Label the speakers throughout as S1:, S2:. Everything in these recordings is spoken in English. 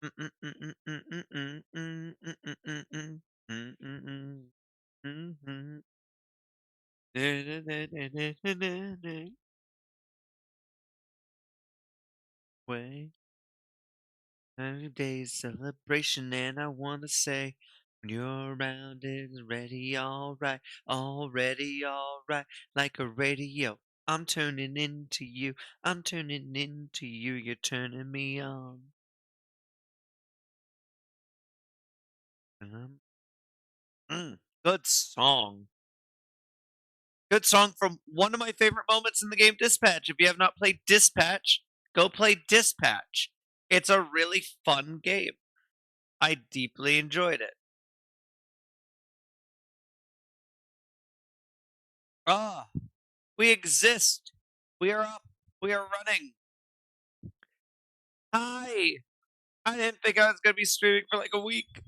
S1: Mm, mm, mm, mm, mm, mm, mm, mm, mm, mm, mm, mm, mm, mm, mm, mhm. Na, na, na, na, na, na, na, na. Way. Every day's celebration, and I wanna say, when you're around, it's ready, alright, already alright, like a radio. I'm turning into you, I'm turning into you, you're turning me on. Um, good song. Good song from one of my favorite moments in the game, Dispatch. If you have not played Dispatch, go play Dispatch. It's a really fun game. I deeply enjoyed it. Ah, we exist. We are up. We are running. Hi. I didn't think I was going to be streaming for like a week.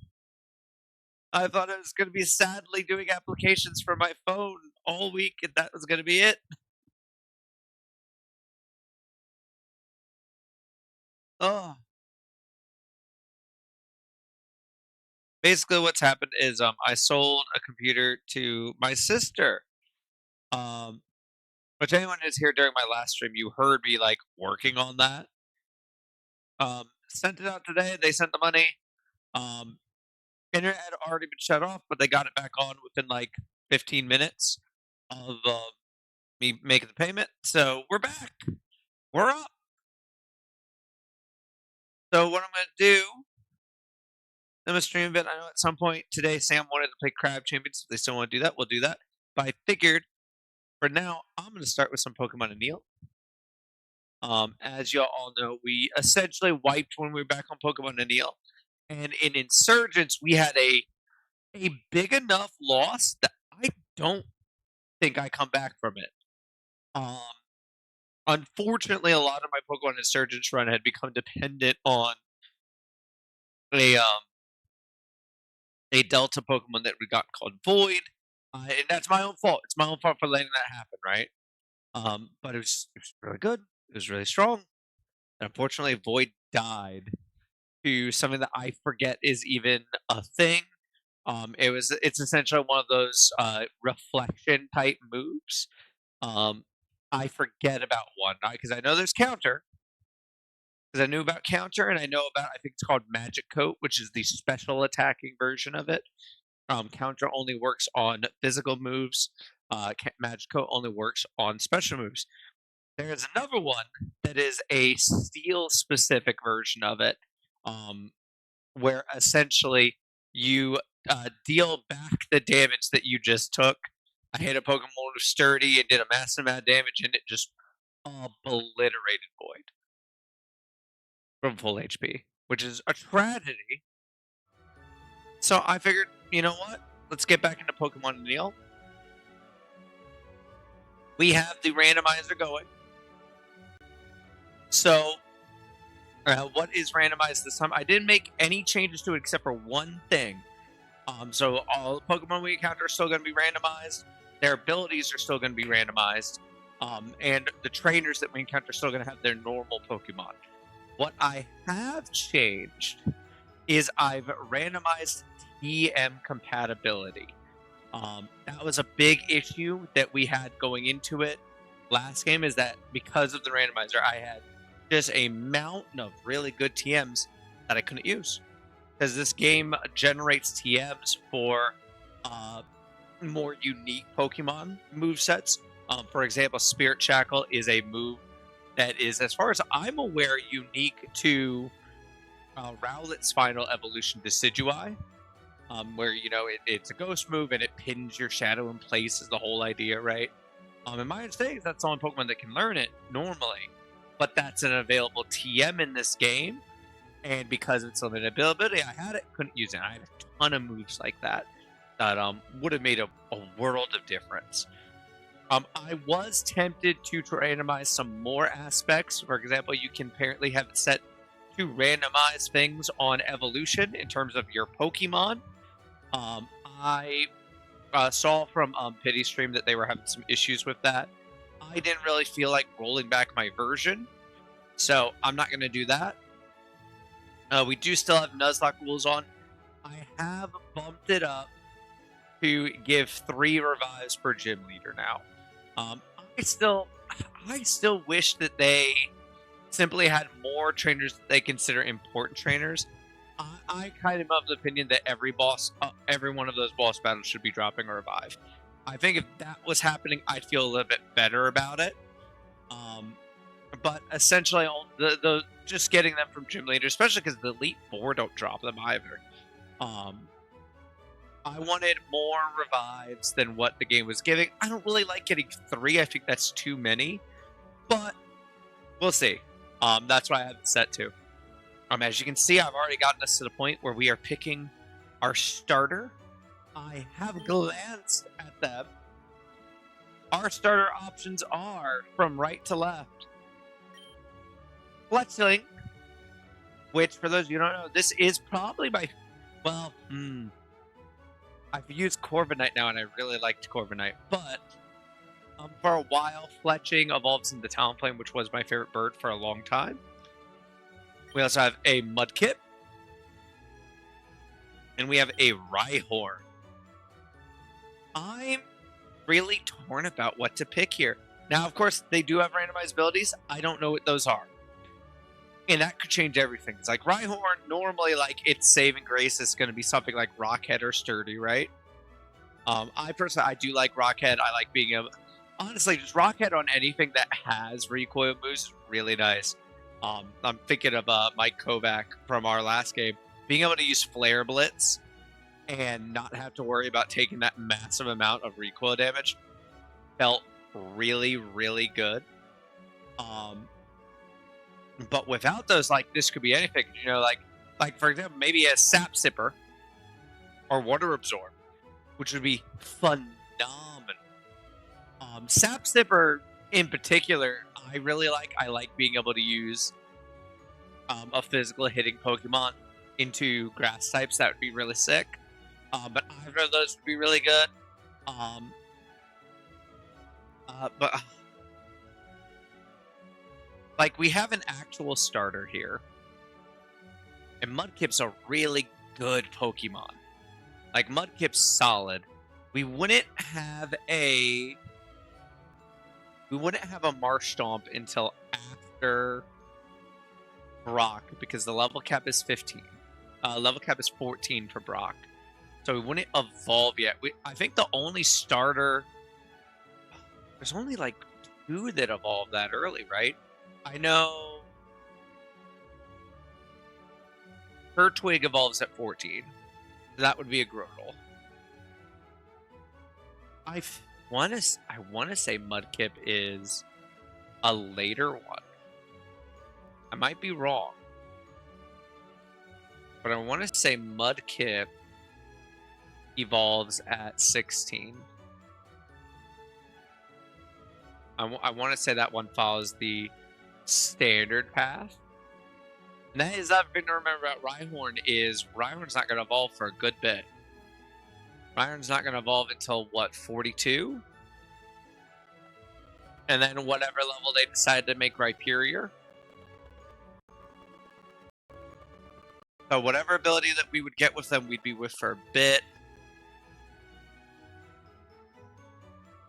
S1: I thought I was going to be sadly doing applications for my phone all week, and that was going to be it. Oh, basically, what's happened is I sold a computer to my sister. Um, which anyone who's here during my last stream, you heard me like working on that. Sent it out today. They sent the money. Um, internet had already been shut off, but they got it back on within like 15 minutes of me making the payment. So we're back. We're up. So what I'm gonna do, I'm gonna stream a bit. I know at some point today Sam wanted to play Crab Champions. If they still want to do that, we'll do that. But I figured for now, I'm gonna start with some Pokemon and Neil. As y'all all know, we essentially wiped when we were back on Pokemon and Neil. And in Insurgents, we had a big enough loss that I don't think I come back from it. Um, unfortunately, a lot of my Pokemon Insurgents run had become dependent on a um a Delta Pokemon that we got called Void, and that's my own fault. It's my own fault for letting that happen, right? But it was really good. It was really strong. And unfortunately, Void died to something that I forget is even a thing. It's essentially one of those reflection type moves. I forget about one because I know there's counter because I knew about counter and I know about I think it's called Magic Coat, which is the special attacking version of it. Counter only works on physical moves. Magic Coat only works on special moves. There is another one that is a steel specific version of it, um, where essentially you deal back the damage that you just took. I hit a Pokemon with Sturdy and did a massive amount of damage, and it just obliterated Void from full HP, which is a tragedy. So I figured, you know what? Let's get back into Pokemon and Neil. We have the randomizer going. So, what is randomized this time? I didn't make any changes to it except for one thing. So all the Pokemon we encounter are still going to be randomized. Their abilities are still going to be randomized. And the trainers that we encounter are still going to have their normal Pokemon. What I have changed is I've randomized TM compatibility. That was a big issue that we had going into it last game, is that because of the randomizer, I had just a mountain of really good TMs that I couldn't use because this game generates TMs for uh, more unique Pokemon move sets. For example, Spirit Shackle is a move that is, as far as I'm aware, unique to Rowlet's final evolution, Decidueye, where it's a ghost move and it pins your shadow in place. Is the whole idea, right? In my understanding, that's the only Pokemon that can learn it normally, but that's an available TM in this game, and because it's limited ability, I had it, couldn't use it. I had a ton of moves like that that would have made a world of difference. I was tempted to randomize some more aspects. For example, you can apparently have it set to randomize things on evolution in terms of your Pokemon. I saw from Pity Stream that they were having some issues with that. I didn't really feel like rolling back my version, so I'm not going to do that. We do still have Nuzlocke rules on. I have bumped it up to give 3 revives per gym leader now. I still wish that they simply had more trainers that they consider important trainers. I kind of am of the opinion that every one of those boss battles should be dropping a revive. I think if that was happening, I'd feel a little bit better about it. But essentially, the just getting them from gym leaders, especially because the Elite Four don't drop them either. I wanted more revives than what the game was giving. I don't really like getting 3. I think that's too many, but we'll see. That's why I have it set to. As you can see, I've already gotten us to the point where we are picking our starter. I have glanced at them. Our starter options are from right to left. Fletchling, which for those of you who don't know, this is probably my, well, I've used Corviknight now, and I really liked Corviknight, but for a while, Fletching evolves into Talonflame, which was my favorite bird for a long time. We also have a Mudkip, and we have a Rhyhorn. I'm really torn about what to pick here. Now, of course, they do have randomized abilities. I don't know what those are. And that could change everything. It's like Rhyhorn, normally, like, its saving grace is going to be something like Rockhead or Sturdy, right? I do like Rockhead. I like being able... Honestly, just Rockhead on anything that has recoil moves is really nice. I'm thinking of Mike Kovac from our last game. Being able to use Flare Blitz and not have to worry about taking that massive amount of recoil damage felt really, really good. But without those, like, this could be anything. You know, like for example, maybe a Sap Sipper or Water Absorb, which would be phenomenal. Sap Sipper in particular, I really like. I like being able to use a physical hitting Pokemon into grass types. That would be really sick. But either of those would be really good. But like, we have an actual starter here, and Mudkip's a really good Pokemon. Like, Mudkip's solid. We wouldn't have a Marshtomp until after Brock, because the level cap is 15. Level cap is 14 for Brock. So we wouldn't evolve yet. I think the only starter... There's only, like, 2 that evolve that early, right? I know... Turtwig evolves at 14. So that would be a Grotle. I want to say Mudkip is a later one. I might be wrong, but I want to say Mudkip evolves at 16. I want to say that one follows the standard path. And that is the other thing to remember about Rhyhorn is Rhyhorn's not going to evolve for a good bit. Rhyhorn's not going to evolve until, what, 42? And then whatever level they decide to make Rhyperior. So whatever ability that we would get with them, we'd be with for a bit.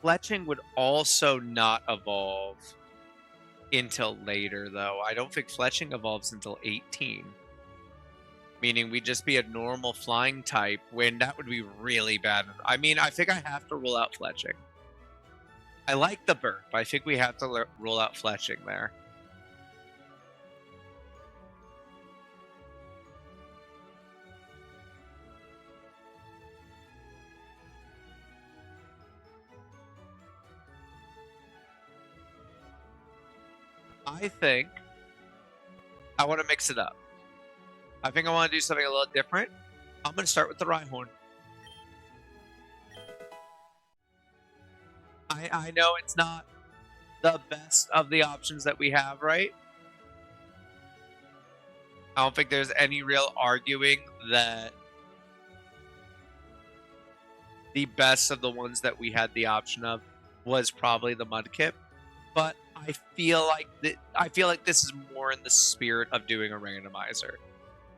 S1: Fletching would also not evolve until later, though. I don't think Fletching evolves until 18. Meaning we'd just be a normal flying type, when that would be really bad. I mean, I think I have to rule out Fletching. I like the burp. I think we have to rule out Fletching there. I think I want to mix it up. I think I want to do something a little different. I'm going to start with the Rhyhorn. I know it's not the best of the options that we have, right? I don't think there's any real arguing that the best of the ones that we had the option of was probably the Mudkip. But I feel like this is more in the spirit of doing a randomizer.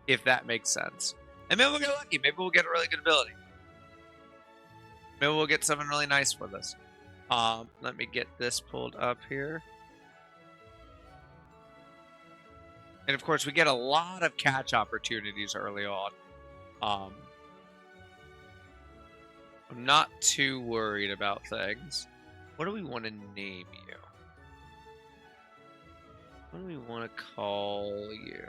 S1: if that makes sense. And maybe we'll get lucky. Maybe we'll get a really good ability. Maybe we'll get something really nice for this. Let me get this pulled up here. And of course, we get a lot of catch opportunities early on. I'm not too worried about things. What do we want to name you? What do we want to call you?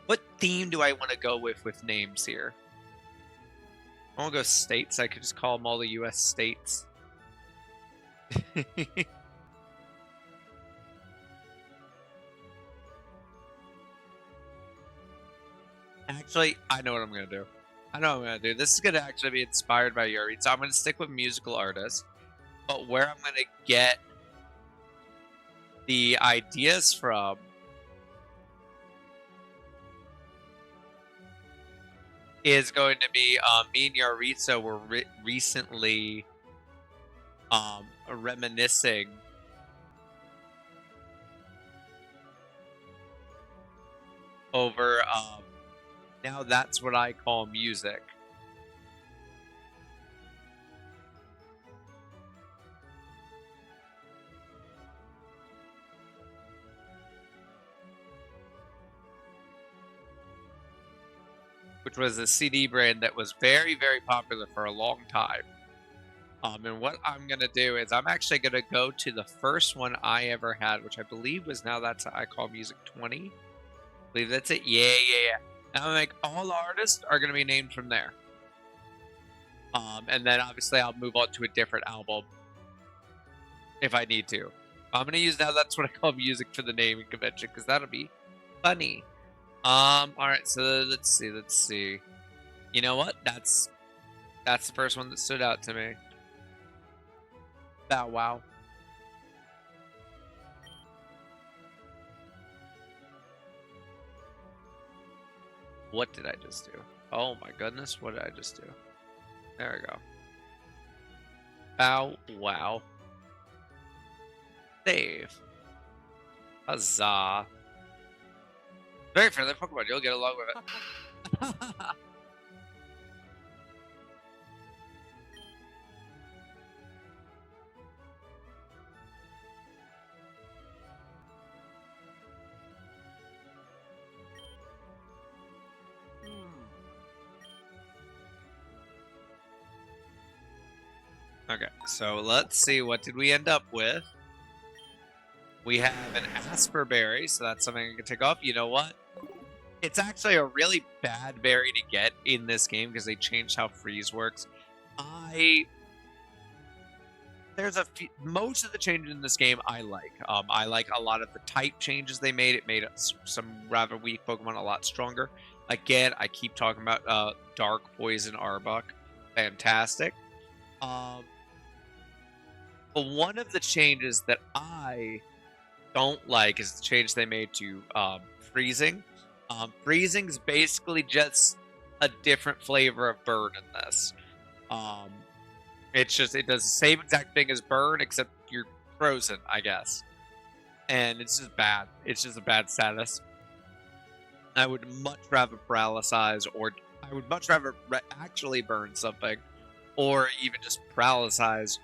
S1: What theme do I want to go with names here? I want to go states. I could just call them all the U.S. states. Actually, I know what I'm going to do. I know what I'm going to do. This is going to actually be inspired by Yuri. So I'm going to stick with musical artists. But where I'm going to get the ideas from is going to be me and Yaritza were recently reminiscing over now that's what I call music. Which was a CD brand that was very, very popular for a long time. And what I'm going to do is I'm actually going to go to the first one I ever had, which I believe was now that's I call Music 20. I believe that's it. Yeah. And I'm like, all artists are going to be named from there. And then obviously I'll move on to a different album if I need to. I'm going to use now that's what I call music for the naming convention because that'll be funny. All right, so let's see. You know what? That's the first one that stood out to me. Bow wow. What did I just do? Oh my goodness, what did I just do? There we go. Bow wow. Save. Huzzah. Very friendly Pokemon, you'll get along with it. Okay, so let's see, what did we end up with? We have an Asperberry, so that's something I can take off. You know what? It's actually a really bad berry to get in this game because they changed how freeze works. There's most of the changes in this game I like. I like a lot of the type changes they made. It made some rather weak Pokemon a lot stronger. Again, I keep talking about Dark Poison Arbok. Fantastic. But one of the changes that I don't like is the change they made to freezing. Freezing's basically just a different flavor of burn in this. It does the same exact thing as burn, except you're frozen, I guess. And it's just bad. It's just a bad status. I would much rather paralyze, or I would much rather actually burn something, or even just paralysis,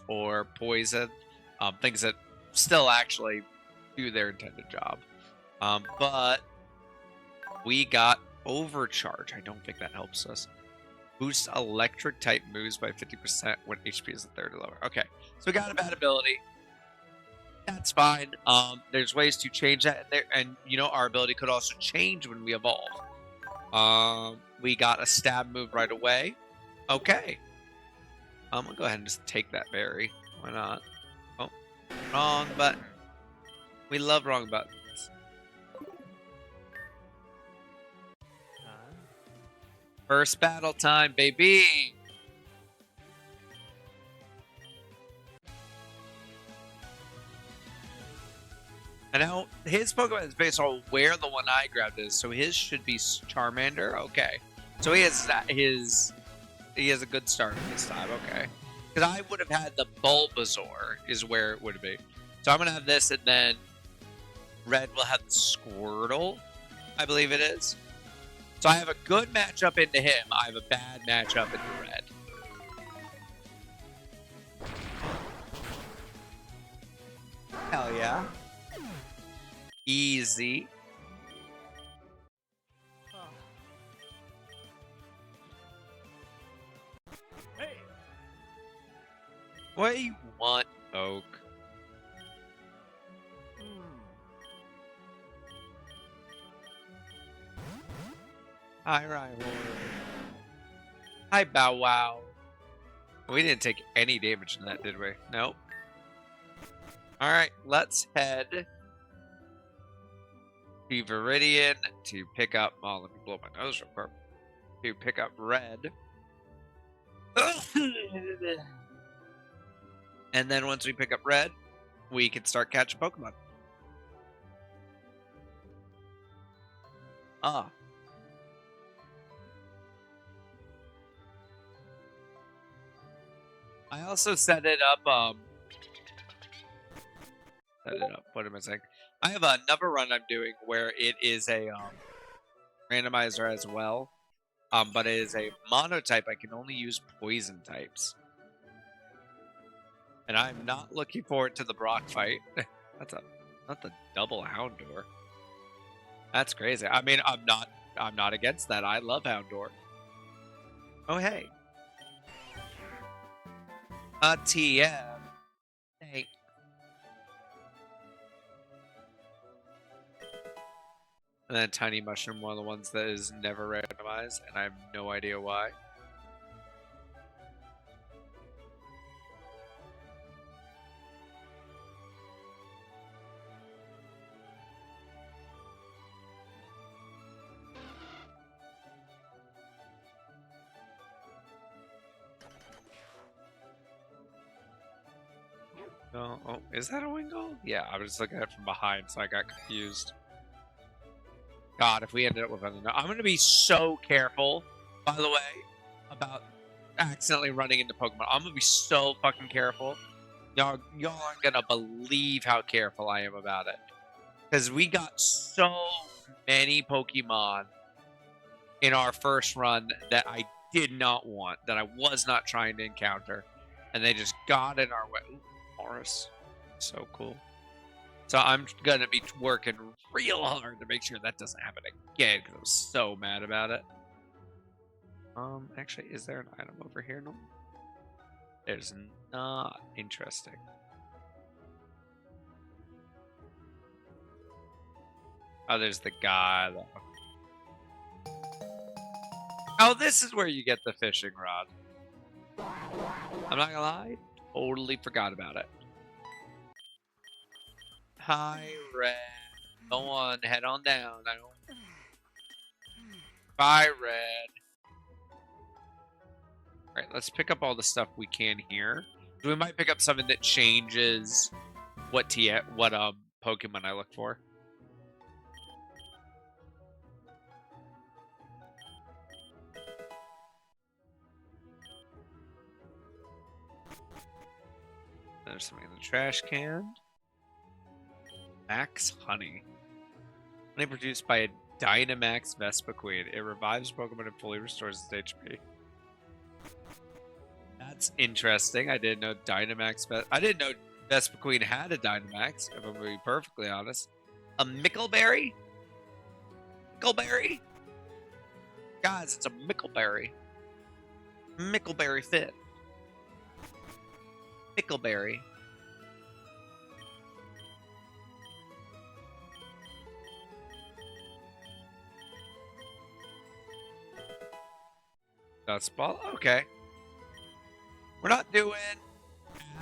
S1: or poison, things that still actually do their intended job. But we got overcharge. I don't think that helps us. Boost electric type moves by 50% when HP is a third or lower. Okay, so we got a bad ability. That's fine. There's ways to change that, and you know our ability could also change when we evolve. We got a stab move right away. Okay. I'm gonna go ahead and just take that berry. Why not? Oh, wrong button. We love wrong buttons. First battle time, baby! And now his Pokemon is based on where the one I grabbed is, so his should be Charmander. Okay, so he has a good start this time. Okay, because I would have had the Bulbasaur is where it would be. So I'm going to have this, and then red will have the Squirtle, I believe it is. So I have a good matchup into him. I have a bad matchup into red. Hell yeah. Easy.
S2: Hey.
S1: What do you want, Oak? Hi, Rival. Hi, Bow Wow. We didn't take any damage in that, did we? Nope. Alright, let's head to Viridian to pick up... Oh, let me blow my nose real quick. To pick up red. And then once we pick up red, we can start catching Pokemon. Ah. I also set it up, what am I saying? I have another run I'm doing where it is a, randomizer as well. But it is a monotype. I can only use poison types. And I'm not looking forward to the Brock fight. That's the double Houndour. That's crazy. I mean, I'm not against that. I love Houndour. Oh hey. A TM. Hey. And then Tiny Mushroom, one of the ones that is never randomized, and I have no idea why. Oh, is that a Wingull? Yeah, I was looking at it from behind, so I got confused. God, if we ended up with another... I'm going to be so careful, by the way, about accidentally running into Pokemon. I'm going to be so fucking careful. Y'all aren't going to believe how careful I am about it. Because we got so many Pokemon in our first run that I did not want, that I was not trying to encounter. And they just got in our way. Ooh, Morris. So cool. So I'm going to be working real hard to make sure that doesn't happen again, because I'm so mad about it. Actually, is there an item over here? No. There's not. Interesting. Oh, there's the guy. Oh, this is where you get the fishing rod. I'm not gonna lie, totally forgot about it. Hi, Red. Go on, head on down. Bye, Red. Alright, let's pick up all the stuff we can here. We might pick up something that changes what Pokemon I look for. There's something in the trash can. Max Honey. Honey produced by a Dynamax Vespiquen. It revives Pokemon and fully restores its HP. That's interesting. I didn't know I didn't know Vespiquen had a Dynamax, if I'm going to be perfectly honest. A Mickleberry? Mickleberry? Guys, it's a Mickleberry. Mickleberry fit. Mickleberry. Dust ball? Okay. We're not doing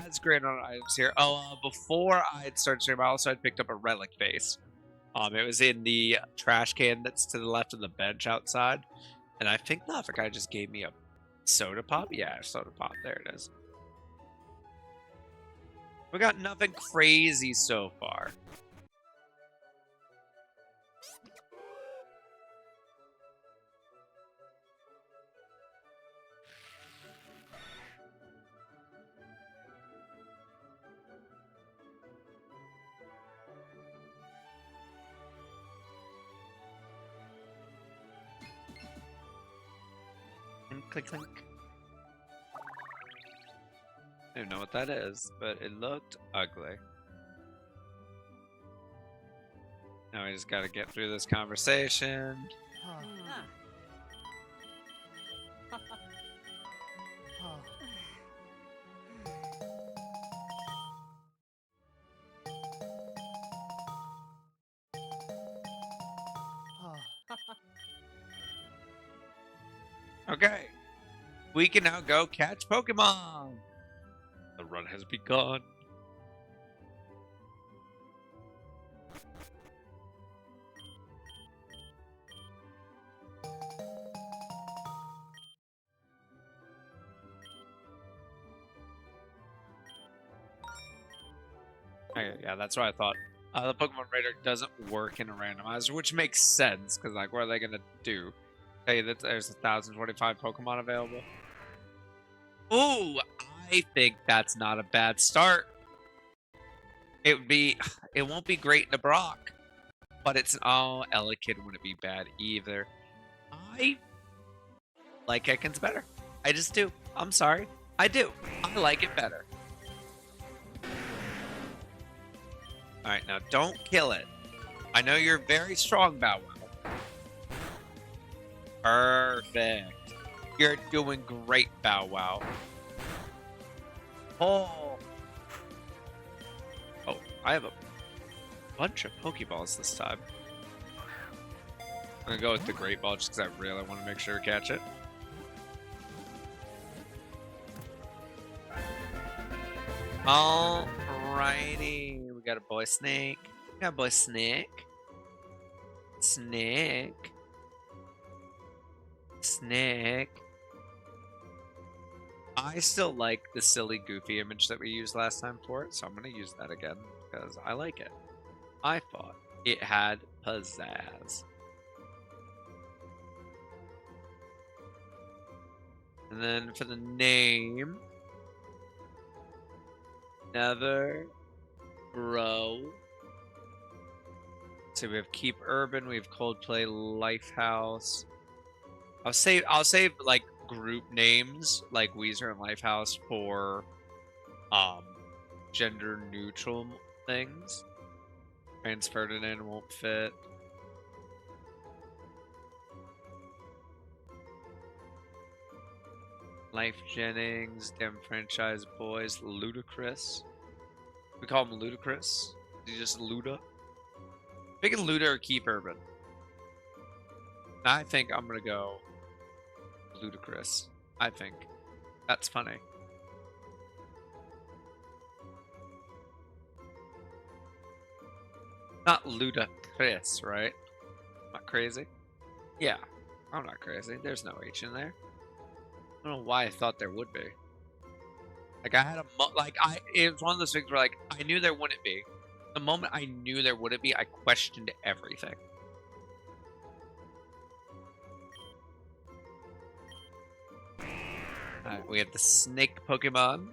S1: as great on items here. Before I'd started streaming, I also had picked up a relic base. It was in the trash can that's to the left of the bench outside. And I think the other guy just gave me a soda pop. Yeah, soda pop. There it is. We got nothing crazy so far. Clink, clink. I don't know what that is, but it looked ugly. Now we just gotta get through this conversation. Okay. We can now go catch Pokemon. The run has begun. Okay, yeah, that's what I thought. The Pokemon Radar doesn't work in a randomizer, which makes sense, because, like, what are they going to do? Hey, that there's 1,025 Pokemon available. Ooh, I think that's not a bad start. It won't be great in a Brock, but oh, Elekid wouldn't be bad either. I like Ekans better. I just do. I'm sorry. I do. I like it better. Alright, now don't kill it. I know you're very strong, Bow Wow. Perfect. You're doing great, Bow Wow. Oh, I have a bunch of Pokeballs this time. I'm gonna go with the Great Ball just because I really want to make sure to catch it. Alrighty. We got a boy Snake. We got a boy Snake. Snake. Snake. I still like the silly, goofy image that we used last time for it, so I'm going to use that again because I like it. I thought it had pizzazz. And then for the name, Never Grow. So we have Keep Urban, we have Coldplay, Lifehouse. I'll save like group names like Weezer and Lifehouse for gender neutral things. Franz Ferdinand won't fit. Life Jennings, Dem Franchise Boys, Ludacris. We call him Ludacris. Is he just Luda? Picking Luda or Keep Urban. I think I'm gonna go Ludacris. I think that's funny. Not Ludacris, right? Not crazy. Yeah, I'm not crazy. There's no H in there. I don't know why I thought there would be. Like I had it was one of those things where like I knew there wouldn't be. The moment I knew there wouldn't be, I questioned everything. Alright, we have the snake Pokemon.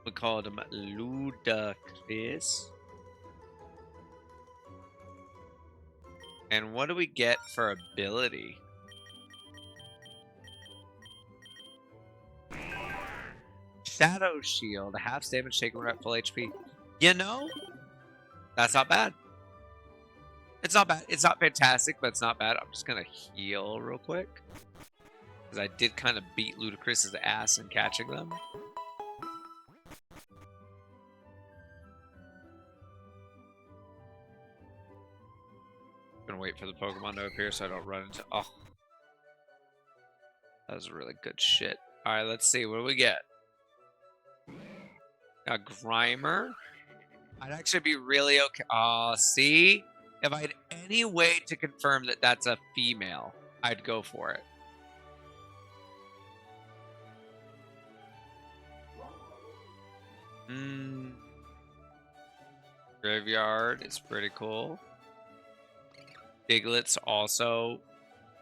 S1: We called him Ludacris. And what do we get for ability? Shadow Shield, half damage taken at full HP. You know, that's not bad. It's not bad. It's not fantastic, but it's not bad. I'm just gonna heal real quick. Because I did kind of beat Ludacris's ass in catching them. Gonna wait for the Pokemon to appear so I don't run into... Oh. That was really good shit. Alright, let's see. What do we get? A Grimer. I'd actually be really okay. See? If I had any way to confirm that that's a female, I'd go for it. Graveyard is pretty cool. Diglett's also...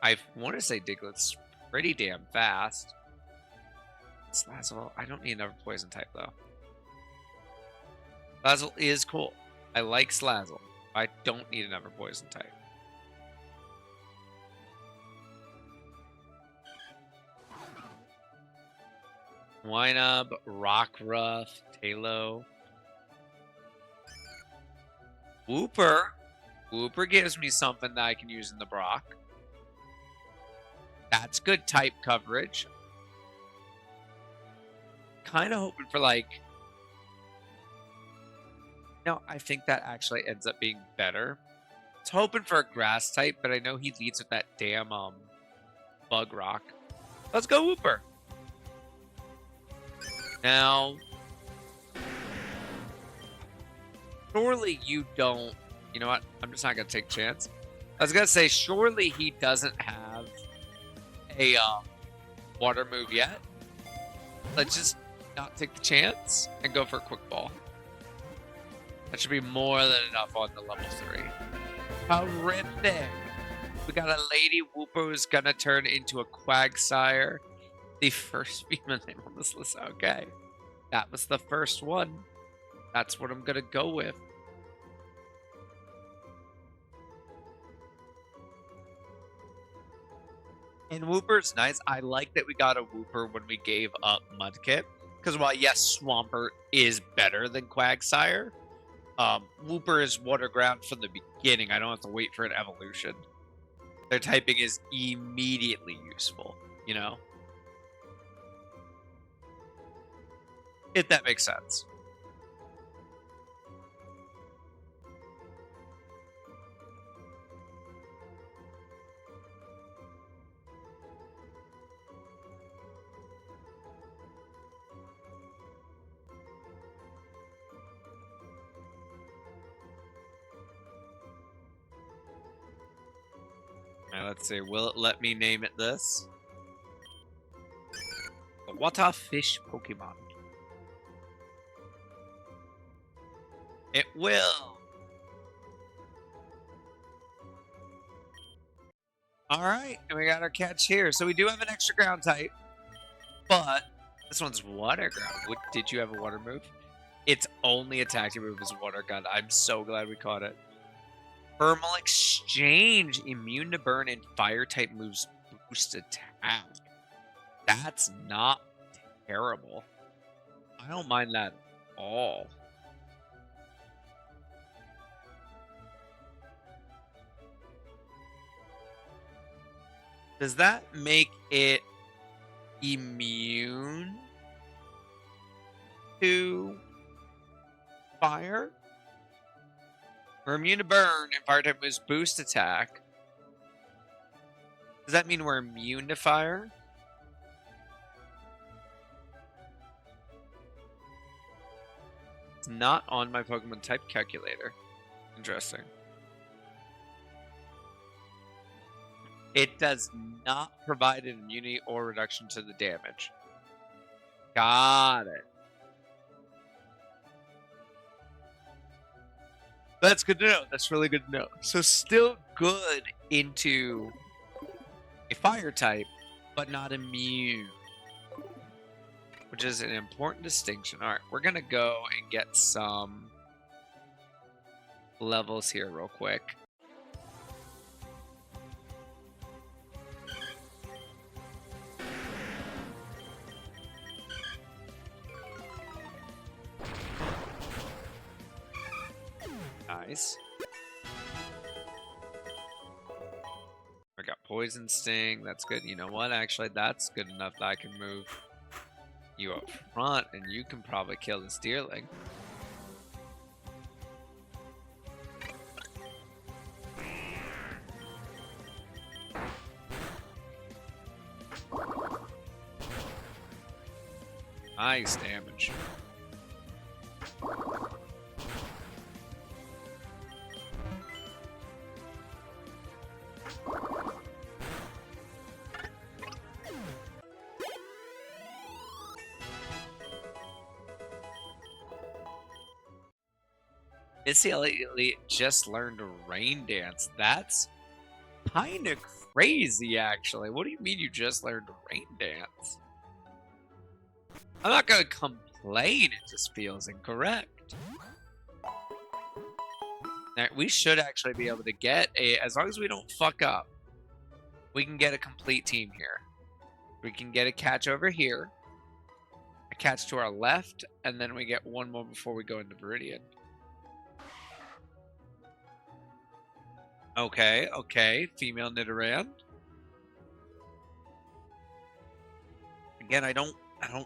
S1: I want to say Diglett's pretty damn fast. Slazzle. I don't need another poison type, though. Slazzle is cool. I like Slazzle. I don't need another poison type. Swinub, Rockruff, Talo. Wooper. Wooper gives me something that I can use in the Brock. That's good type coverage. Kind of hoping for like... No, I think that actually ends up being better. I was hoping for a grass type, but I know he leads with that damn bug rock. Let's go Wooper. Now, surely you don't... You know what? I'm just not going to take a chance. I was going to say, surely he doesn't have a water move yet. Let's just not take the chance and go for a quick ball. That should be more than enough on the level 3. Horrific. We got a Lady Wooper who's going to turn into a Quagsire. The first female name on this list. Okay. That was the first one. That's what I'm going to go with. And Wooper's nice. I like that we got a Wooper when we gave up Mudkip. Because while, yes, Swampert is better than Quagsire, Wooper is Water Ground from the beginning. I don't have to wait for an evolution. Their typing is immediately useful, you know? If that makes sense. Let's see, will it let me name it this? The Water Fish Pokemon. It will. Alright, and we got our catch here. So we do have an extra ground type, but this one's water ground. Did you have a water move? Its only attacking move is Water Gun. I'm so glad we caught it. Thermal Exchange, immune to burn and fire type moves boost attack. That's not terrible. I don't mind that at all. Does that make it immune to fire? We're immune to burn and fire type moves boost attack. Does that mean we're immune to fire? It's not on my Pokemon type calculator. Interesting. It does not provide an immunity or reduction to the damage. Got it. That's good to know. That's really good to know. So still good into a fire type, but not immune. Which is an important distinction. Alright, we're going to go and get some levels here real quick. Nice. I got Poison Sting. That's good. You know what? Actually, that's good enough that I can move you up front, and you can probably kill this Deerling. Nice damage. Missy Elliott just learned Rain Dance. That's kind of crazy, actually. What do you mean you just learned Rain Dance? I'm not going to complain. It just feels incorrect. Now, we should actually be able to get a... As long as we don't fuck up, we can get a complete team here. We can get a catch over here. catch to our left, and then we get one more before we go into Viridian. Okay, okay. Female Nidoran. Again, I don't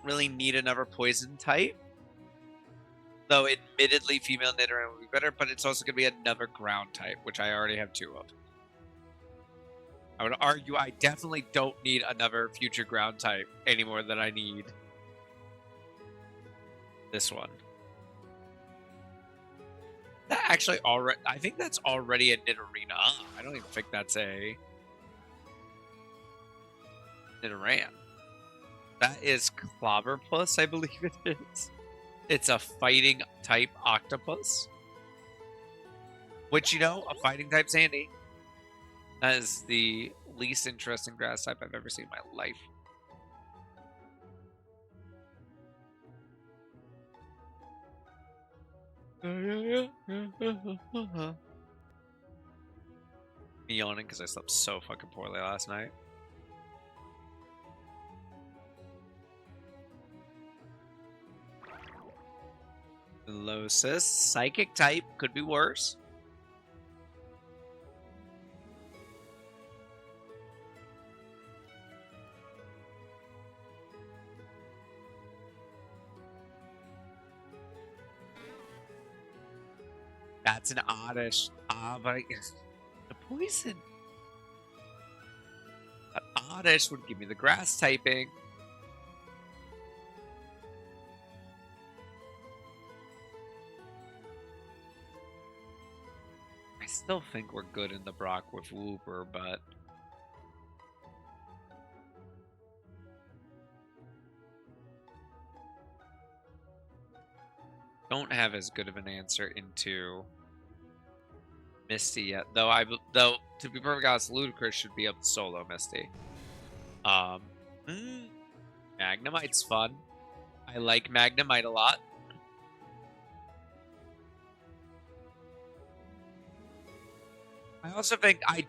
S1: really need another poison type. Though admittedly female Nidoran would be better, but it's also gonna be another ground type, which I already have 2 of. I would argue I definitely don't need another future ground type any more than I need this one. That actually already, I think that's already a Nidorina. I don't even think that's a Nidoran. That is Clobberpuss, I believe it is. It's a fighting type octopus. Which, you know, a fighting type's handy. That is the least interesting grass type I've ever seen in my life. I'm yawning because I slept so fucking poorly last night. Losis, psychic type, could be worse. That's an oddish. But the poison. An oddish would give me the grass typing. I still think we're good in the Brock with Wooper, but don't have as good of an answer into Misty yet. Though to be perfectly honest, Ludicrous should be able to solo Misty. Magnemite's fun. I like Magnemite a lot. I also think I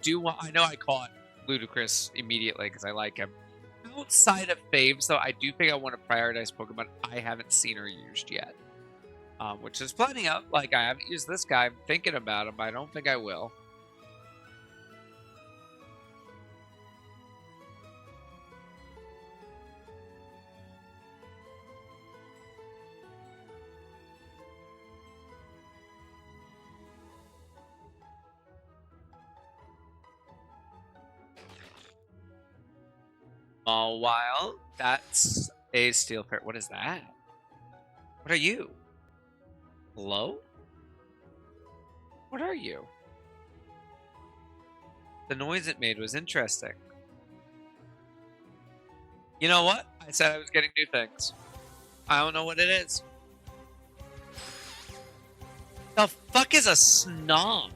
S1: know I caught Ludicrous immediately because I like him. Outside of faves, though, I do think I want to prioritize Pokemon I haven't seen or used yet. Which is plenty of. Like, I haven't used this guy. I'm thinking about him, but I don't think I will. A while. That's a steel parrot. What is that? What are you? Hello? What are you? The noise it made was interesting. You know what? I said I was getting new things. I don't know what it is. The fuck is a Snom?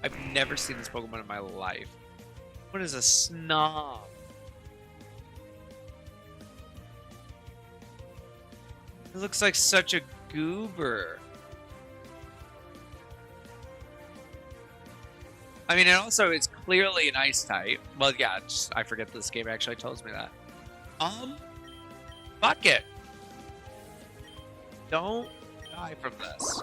S1: I've never seen this Pokemon in my life. What is a Snom? It looks like such a goober. I mean, it also is clearly an ice type. Well, yeah, I forget this game actually tells me that. Fuck it. Don't die from this.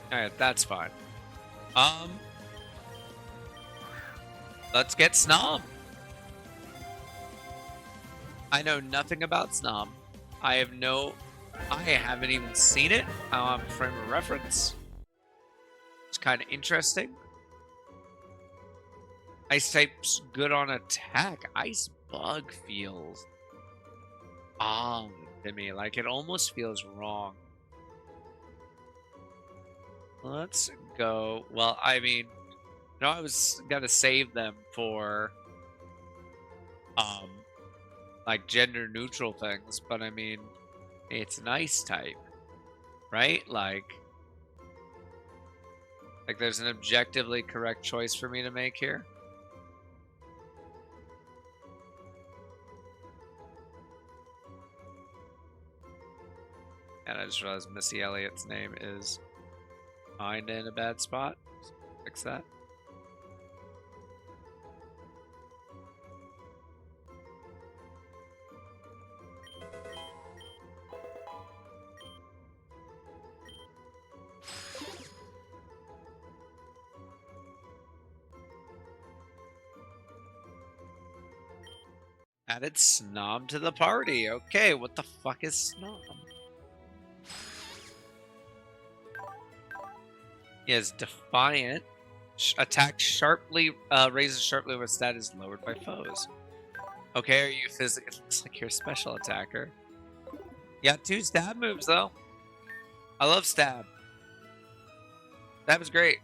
S1: Alright, that's fine. Let's get Snom. I know nothing about Snom. I haven't even seen it. Frame of reference. It's kind of interesting. Ice type's good on attack. Ice bug feels odd to me. Like, it almost feels wrong. Let's go. Well, I mean, I was gonna save them for like gender neutral things, but I mean, it's an ice type, right? Like there's an objectively correct choice for me to make here. And just realized Missy Elliott's name is kinda in a bad spot. Fix that. Added Snob to the party. Okay, what the fuck is Snob? He has Defiant. Attack sharply, raises sharply when stat is lowered by foes. Okay, are you physical? It looks like you're a special attacker. Yeah, 2 stab moves though. I love stab. That was great.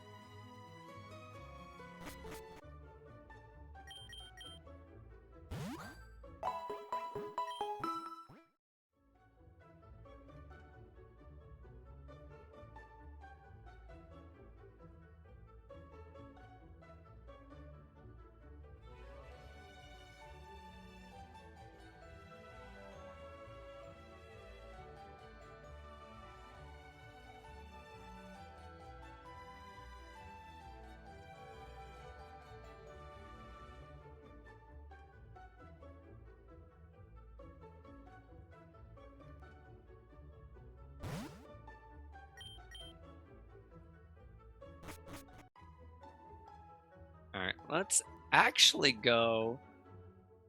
S1: Alright, let's actually go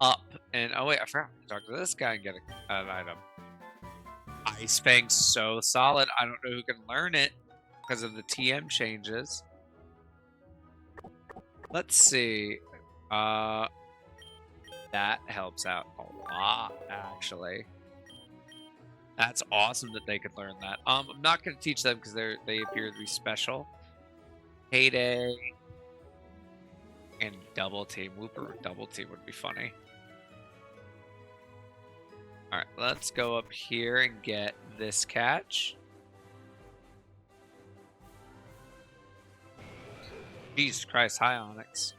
S1: up and oh wait, I forgot to talk to this guy and get an item. Ice Fang's so solid. I don't know who can learn it because of the TM changes. Let's see. That helps out a lot, actually. That's awesome that they could learn that. I'm not going to teach them because they appear to be special. Heyday and Double Team. Whooper Double Team would be funny. All right, let's go up here and get this catch. Jesus Christ, hi Onyx.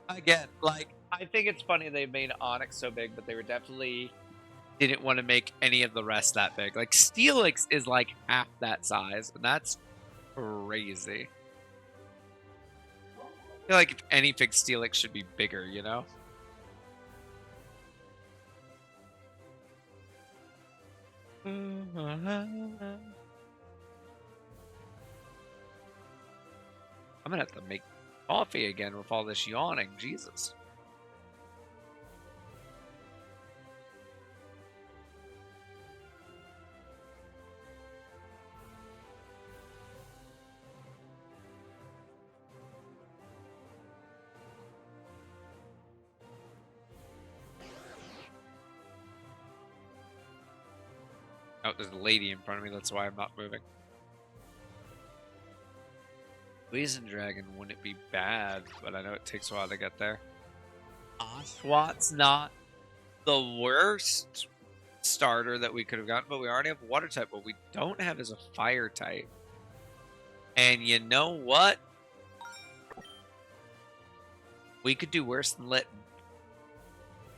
S1: Again, like, I think it's funny they made Onyx so big, but they were definitely didn't want to make any of the rest that big. Like, Steelix is like half that size, and that's crazy. I feel like if anything, Steelix should be bigger, you know? I'm gonna have to make coffee again with all this yawning. Jesus. Oh, there's a lady in front of me. That's why I'm not moving. Poison Dragon wouldn't be bad, but I know it takes a while to get there. Oswat's not the worst starter that we could have gotten, but we already have a water type. What we don't have is a fire type. And you know what? We could do worse than Litten.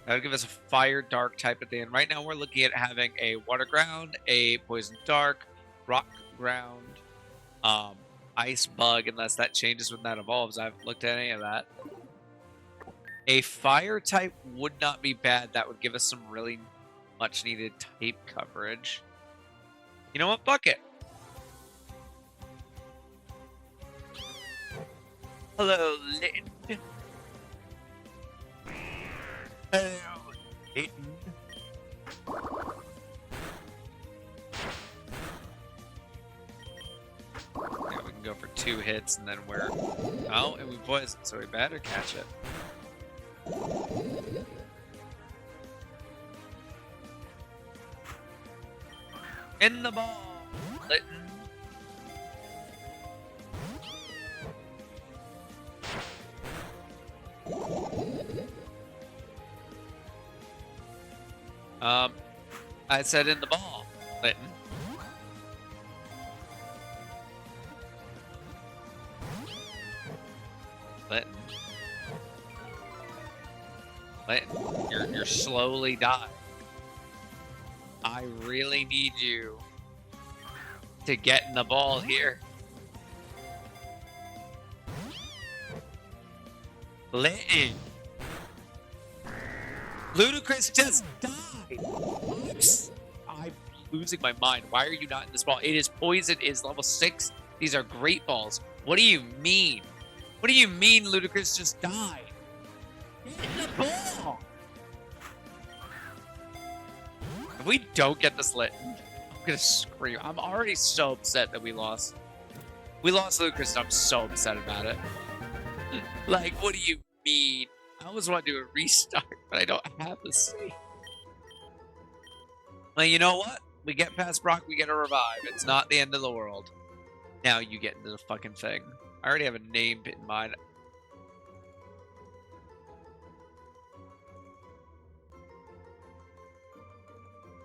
S1: That would give us a fire dark type at the end. Right now we're looking at having a water ground, a poison dark, rock ground, ice bug, unless that changes when that evolves. I haven't looked at any of that. A fire type would not be bad. That would give us some really much needed type coverage. You know what? Fuck it. Hello, Litten. Hello, Litten. Yeah, we can go for 2 hits and then we're... Oh, and we poisoned, so we better catch it. In the ball, Litten. I said in the ball, Clinton. Clinton. Clinton, you're slowly dying. I really need you to get in the ball here. Clinton. Ludicrous just died. I'm losing my mind. Why are you not in this ball? It is poison. It is level 6. These are great balls. What do you mean? What do you mean Ludicrous just died? Get in the ball. If we don't get this lit, I'm gonna scream. I'm already so upset that we lost. We lost Ludicrous, and I'm so upset about it. Like, what do you mean? I always want to do a restart, but I don't have the save. Well, you know what? We get past Brock, we get a revive. It's not the end of the world. Now you get into the fucking thing. I already have a name in mind.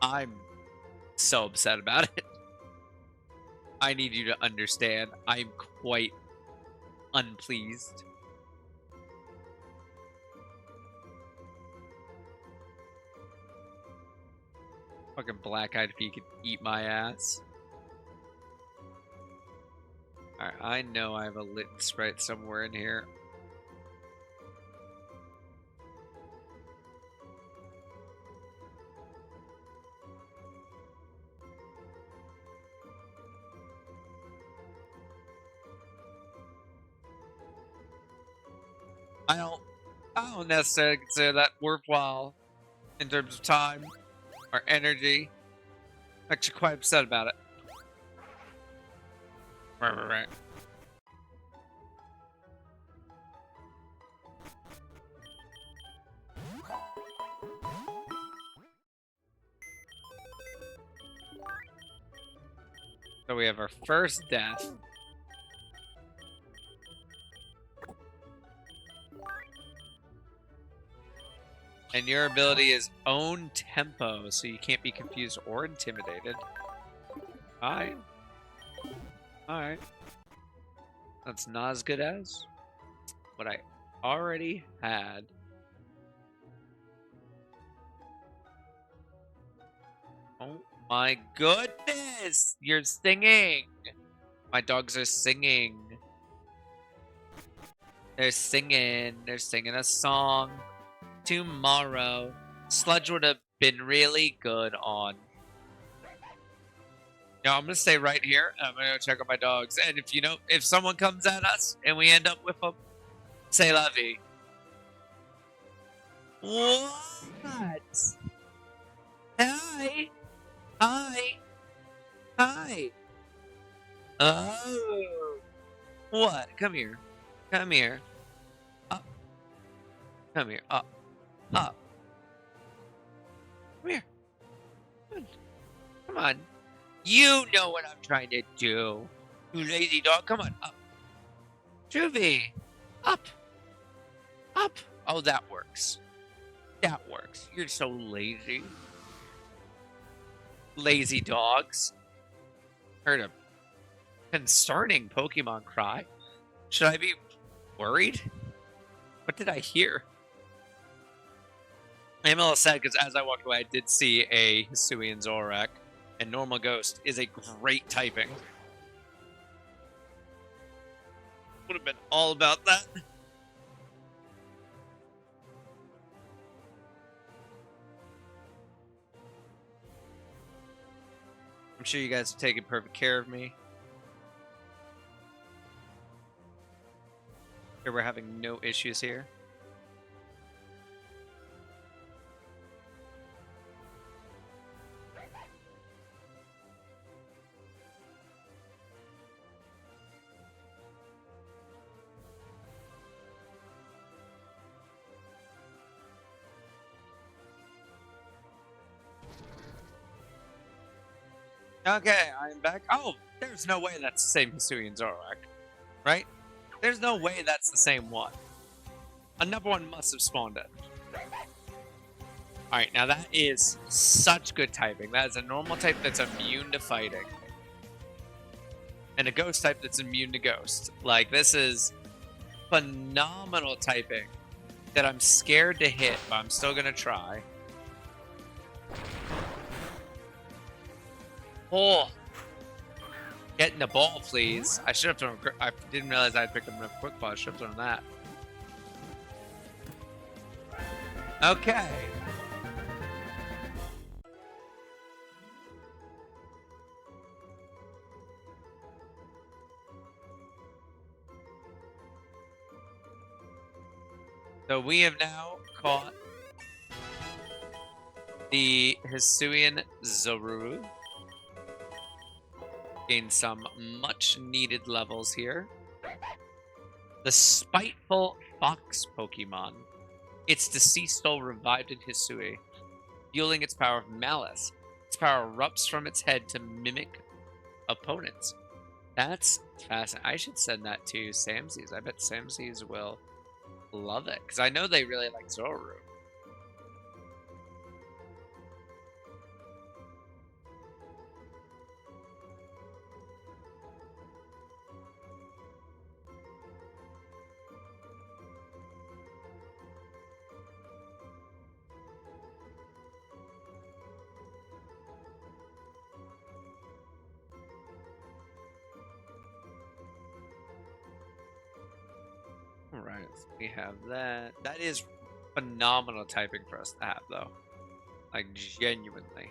S1: I'm so upset about it. I need you to understand. I'm quite unpleased. Fucking black-eyed if you could eat my ass. Alright, I know I have a lit sprite somewhere in here. I don't necessarily consider that worthwhile in terms of time or energy. I'm actually quite upset about it. Right. So we have our first death. And your ability is own tempo, so you can't be confused or intimidated. Alright. Alright. That's not as good as what I already had. Oh my goodness! You're singing! My dogs are singing. They're singing. They're singing a song. Tomorrow. Sludge would have been really good on. Now I'm gonna stay right here. I'm gonna go check on my dogs. And if someone comes at us and we end up with them, say la vie. What? Hi. Hi. Hi. Oh. What? Come here. Come here. Up. Come here. Up. Up. Come here. Come on. You know what I'm trying to do. You lazy dog. Come on. Up. Juvie. Up. Up. Oh, that works. That works. You're so lazy. Lazy dogs. Heard a concerning Pokemon cry. Should I be worried? What did I hear? I'm a little sad because as I walked away, I did see a Hisuian Zorak, and Normal Ghost is a great typing. Would have been all about that. I'm sure you guys have taken perfect care of me. We're having no issues here. Okay, I'm back. Oh, there's no way that's the same Hisuian Zorak, right? There's no way that's the same one. Another one must have spawned it. Alright, now that is such good typing. That is a normal type that's immune to fighting. And a ghost type that's immune to ghost. Like, this is phenomenal typing that I'm scared to hit, but I'm still gonna try. Oh! Get in the ball, please. I should have thrown. I didn't realize I had picked up enough quick ball. I should have thrown that. Okay. So we have now caught the Hisuian Zoruru. Gained some much needed levels here. The Spiteful Fox Pokemon. Its deceased soul revived in Hisui, fueling its power of malice. Its power erupts from its head to mimic opponents. That's fascinating. I should send that to Samsies. I bet Samsies will love it, because I know they really like Zoruru. Alright, so we have that. That is phenomenal typing for us to have, though. Like, genuinely.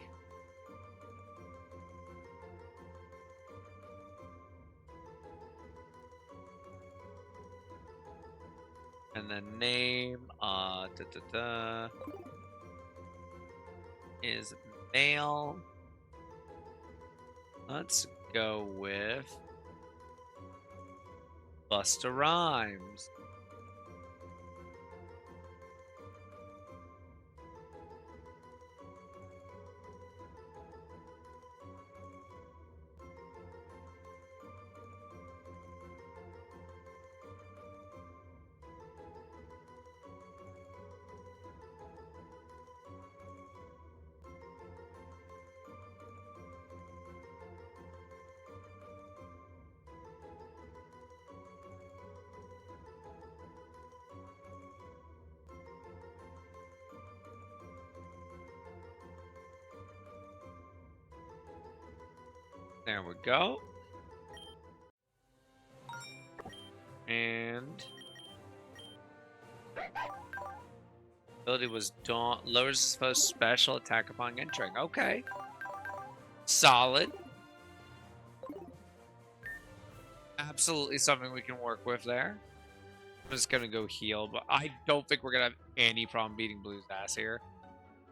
S1: And the name, is male. Let's go with Busta Rhymes. There we go. And ability was Daunt, lowers his foe's special attack upon entering. Okay. Solid. Absolutely something we can work with there. I'm just gonna go heal, but I don't think we're gonna have any problem beating Blue's ass here.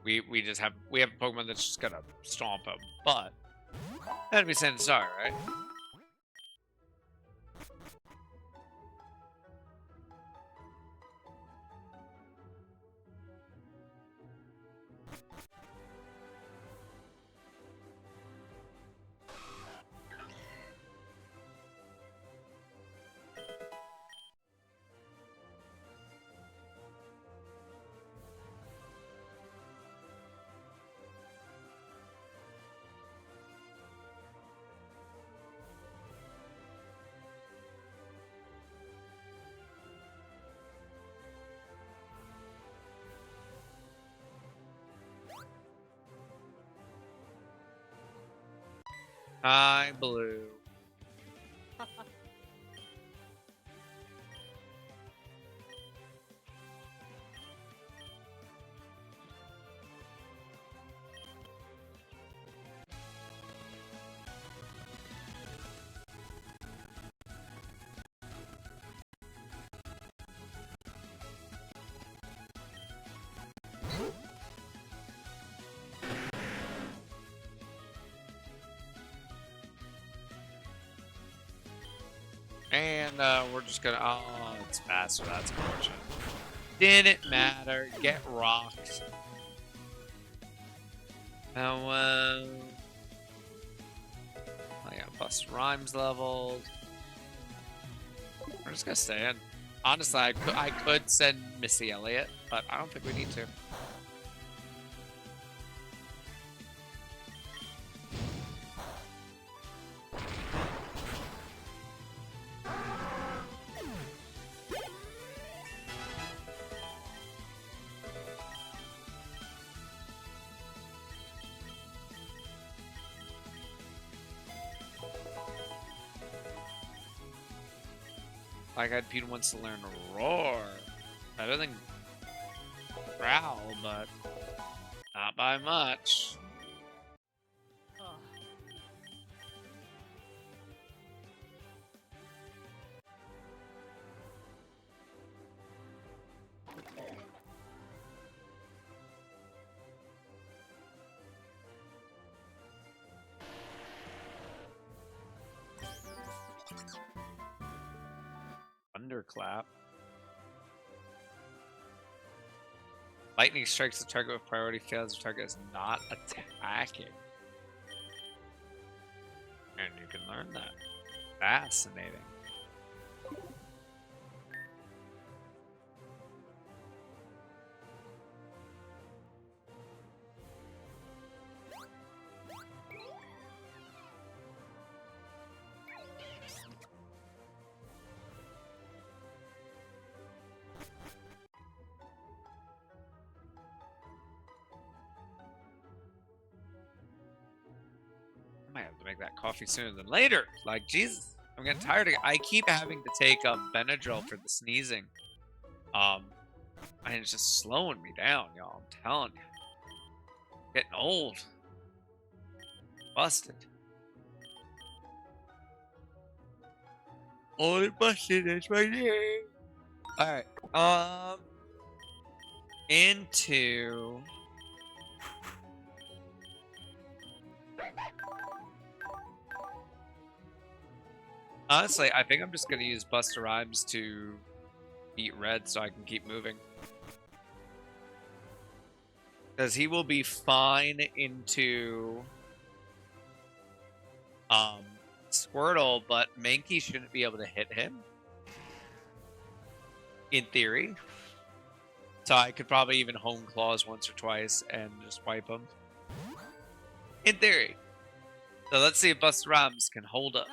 S1: We have a Pokemon that's just gonna stomp him, but that'd be Sensar, right? Hi, Blue. And we're just gonna. Oh, it's faster. That's unfortunate. Didn't matter. Get rocked. Oh, oh yeah, Busta Rhymes leveled. We're just gonna stay in. Honestly, I could send Missy Elliott, but I don't think we need to. Like Pete wants to learn Roar. Better than Growl, but not by much. Thunderclap. Lightning strikes the target with priority, fails the target is not attacking. And you can learn that. Fascinating. I might have to make that coffee sooner than later. Like, Jesus, I'm getting tired of it. I keep having to take Benadryl for the sneezing. And it's just slowing me down, y'all. I'm telling you. Getting old. Busted. Old and busted, that's my name. Alright. Into... Honestly, I think I'm just going to use Busta Rhymes to beat Red so I can keep moving. Because he will be fine into Squirtle, but Mankey shouldn't be able to hit him. In theory. So I could probably even Hone Claws once or twice and just wipe him. In theory. So let's see if Busta Rhymes can hold up.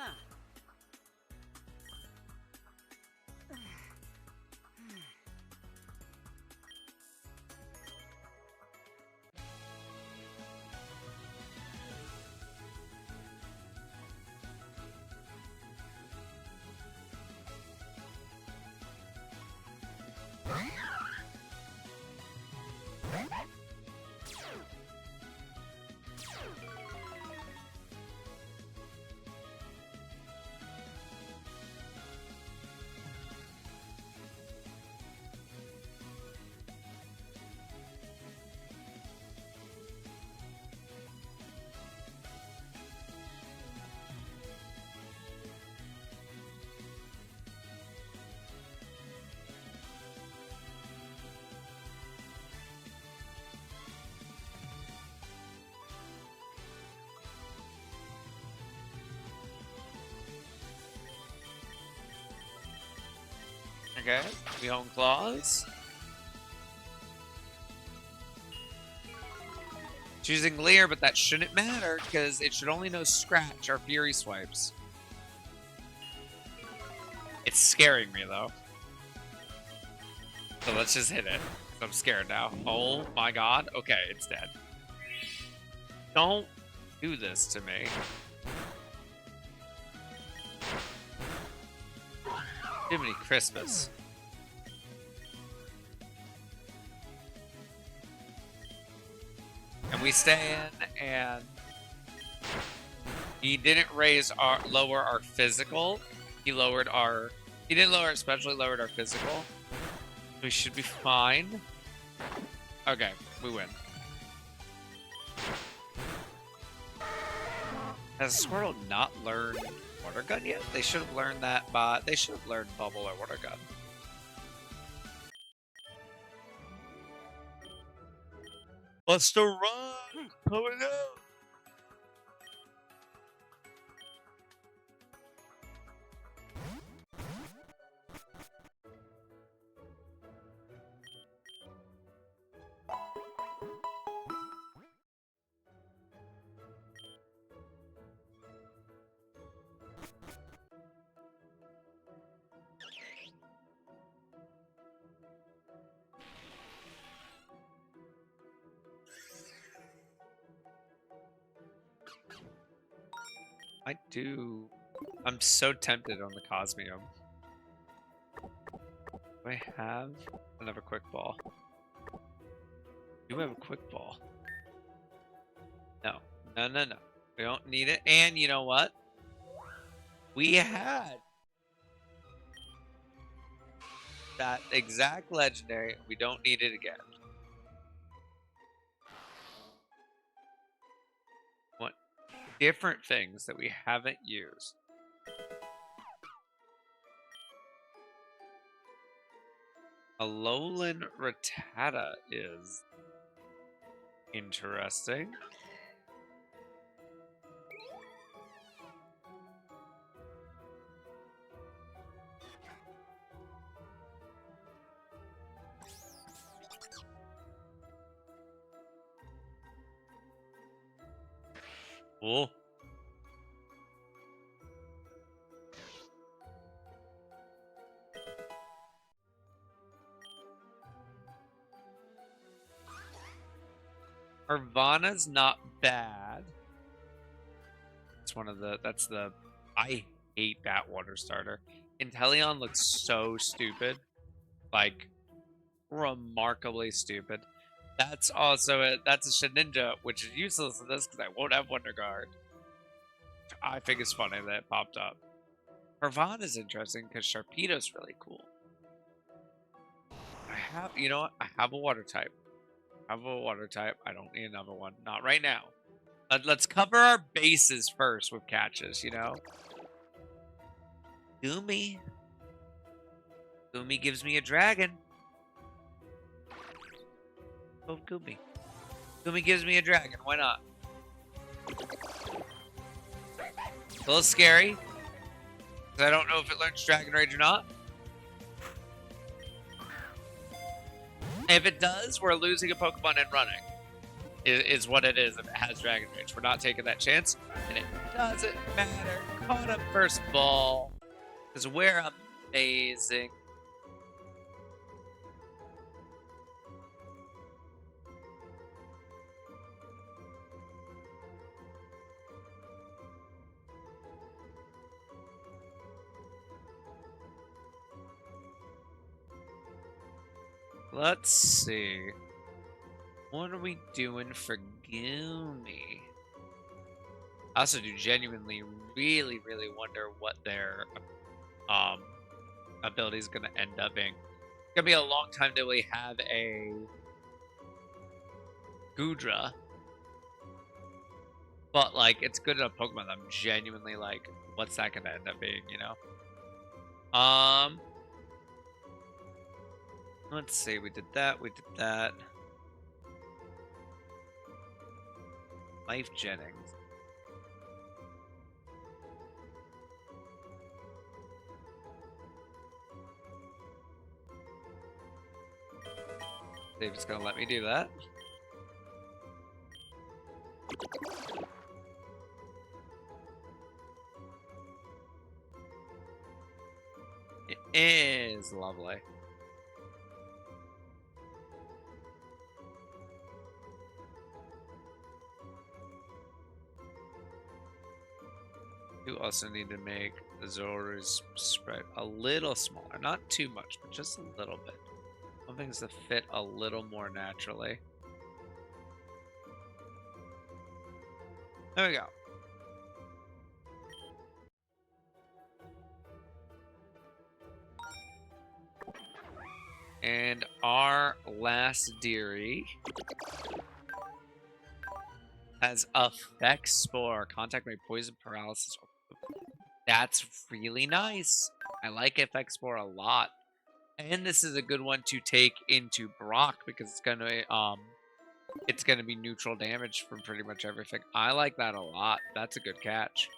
S1: Okay, we Hone Claws. Choosing Leer, but that shouldn't matter because it should only know Scratch or Fury Swipes. It's scaring me though. So let's just hit it. I'm scared now. Oh my god. Okay, it's dead. Don't do this to me. Jiminy Christmas. And we stay in, and he didn't lower our physical. He didn't lower our special, he lowered our physical. We should be fine. Okay, we win. Has Squirtle not learned Water Gun yet? They should have learned that, but they should have learned Bubble or Water Gun. Busta Rhymes coming out. I'm so tempted on the Cosmium. Do I have another quick ball? Do we have a quick ball? No. No, no, no. We don't need it. And you know what? We had that exact legendary. We don't need it again. What different things that we haven't used? Alolan Rattata is interesting. Cool. Arvana's not bad. It's one of the, that's the, I hate that water starter. Inteleon looks so stupid. Like, remarkably stupid. That's also that's a Shedinja, which is useless in this because I won't have Wonder Guard. I think it's funny that it popped up. Parvana is interesting because Sharpedo's really cool. I have, you know what? I have a water type. I don't need another one. Not right now. Let's cover our bases first with catches, you know? Goomy. Goomy gives me a dragon. Oh, Goomy. Goomy gives me a dragon. Why not? A little scary. Because I don't know if it learns Dragon Rage or not. If it does, we're losing a Pokemon and running. Is what it is if it has Dragon Rage. We're not taking that chance. And it doesn't matter. Caught up first ball. Because we're amazing. Let's see. What are we doing for Goomy? I also do genuinely really wonder what their ability is going to end up being. It's going to be a long time till we have a Goodra. But, like, it's good enough Pokemon that I'm genuinely like, what's that going to end up being, you know? Let's see, we did that. Life Jennings. David's gonna let me do that. It is lovely. You also need to make Zora's spread a little smaller. Not too much, but just a little bit. Some things to fit a little more naturally. There we go. And our last Deary has Effect Spore. Contact my poison paralysis. That's really nice. I like Effect Spore a lot. And this is a good one to take into Brock because it's gonna be neutral damage from pretty much everything. I like that a lot. That's a good catch.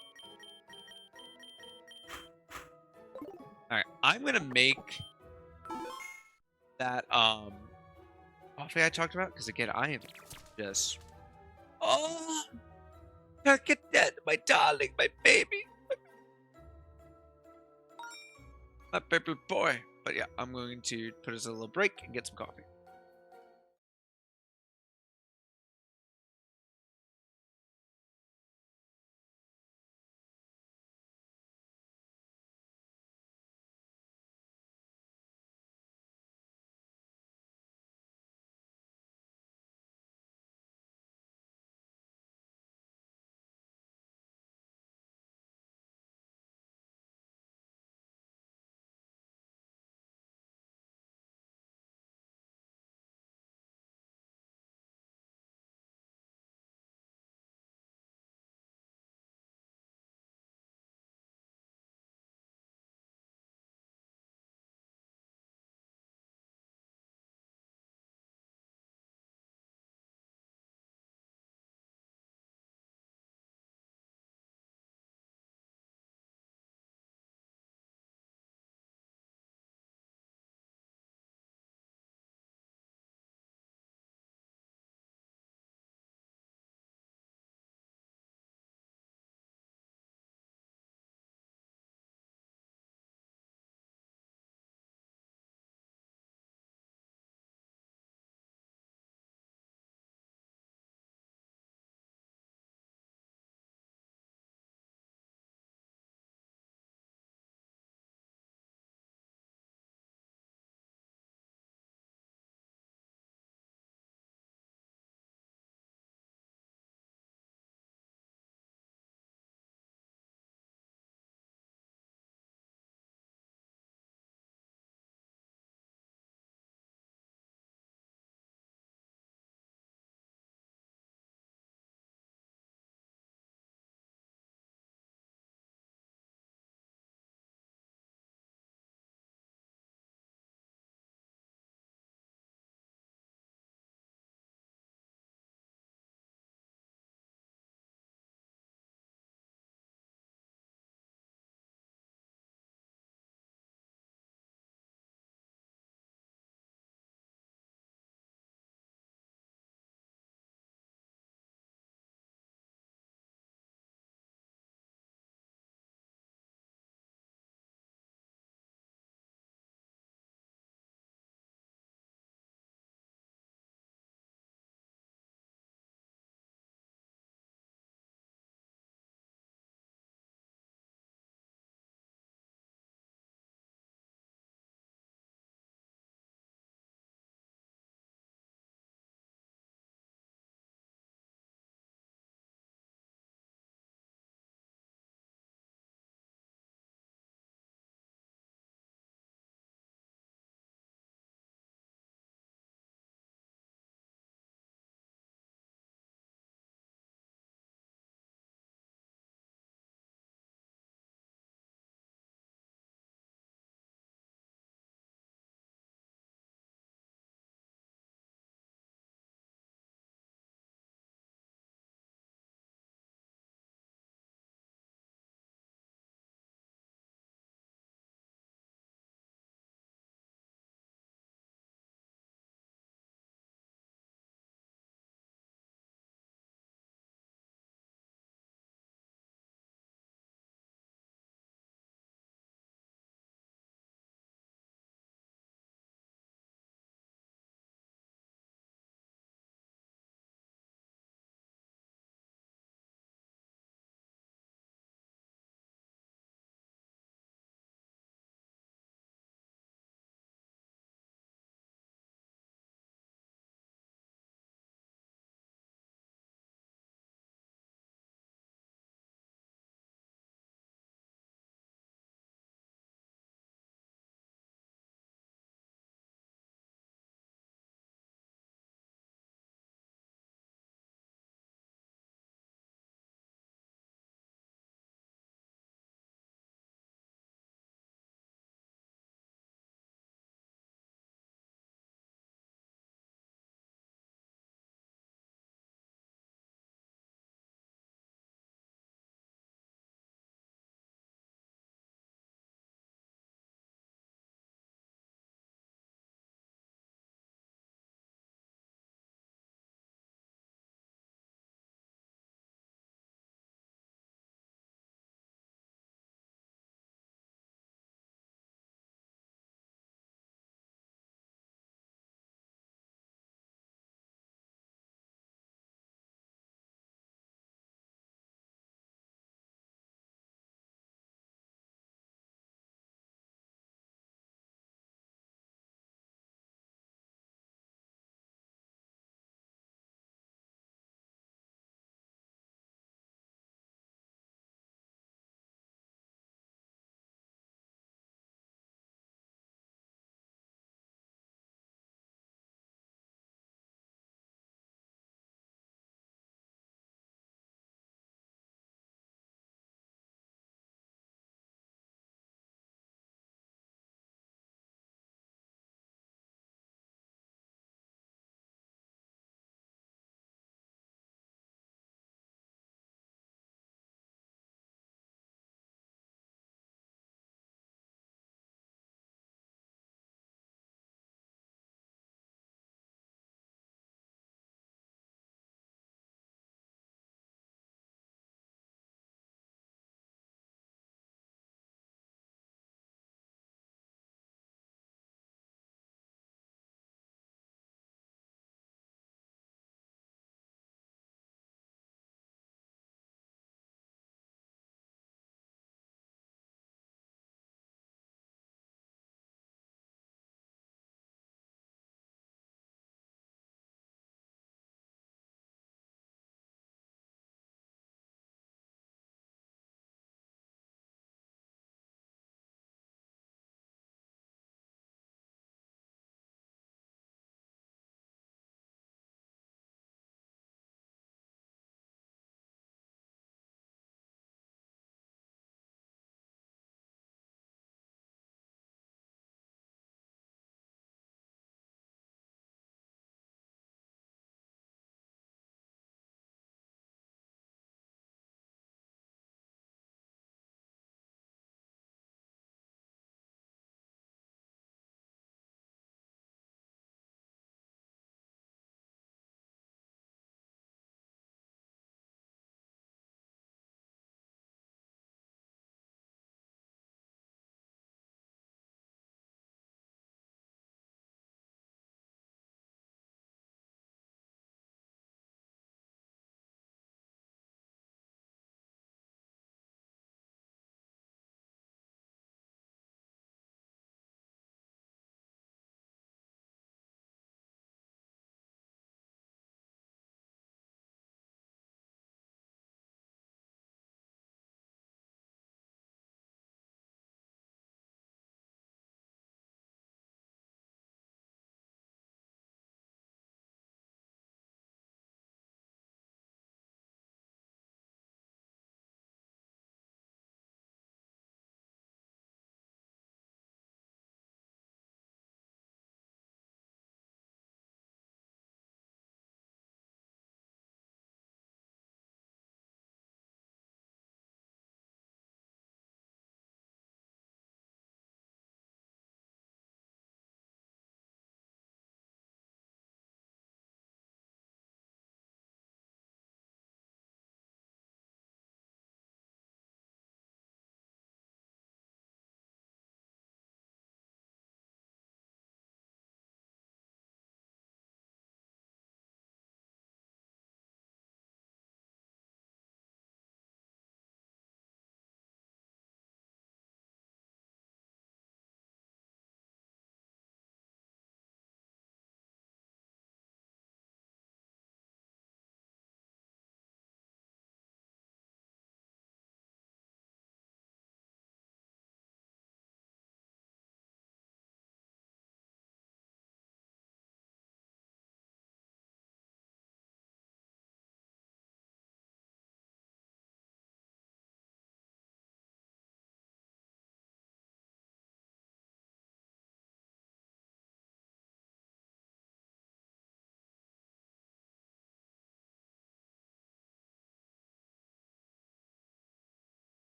S1: Alright, I'm gonna make that coffee I talked about, because again, I am just get dead, my darling, my baby. My baby boy. But yeah, I'm going to put us a little break and get some coffee.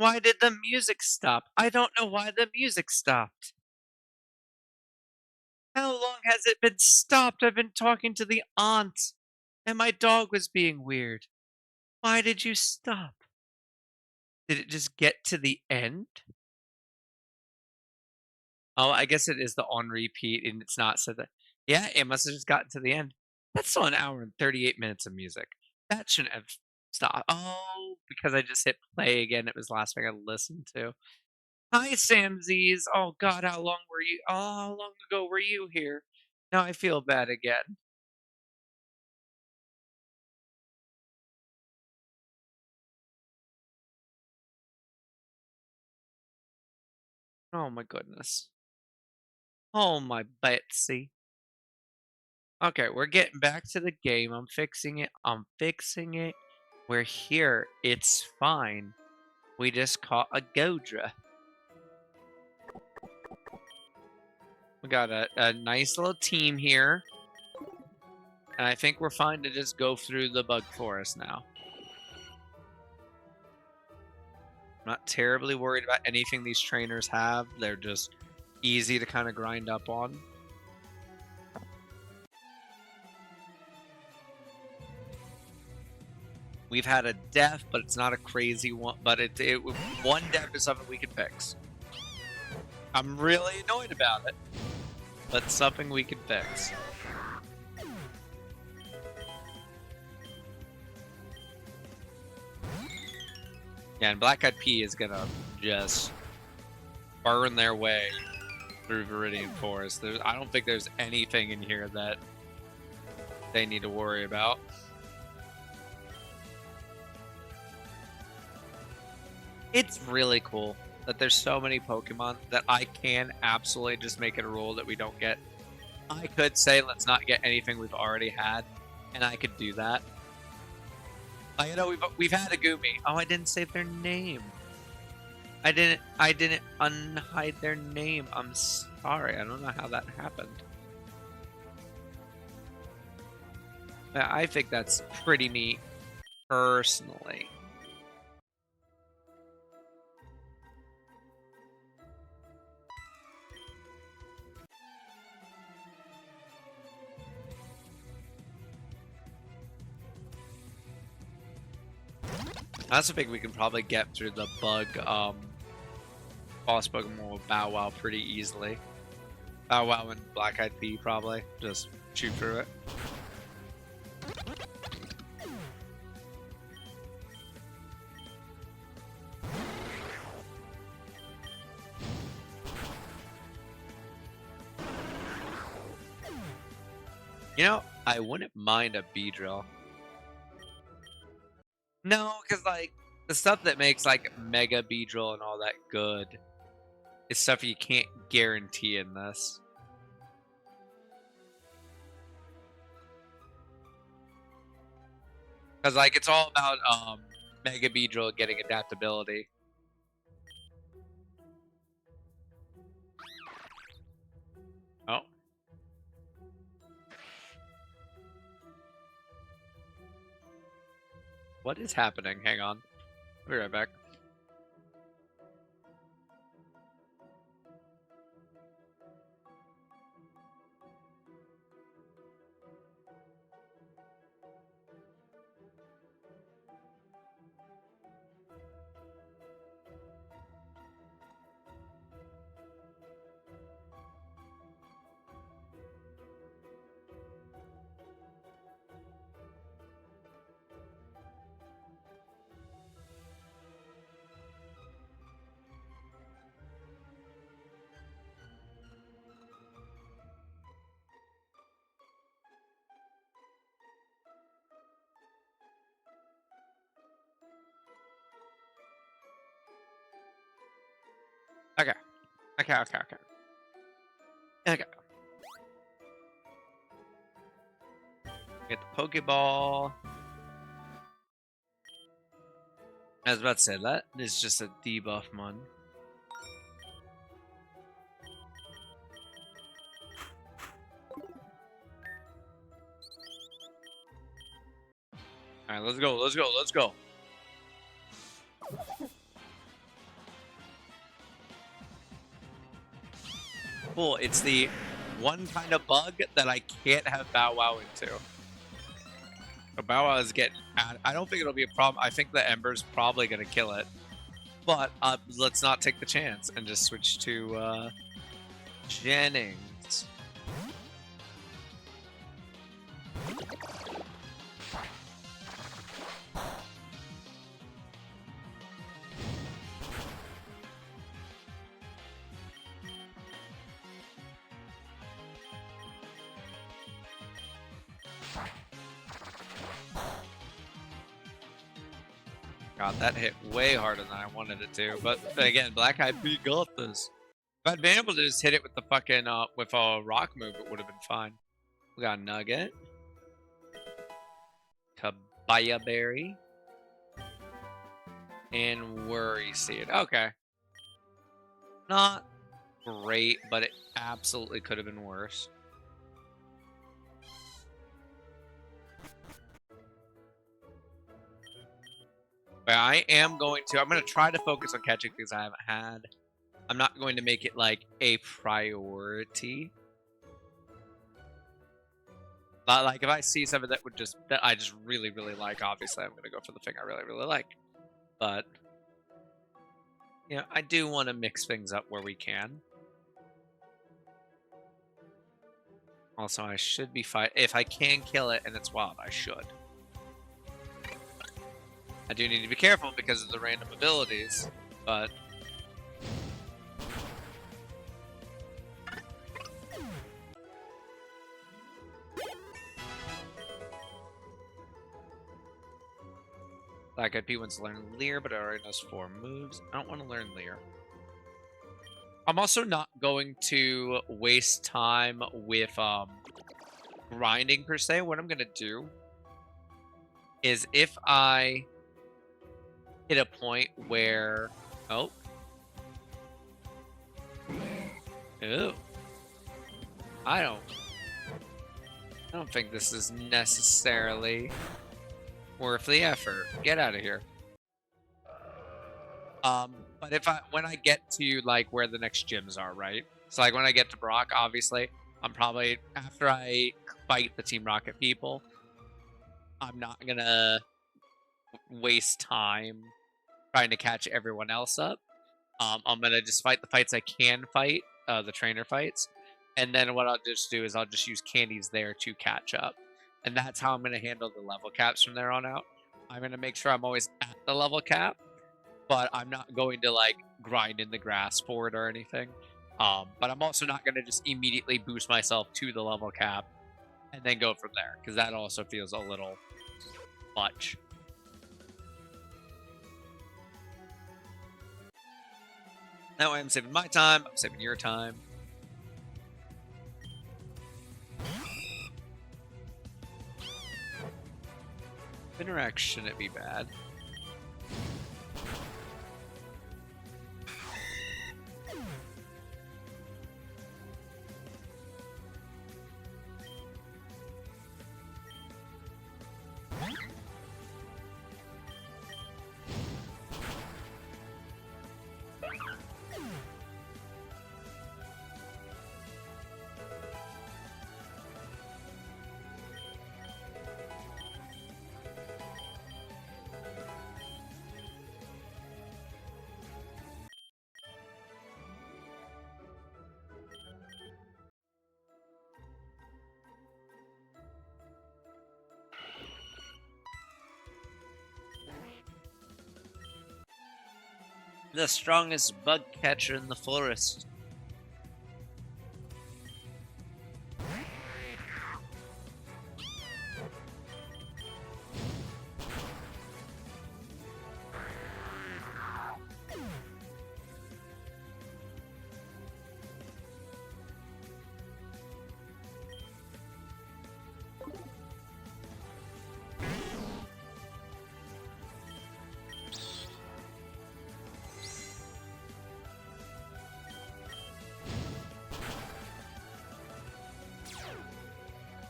S1: Why did the music stop? I don't know why the music stopped. How long has it been stopped? I've been talking to the aunt, and my dog was being weird. Why did you stop? Did it just get to the end? Oh, I guess it is the on repeat, and it's not so that. Yeah, it must have just gotten to the end. That's still an hour and 38 minutes of music. That shouldn't have stopped. Oh, because I just hit play again. It was the last thing I listened to. Hi, Samsies. Oh God, how long were you? Oh, how long ago were you here? Now I feel bad again. Oh my goodness. Oh my Betsy. Okay, we're getting back to the game. I'm fixing it. I'm fixing it. We're here. It's fine. We just caught a Godra. We got a nice little team here. And I think we're fine to just go through the bug forest now. I'm not terribly worried about anything these trainers have. They're just easy to kind of grind up on. We've had a death, but it's not a crazy one. But one death is something we can fix. I'm really annoyed about it, but something we can fix. Yeah, and Black Eyed Pea is gonna just burn their way through Viridian Forest. I don't think there's anything in here that they need to worry about. It's really cool that there's so many Pokemon that I can absolutely just make it a rule that we don't get. I could say let's not get anything we've already had, and I could do that. I know we've had a Gumi. Oh, I didn't save their name. I didn't unhide their name. I'm sorry. I don't know how that happened. I think that's pretty neat, personally. I also think we can probably get through the bug boss Pokemon with Bow Wow pretty easily. Bow Wow and Black Eyed Pea probably. Just shoot through it. You know, I wouldn't mind a Beedrill. No, because like the stuff that makes like Mega Beedrill and all that good is stuff you can't guarantee in this. Because like it's all about Mega Beedrill getting adaptability. Oh. What is happening? Hang on. I'll be right back. Okay. Okay. Okay. Get the Pokeball. I was about to say that is just a debuff mon. Alright, let's go. Cool. It's the one kind of bug that I can't have Bow Wow into. So Bow Wow is getting. I don't think it'll be a problem. I think the Ember's probably gonna kill it. But let's not take the chance and just switch to Jennings. God, that hit way harder than I wanted it to. But again, Black Eyed Pea got this. If I'd been able to just hit it with the fucking with a rock move, it would have been fine. We got Nugget, Kabaya Berry, and Worry Seed. Okay, not great, but it absolutely could have been worse. But I am going to. I'm going to try to focus on catching things I haven't had. I'm not going to make it like a priority. But like if I see something that I just really, really like, obviously I'm going to go for the thing I really, really like. But yeah, I do want to mix things up where we can. Also, I should be fine. If I can kill it and it's wild, I should. I do need to be careful because of the random abilities, but... Black Eyed Pea wants to learn Leer, but it already knows 4 moves. I don't want to learn Leer. I'm also not going to waste time with grinding, per se. What I'm going to do is if I hit a point where... Oh. Ew. I don't think this is necessarily worth the effort. Get out of here. But when I get to like where the next gyms are, right? So like when I get to Brock, obviously, I'm probably after I fight the Team Rocket people, I'm not gonna waste time trying to catch everyone else up. I'm gonna just fight the fights I can fight, the trainer fights, and then what I'll just do is I'll just use candies there to catch up, and that's how I'm gonna handle the level caps from there on out. I'm gonna make sure I'm always at the level cap, but I'm not going to like grind in the grass for it or anything. But I'm also not gonna just immediately boost myself to the level cap and then go from there, because that also feels a little much. That way I'm saving my time, I'm saving your time. Interact shouldn't be bad. The strongest bug catcher in the forest.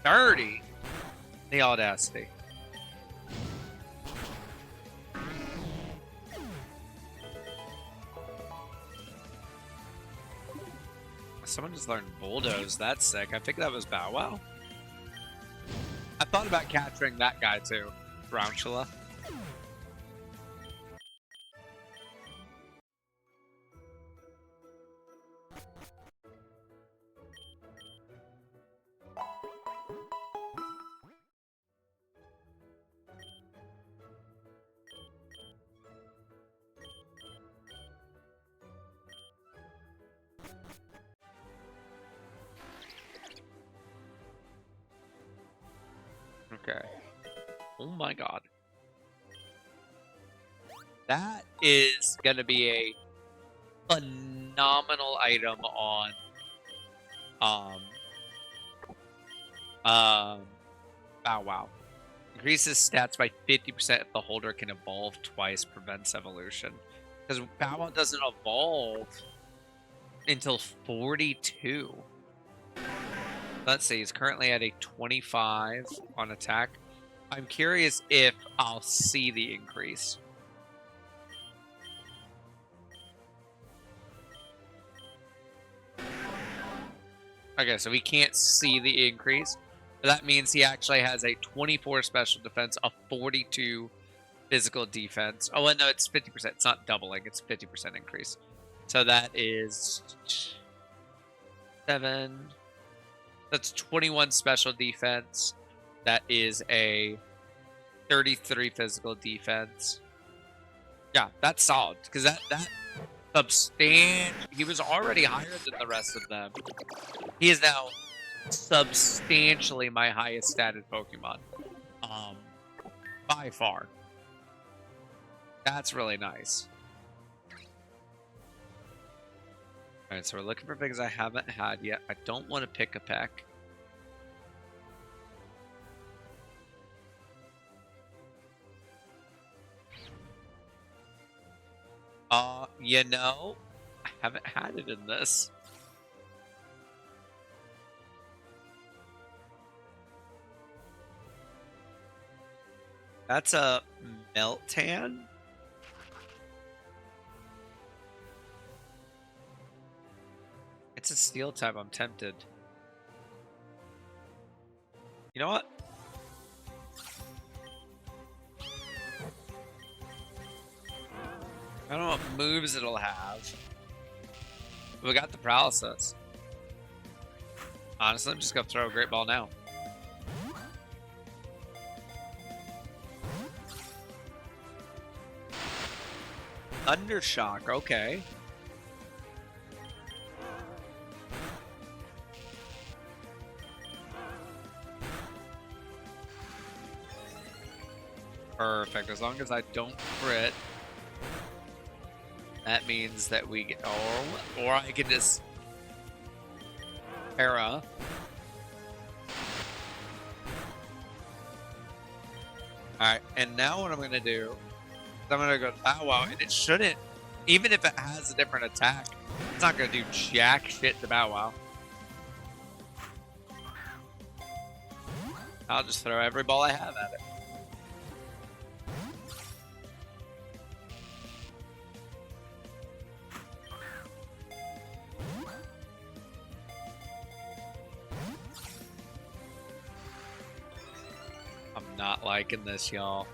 S1: Dirty. The audacity. someone just learned Bulldoze. That's sick. I think that was Bow Wow. I thought about capturing that guy too. Roundula. Okay. Oh my god. That is gonna be a phenomenal item on Bow Wow. Increases stats by 50% if the holder can evolve twice, prevents evolution. Because Bow Wow doesn't evolve until 42. Let's see, he's currently at a 25 on attack. I'm curious if I'll see the increase. Okay, so we can't see the increase. But that means he actually has a 24 special defense, a 42 physical defense. Oh, well, no, it's 50%. It's not doubling. It's 50% increase. So that is 7. That's 21 special defense. That is a 33 physical defense. Yeah, that's solid. Because that he was already higher than the rest of them. He is now substantially my highest statted Pokemon. By far. That's really nice. Alright, so we're looking for things I haven't had yet. I don't want to pick a peck. You know, I haven't had it in this. That's a Meltan. It's a steel type. I'm tempted. You know what? I don't know what moves it'll have. We got the paralysis. Honestly, I'm just gonna throw a great ball now. Thundershock, okay. Perfect. As long as I don't crit, that means that we get. Or I can just para. Alright, and now what I'm gonna do, I'm gonna go Bow Wow, and it shouldn't, even if it has a different attack, it's not gonna do jack shit to Bow Wow. I'll just throw every ball I have at it. I'm not liking this, y'all.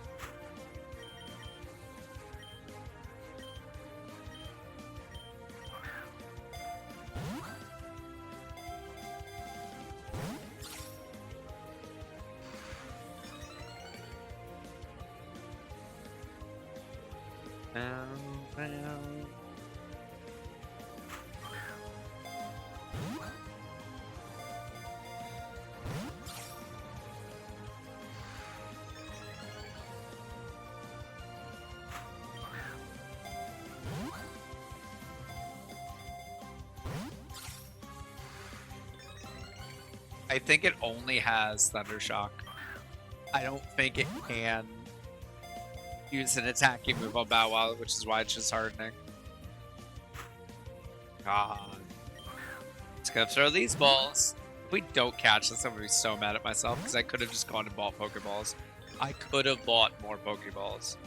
S1: I think it only has Thundershock. I don't think it can use an attacking move on Bow Wow, which is why it's just hardening. God. Just gonna throw these balls. If we don't catch this, I'm gonna be so mad at myself because I could have just gone and bought Pokeballs. I could have bought more Pokeballs.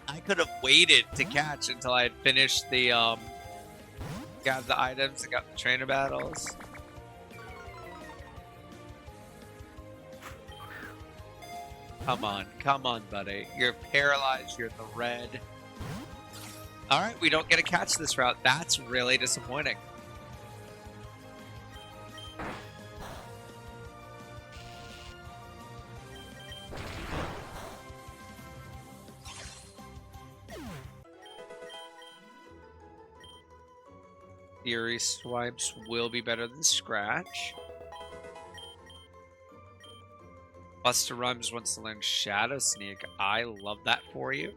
S1: I could have waited to catch until I had finished the got the items, I got the trainer battles. Come on, buddy. You're paralyzed, you're the red. Alright, we don't get to catch this route. That's really disappointing. Fury swipes will be better than Scratch. Buster Rhymes wants to learn Shadow Sneak. I love that for you.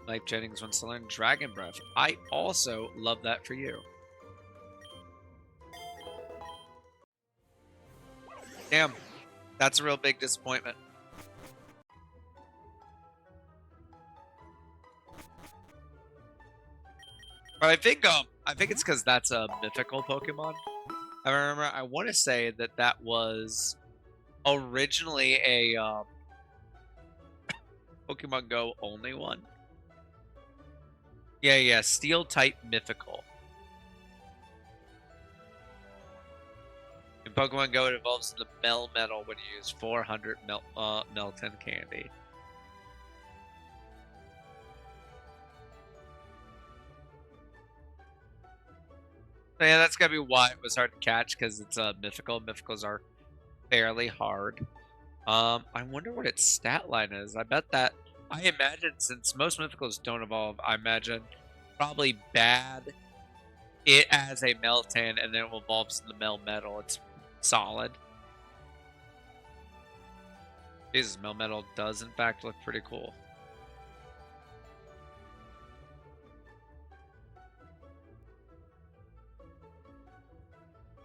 S1: Life Jennings wants to learn Dragon Breath. I also love that for you. Damn, that's a real big disappointment. But I think it's because that's a mythical Pokemon. I remember, I want to say that was originally a Pokemon Go only one. Yeah, Steel type mythical. In Pokemon Go, it evolves into Melmetal when you use 400 Melton candy. So yeah, that's gotta be why it was hard to catch, because it's a mythical. Mythicals are fairly hard. I wonder what its stat line is. I bet that, I imagine, since most mythicals don't evolve, I imagine probably bad. It as a Meltan, and then it evolves into Melmetal. It's solid. Jesus, Melmetal does in fact look pretty cool.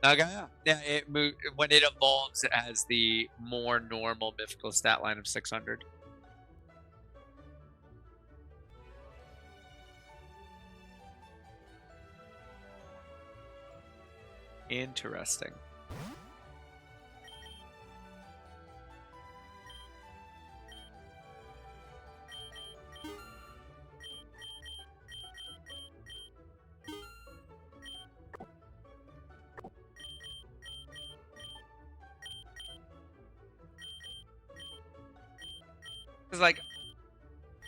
S1: Okay, yeah. When it evolves, it has the more normal mythical stat line of 600. Interesting. Because, like,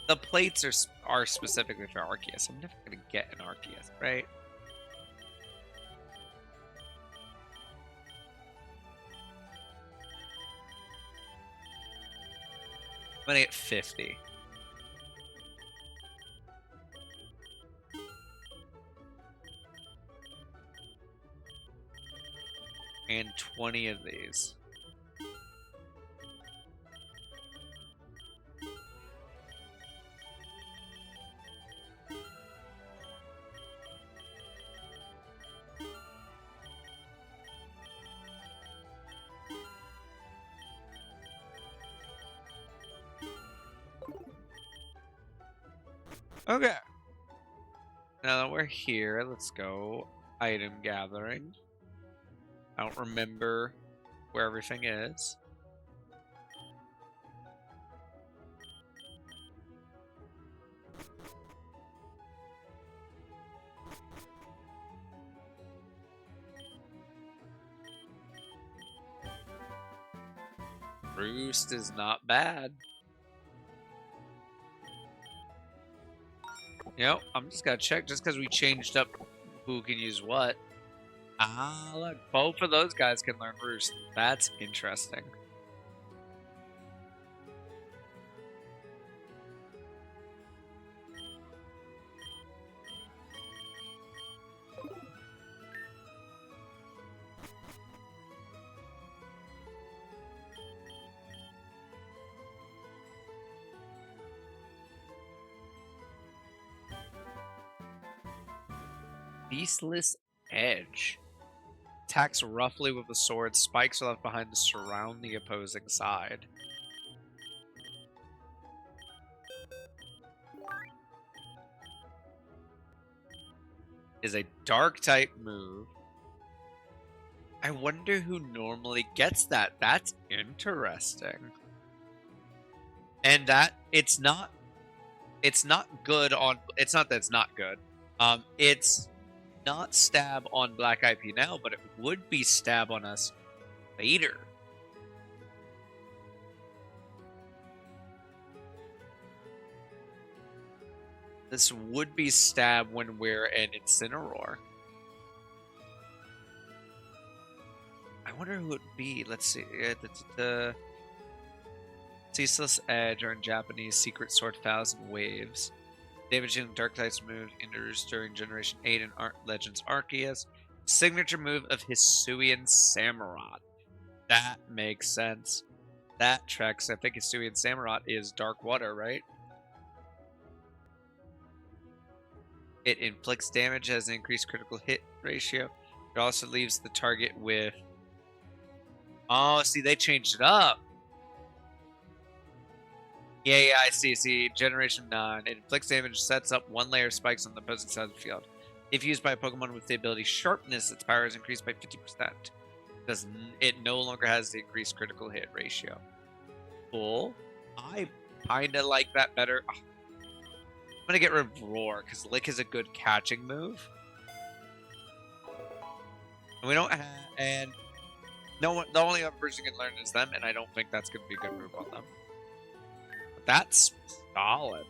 S1: the plates are specifically for Arceus. I'm never going to get an Arceus, right? I'm going to get 50. And 20 of these. Okay. Now that we're here, let's go item gathering. I don't remember where everything is. Roost is not bad. You know, I'm just gonna check just because we changed up who can use what. Ah, look, both of those guys can learn Roost. That's interesting. Beastless Edge. Attacks roughly with a sword. Spikes are left behind to surround the opposing side. Is a dark type move. I wonder who normally gets that. That's interesting. And that it's not It's not good on. It's not that it's not good. It's not stab on Black IP now, but it would be stab on us later. This would be stab when we're an Incineroar. I wonder who it would be. Let's see. The Ceaseless Edge are in Japanese Secret Sword 1000 Waves. Damaging Dark Types move enters during Generation 8 in Legends Arceus. Signature move of Hisuian Samurott. That makes sense. That tracks. I think Hisuian Samurott is Dark Water, right? It inflicts damage, has an increased critical hit ratio. It also leaves the target with... Oh, see, they changed it up. Yeah, I see. Generation 9. It inflicts damage, sets up 1 layer of spikes on the opposing side of the field. If used by a Pokemon with the ability Sharpness, its power is increased by 50%. It no longer has the increased critical hit ratio. Cool. I kind of like that better. I'm going to get rid of Roar, because Lick is a good catching move. And we don't have... And no one, the only other person who can learn is them, and I don't think that's going to be a good move on them. But that's solid.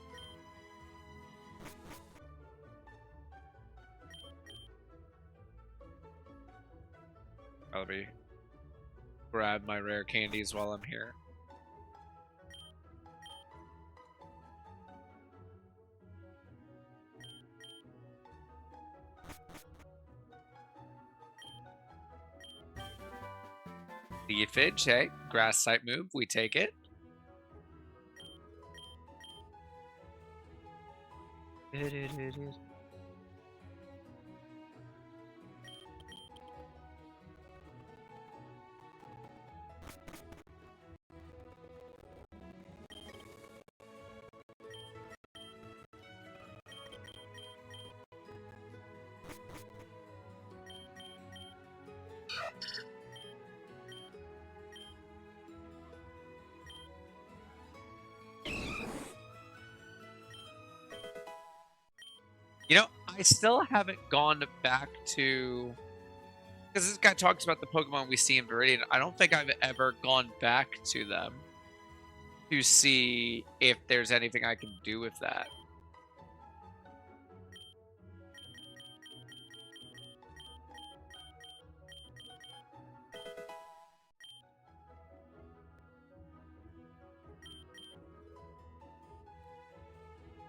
S1: I'll grab my rare candies while I'm here. Leafage, hey, grass type move, we take it. You know, I still haven't gone back to... Because this guy talks about the Pokemon we see in Viridian. I don't think I've ever gone back to them to see if there's anything I can do with that.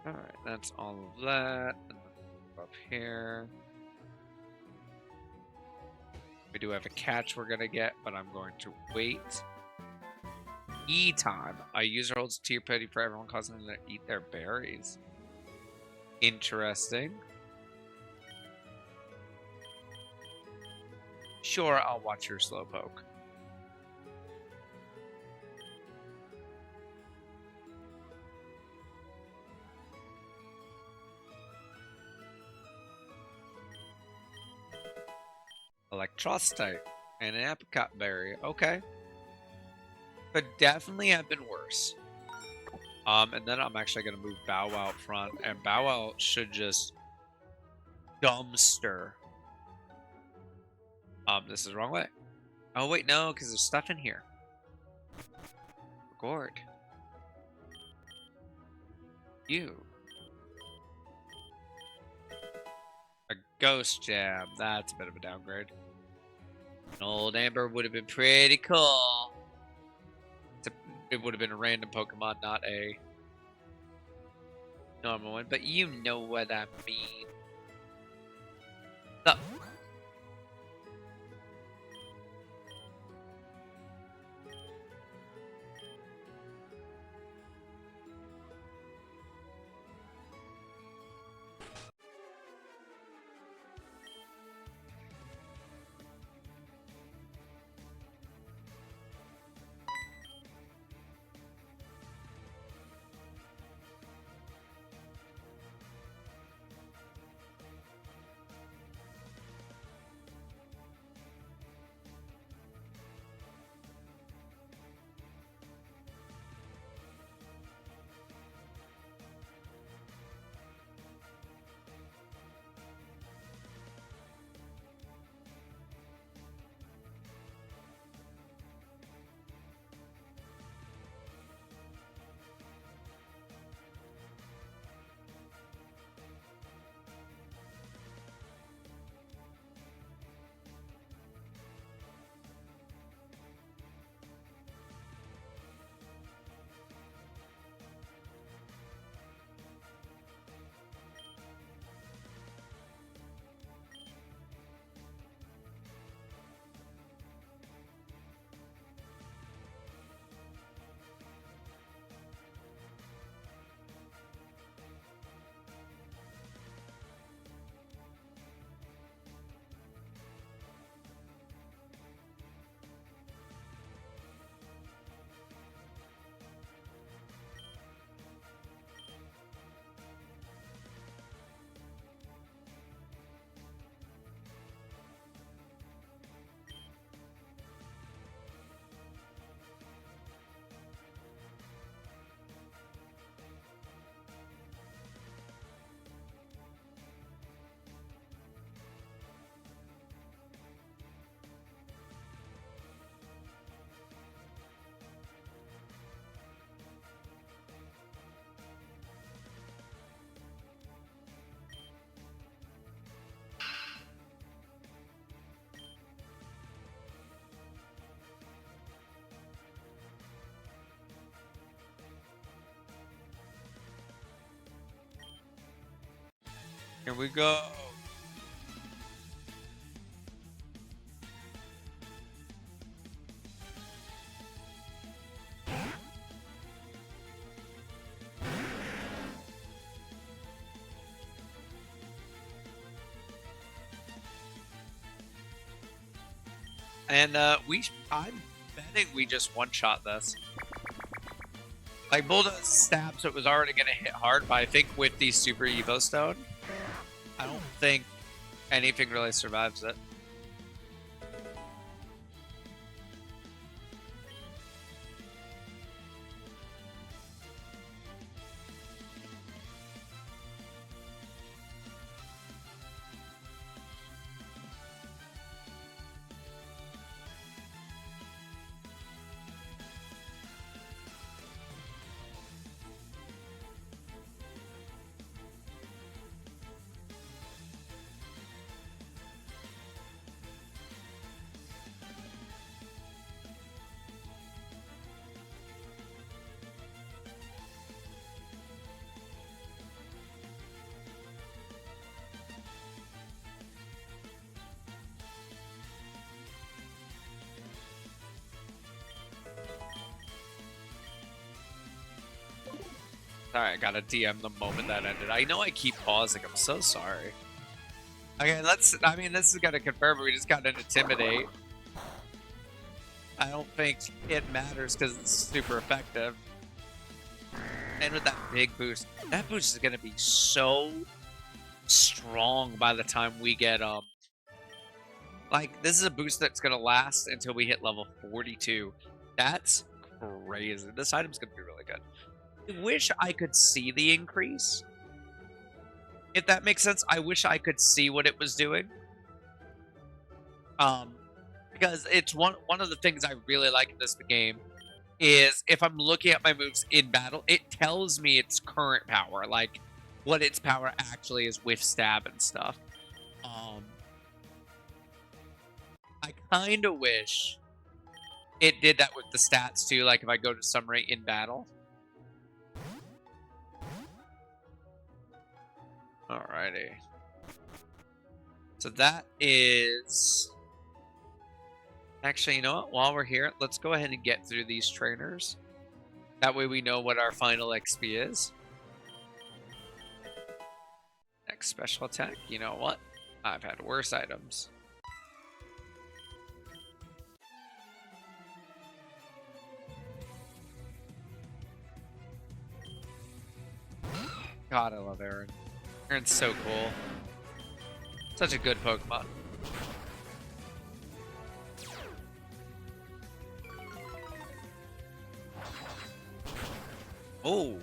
S1: Alright, that's all of that. And up here. We do have a catch we're gonna get, but I'm going to wait. E-time. A user holds tier petty for everyone, causing them to eat their berries. Interesting. Sure, I'll watch your Slowpoke. Electrostite and an apricot berry. Okay. Could definitely have been worse. And then I'm actually going to move Bow Wow out front. And Bow Wow should just dumpster. This is the wrong way. Oh, wait, no, because there's stuff in here. Record. You. A Ghost Jam. That's a bit of a downgrade. An old Amber would have been pretty cool. It would have been a random Pokemon, not a normal one. But you know what I mean. So, Here we go. And I'm betting we just one-shot this. Like, Bull does stab, so it was already going to hit hard, but I think with the Super Evo Stone, I don't think anything really survives it. Sorry, I got a DM the moment that ended. I know I keep pausing. I'm so sorry. Okay, I mean, this is going to confirm it. We just got an Intimidate. I don't think it matters because it's super effective. And with that big boost, that boost is going to be so strong by the time we get, like, this is a boost that's going to last until we hit level 42. That's crazy. This item's going to be really good. I wish I could see the increase. If that makes sense, I wish I could see what it was doing. Because it's one of the things I really like in this game is if I'm looking at my moves in battle, it tells me its current power, like what its power actually is with stab and stuff. I kind of wish it did that with the stats too, like if I go to summary in battle. Alrighty. So that is... Actually, you know what? While we're here, let's go ahead and get through these trainers. That way we know what our final XP is. Next special attack. You know what? I've had worse items. God, I love Aaron. Aaron's so cool. Such a good Pokemon. Oh!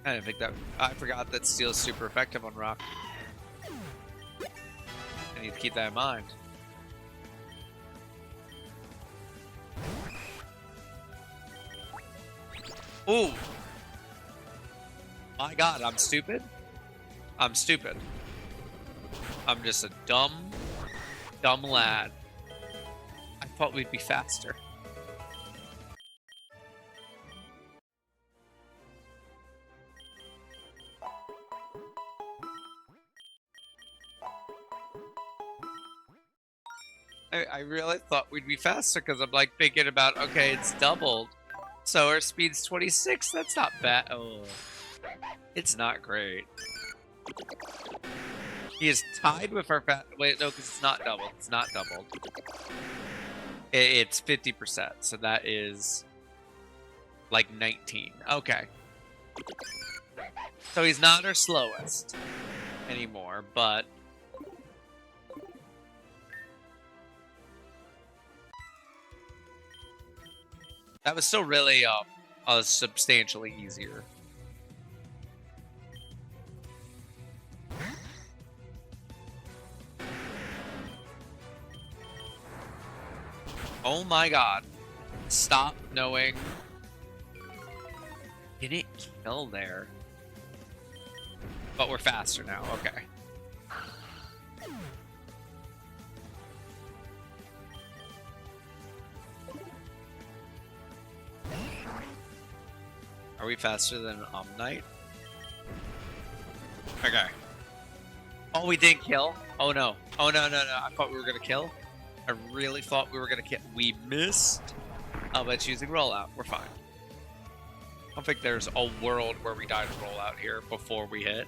S1: I didn't think that... I forgot that Steel's super effective on Rock. I need to keep that in mind. Ooh! My god, I'm stupid? I'm stupid. I'm just a dumb lad. I thought we'd be faster. I really thought we'd be faster because I'm like thinking about, okay, it's doubled. So our speed's 26. That's not bad. Oh, it's not great. He is tied with our fat. Wait, no, because it's not doubled. It's not doubled. It's 50%. So that is like 19. Okay. So he's not our slowest anymore, but. That was still really substantially easier. Oh my god. Stop knowing. Didn't kill there. But we're faster now, okay. Are we faster than Omnite? Okay. Oh, we didn't kill? Oh, no. Oh, no, no, no. I thought we were going to kill. I really thought we were going to kill. We missed. By choosing rollout. We're fine. I don't think there's a world where we die to rollout here before we hit.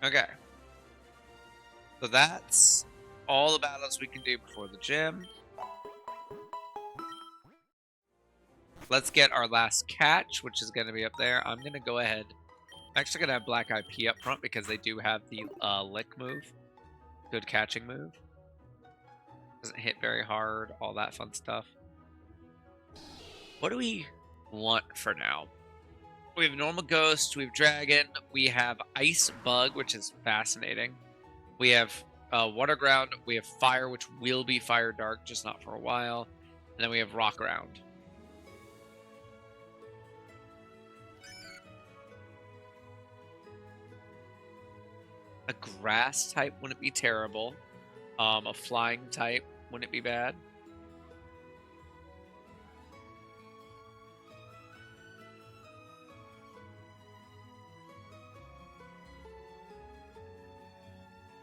S1: Okay. So that's all the battles we can do before the gym. Let's get our last catch, which is going to be up there. I'm going to go ahead. I'm actually going to have Black IP up front because they do have the lick move. Good catching move. Doesn't hit very hard, all that fun stuff. What do we want for now? We have normal ghost, we have dragon, we have ice bug, which is fascinating. We have water ground, we have fire, which will be fire dark, just not for a while. And then we have rock ground. A grass type wouldn't be terrible. A flying type wouldn't be bad.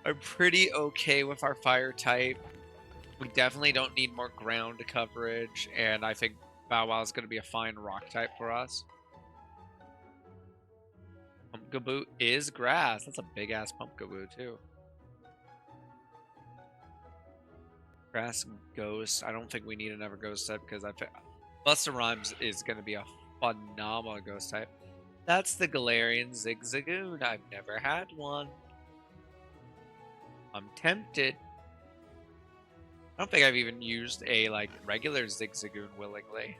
S1: I'm pretty okay with our fire type. We definitely don't need more ground coverage, and I think Bow Wow is going to be a fine rock type for us. Pumpkaboo is grass. That's a big-ass Pumpkaboo, too. Grass Ghost. I don't think we need another Ghost type because I think Busta Rhymes is going to be a phenomenal Ghost type. That's the Galarian Zigzagoon. I've never had one. I'm tempted. I don't think I've even used a regular Zigzagoon willingly.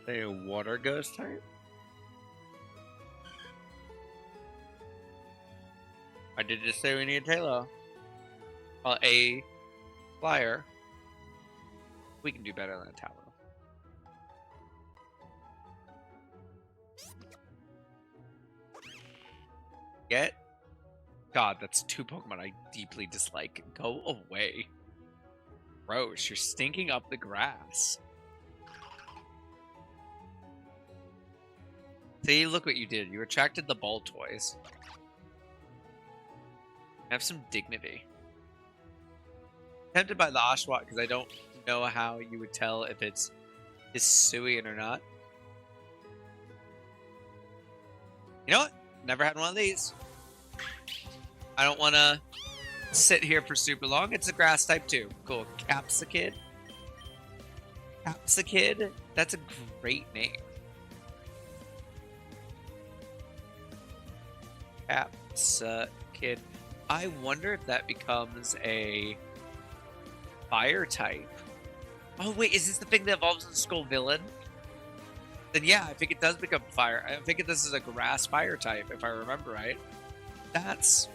S1: A water ghost type? I did just say we need a Tailo. A flyer. We can do better than a Tailo. Get? God, that's two Pokemon I deeply dislike. Go away. Gross, you're stinking up the grass. See, look what you did. You attracted the ball toys. Have some dignity. Tempted by the Oshawott because I don't know how you would tell if it's Hisuian or not. You know what? Never had one of these. I don't want to sit here for super long. It's a grass type too. Cool. Capsicid. Capsicid? That's a great name. Capsicid. I wonder if that becomes a fire type. Oh wait, is this the thing that evolves in Skull Villain? Then yeah, I think it does become fire. I think this is a grass fire type, if I remember right. That's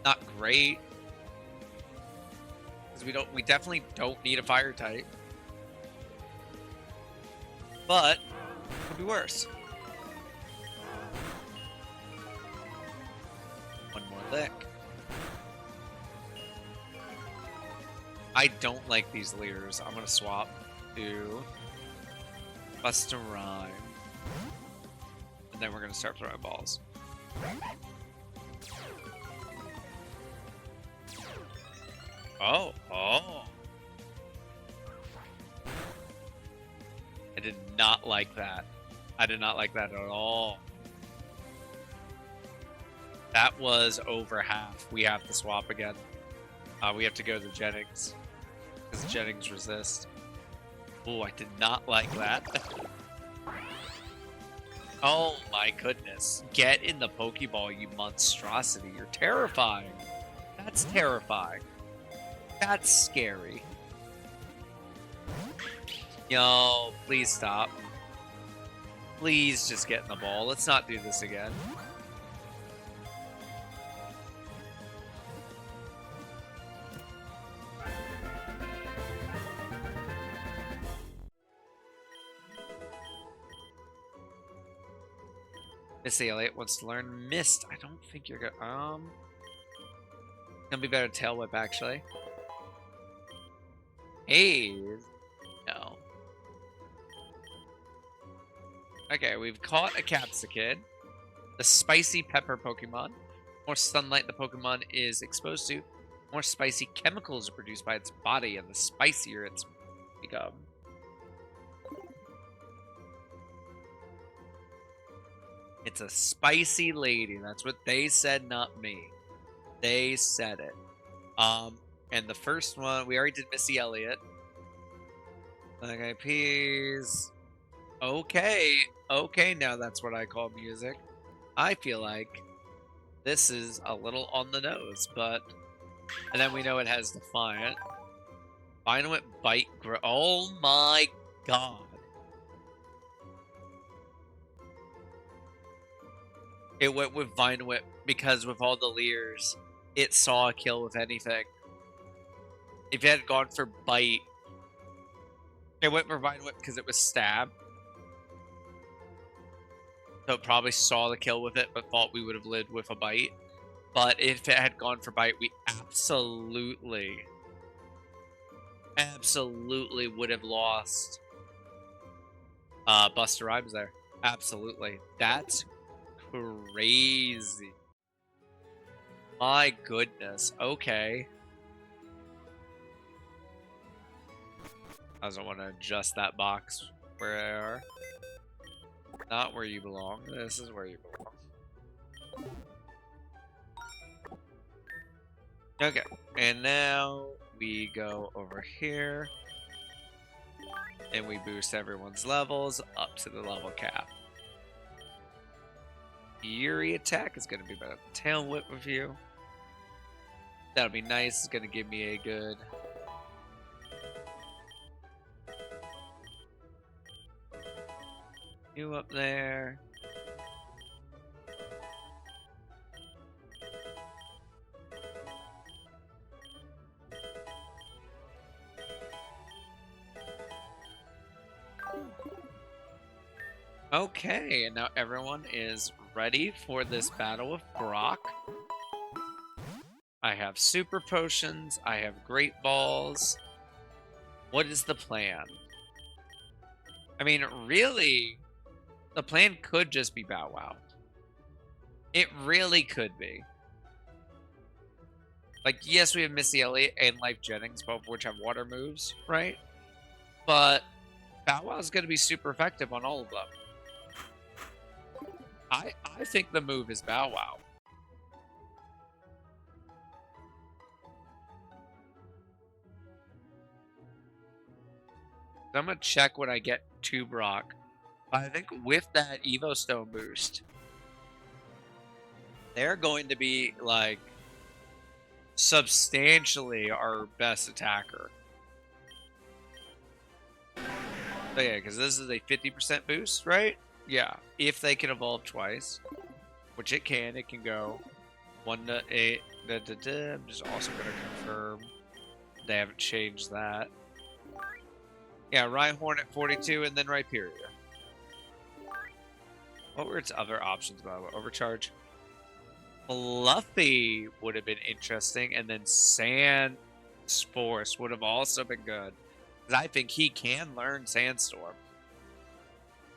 S1: not great. Because we definitely don't need a fire type. But it could be worse. One more lick. I don't like these leaders. I'm gonna swap to Busta Rhyme. And then we're gonna start throwing balls. Oh. I did not like that. I did not like that at all. That was over half. We have to swap again. We have to go to Jennings. Because Jennings resist. Oh, I did not like that. Oh my goodness. Get in the Pokeball, you monstrosity. You're terrifying. That's terrifying. That's scary. Yo, please stop. Please just get in the ball. Let's not do this again. Missy Elliott wants to learn Mist. I don't think you're gonna gonna be better Tail Whip actually. Haze? No. Okay, we've caught a Capsicid. The spicy pepper Pokemon. More sunlight the Pokemon is exposed to, more spicy chemicals are produced by its body, and the spicier it's become. It's a spicy lady. That's what they said, not me. They said it. And the first one, we already did Missy Elliott. Black Eyed Peas. Okay. Okay, now that's what I call music. I feel like this is a little on the nose, but... And then we know it has Defiant. Violent Bite. Oh my god. It went with Vine Whip because with all the Leers, it saw a kill with anything. If it had gone for Bite, it went for Vine Whip because it was Stab. So it probably saw the kill with it, but thought we would have lived with a Bite. But if it had gone for Bite, we absolutely would have lost Buster Rhymes there. Absolutely. That's crazy. My goodness. Okay. I don't want to adjust that box where they are. Not where you belong. This is where you belong. Okay. And now we go over here. And we boost everyone's levels up to the level cap. Fury attack is going to be better than Tail Whip with you. That'll be nice. It's going to give me a good... You up there. Okay, and now everyone is ready for this battle with Brock. I have super potions. I have great balls. What is the plan? I mean, really, the plan could just be Bow Wow. It really could be. Like, yes, we have Missy Elliott and Life Jennings, both of which have water moves, right? But Bow Wow is going to be super effective on all of them. I think the move is Bow Wow. I'm going to check what I get to Brock. I think with that Evo Stone boost, they're going to be, like, substantially our best attacker. So yeah, because this is a 50% boost, right? Yeah, if they can evolve twice, which it can go 1 to 8. I'm just also going to confirm they haven't changed that. Yeah, Rhyhorn at 42 and then Rhyperior. What were its other options about Overcharge? Fluffy would have been interesting, and then Sandforce would have also been good. Because I think he can learn Sandstorm.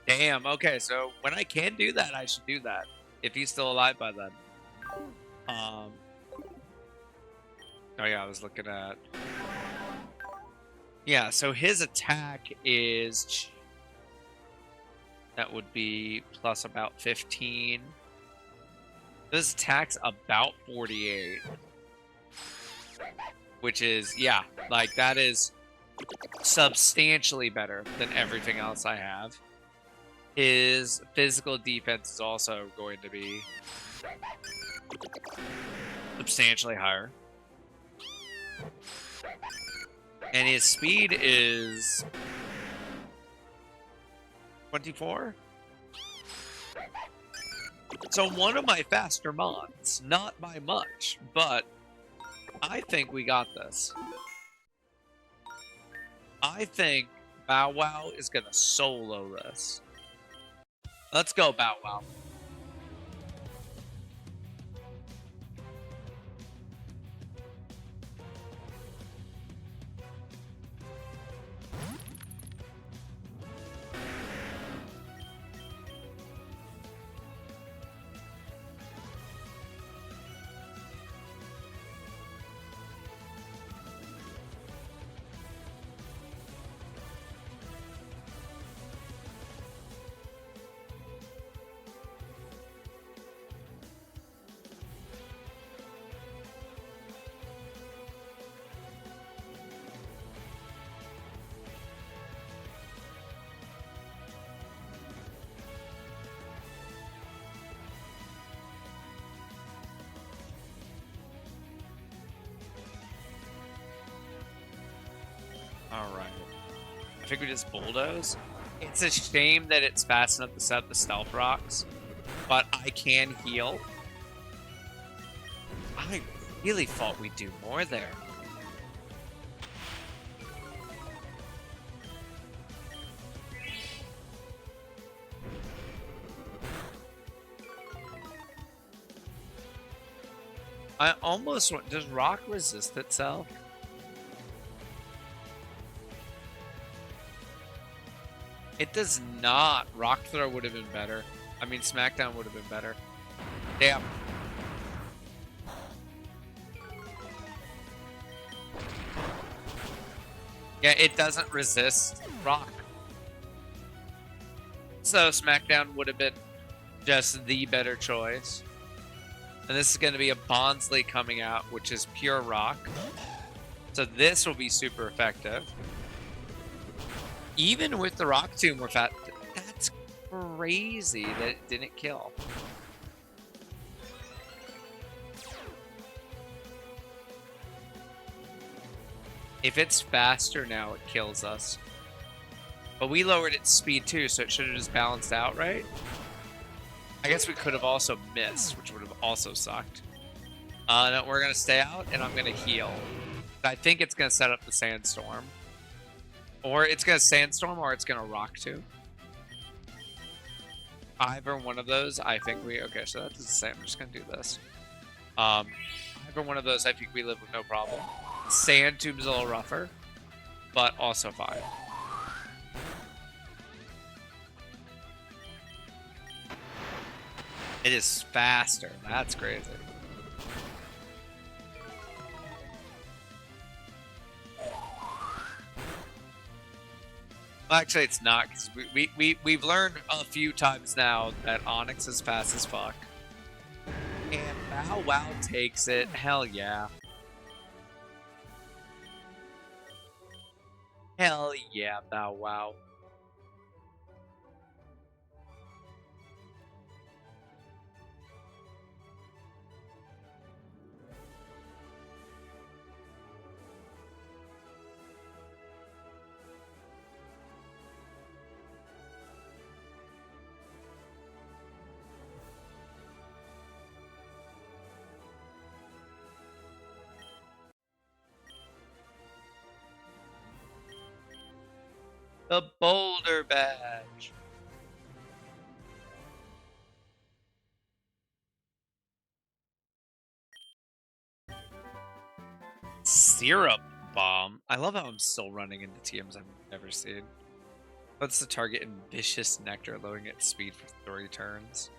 S1: Damn, okay, so when I can do that, I should do that. If he's still alive by then. Oh yeah, I was looking at... Yeah, so his attack is... That would be plus about 15. His attack's about 48. Which is, yeah, like that is substantially better than everything else I have. His physical defense is also going to be substantially higher. And his speed is 24? So one of my faster mons, not by much, but I think we got this. I think Bow Wow is going to solo this. Let's go, Bow Wow. think we just bulldoze. It's a shame that it's fast enough to set up the stealth rocks, but I can heal. I really thought we'd do more there. I almost want... Does rock resist itself? It does not. Rock throw would have been better. I mean, Smackdown would have been better. Damn. Yeah, it doesn't resist rock. So Smackdown would have been just the better choice. And this is going to be a Bonsly coming out, which is pure rock. So this will be super effective. Even with the rock tomb, we're fat. That's crazy that it didn't kill. If it's faster now, it kills us. But we lowered its speed too, so it should have just balanced out, right? I guess we could have also missed, which would have also sucked. No, we're going to stay out, and I'm going to heal. I think it's going to set up the Sandstorm. Or it's going to Sandstorm, or it's going to Rock too. Either one of those, I think we... Okay, so that's the same. I'm just going to do this. Either one of those, I think we live with no problem. Sand Tube's a little rougher, but also fine. It is faster. That's crazy. Well, actually, it's not, because we've learned a few times now that Onyx is fast as fuck. And Bow Wow takes it. Hell yeah. Hell yeah, Bow Wow. The Boulder Badge. Syrup Bomb. I love how I'm still running into TMs I've never seen. What's the target in Vicious Nectar, lowering its speed for 3 turns?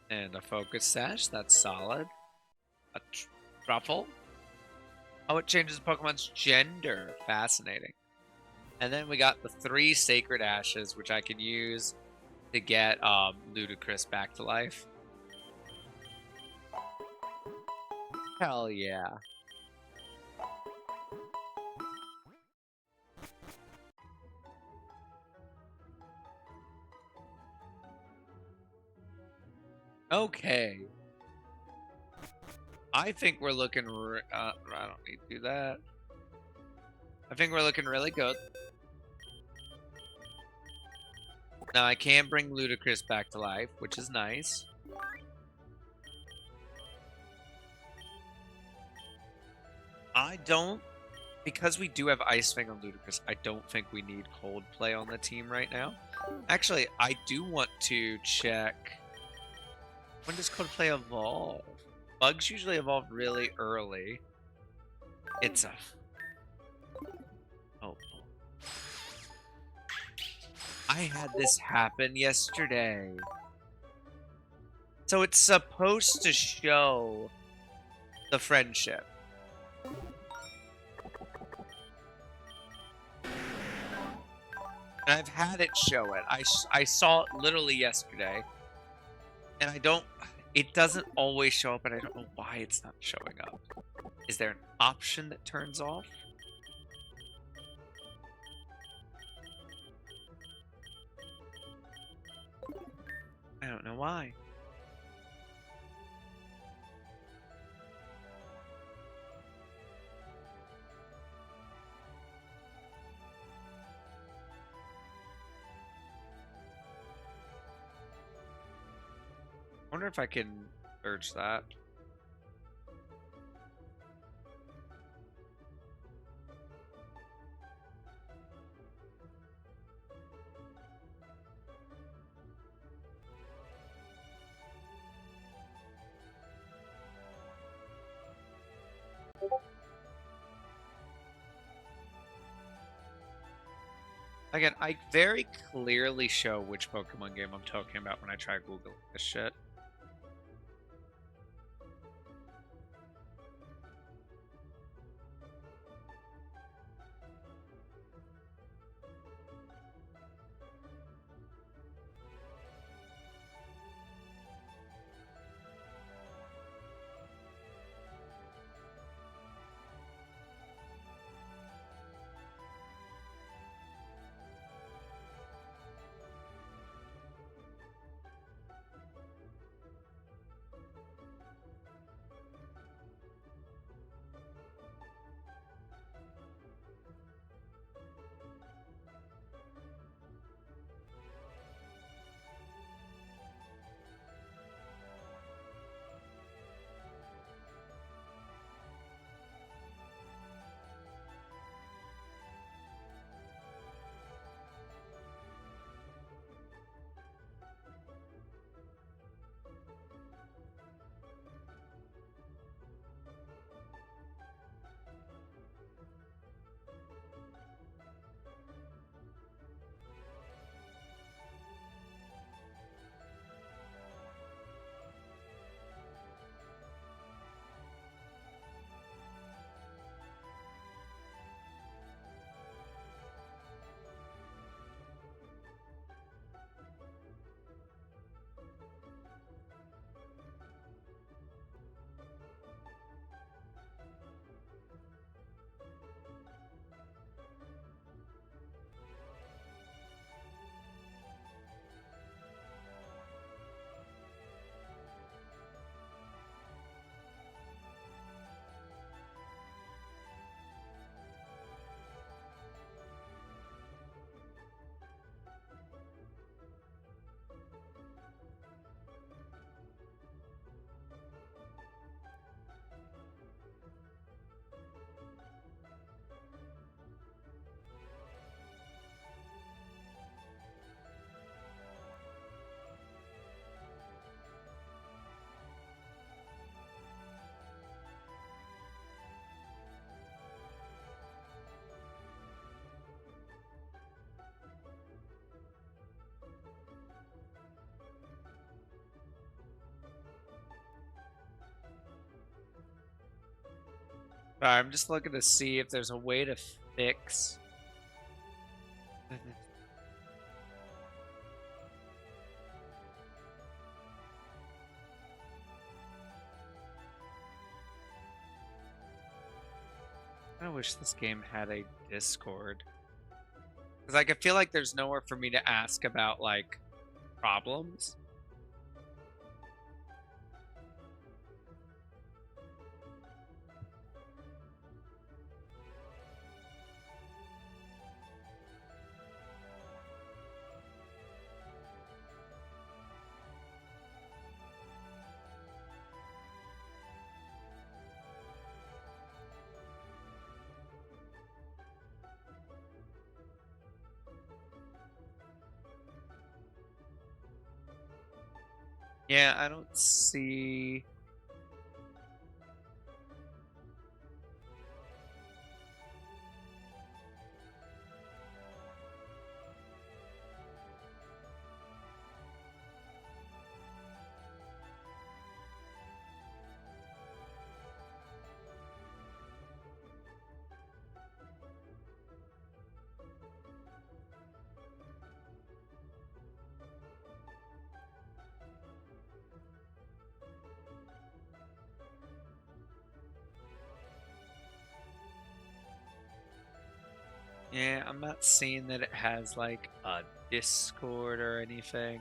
S1: And a Focus Sash, that's solid. A Truffle. Oh, it changes Pokemon's gender. Fascinating. And then we got the 3 Sacred Ashes, which I can use to get Ludicrous back to life. Hell yeah. Okay. I think we're looking... I don't need to do that. I think we're looking really good. Now I can bring Ludicrous back to life, which is nice. I don't... Because we do have Ice Fang on Ludicrous, I don't think we need Coldplay on the team right now. Actually, I do want to check... When does Coldplay evolve? Bugs usually evolve really early. It's a... Oh. I had this happen yesterday. So it's supposed to show the friendship. And I've had it show it. I saw it literally yesterday. And I don't... It doesn't always show up, and I don't know why it's not showing up. Is there an option that turns off? don't know why. I wonder if I can search that. Again, I very clearly show which Pokemon game I'm talking about when I try Googling this shit. Sorry, I'm just looking to see if there's a way to fix. I wish this game had a Discord. Because like, I feel like there's nowhere for me to ask about like problems. Yeah, I don't see. Yeah, I'm not seeing that it has like a Discord or anything.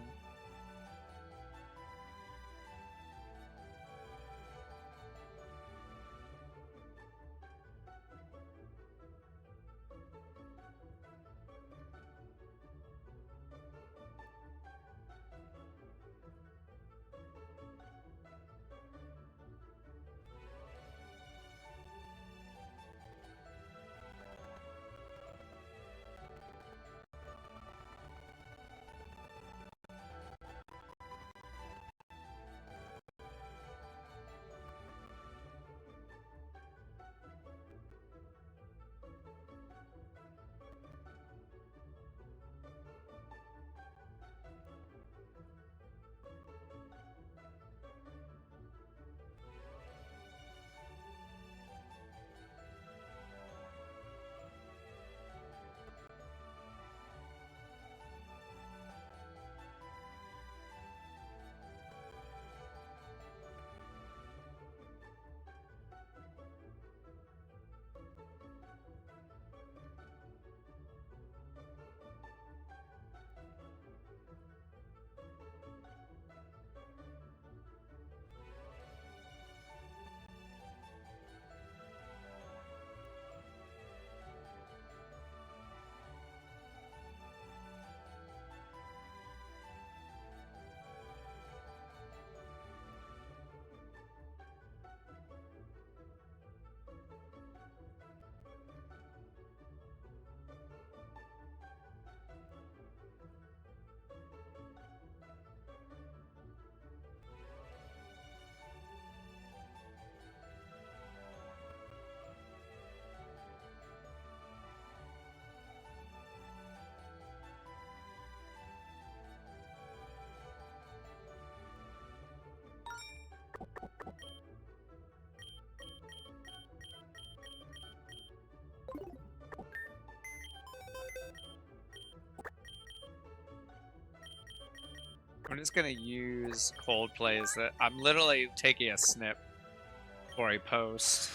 S1: I'm just gonna use Coldplay as that. I'm literally taking a snip for a post.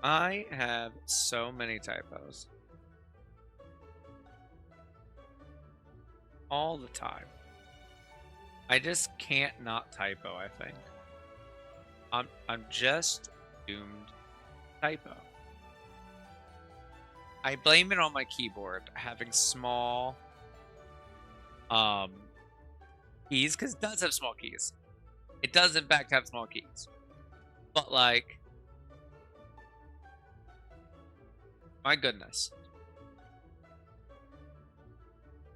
S1: I have so many typos. All the time. I just can't not typo, I think. I'm just doomed typo. I blame it on my keyboard having small keys, because it does have small keys. It does in fact have small keys. But like, my goodness.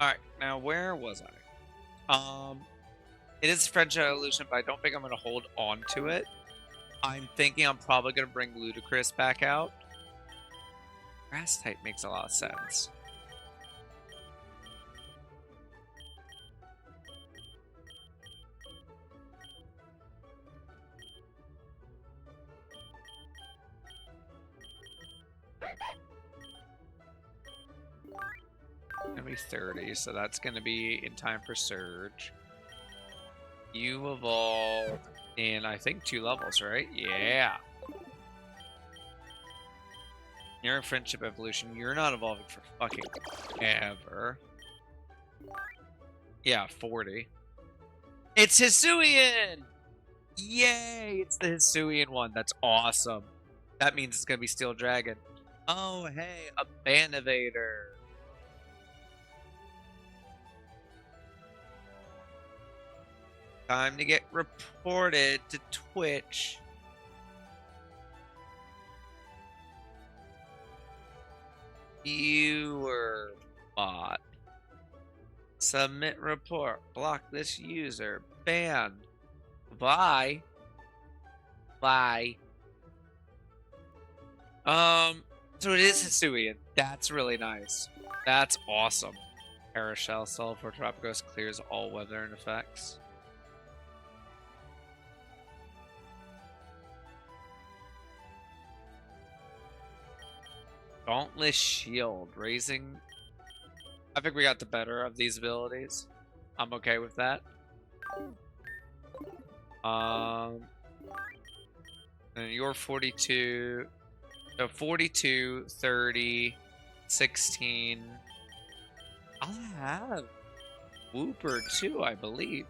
S1: Alright, now where was I? It is French Evolution, but I don't think I'm going to hold on to it. I'm thinking I'm probably going to bring Ludicrous back out. Grass type makes a lot of sense. Gonna be 30, so that's gonna be in time for Surge. You evolve in, I think, 2 levels, right? Yeah. You're a Friendship Evolution. You're not evolving for fucking ever. Yeah, 40. It's Hisuian! Yay! It's the Hisuian one. That's awesome. That means it's gonna be Steel Dragon. Oh, hey, a Banivator. Time to get reported to Twitch. Viewer bot. Submit report. Block this user. Banned. Bye. Bye. So it is Hisuian. That's really nice. That's awesome. Parashell Cell for Tropicos clears all weather and effects. Dauntless Shield, raising. I think we got the better of these abilities. I'm okay with that. And you're 42. So 42, 30, 16. I'll have Whooper too, I believe.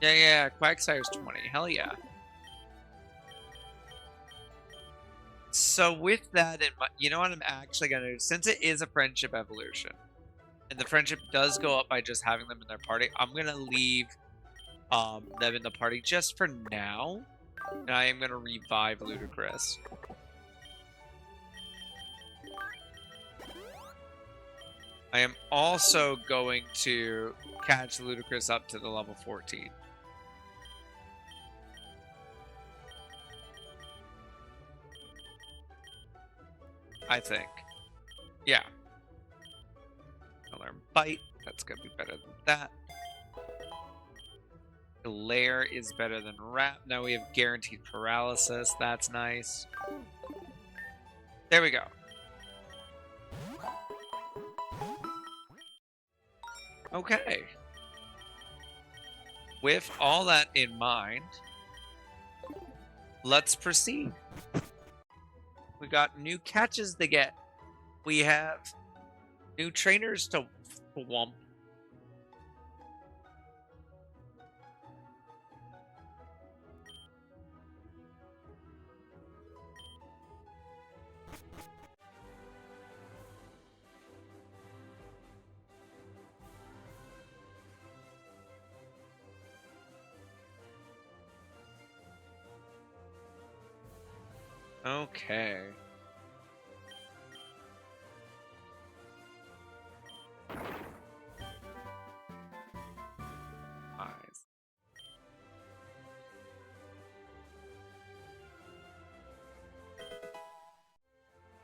S1: Yeah, Quagsire's 20. Hell yeah. So with that in mind, you know what I'm actually going to do? Since it is a Friendship Evolution, and the friendship does go up by just having them in their party, I'm going to leave them in the party just for now. And I am going to revive Ludicrous. I am also going to catch Ludicrous up to the level 14. I think. Yeah. I'll learn Bite. That's going to be better than that. Lair is better than Wrap. Now we have Guaranteed Paralysis. That's nice. There we go. Okay. With all that in mind, let's proceed. We got new catches to get. We have new trainers to whomp. Okay. Eyes.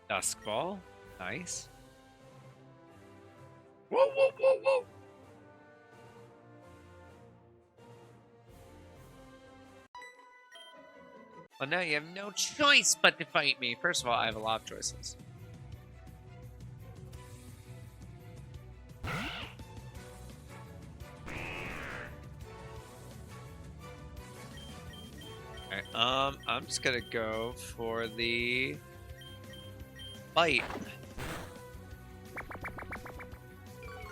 S1: Dusk ball. Nice. Whoa, whoa, whoa, whoa. Well, now you have no choice but to fight me. First of all, I have a lot of choices. Alright, I'm just gonna go for the bite.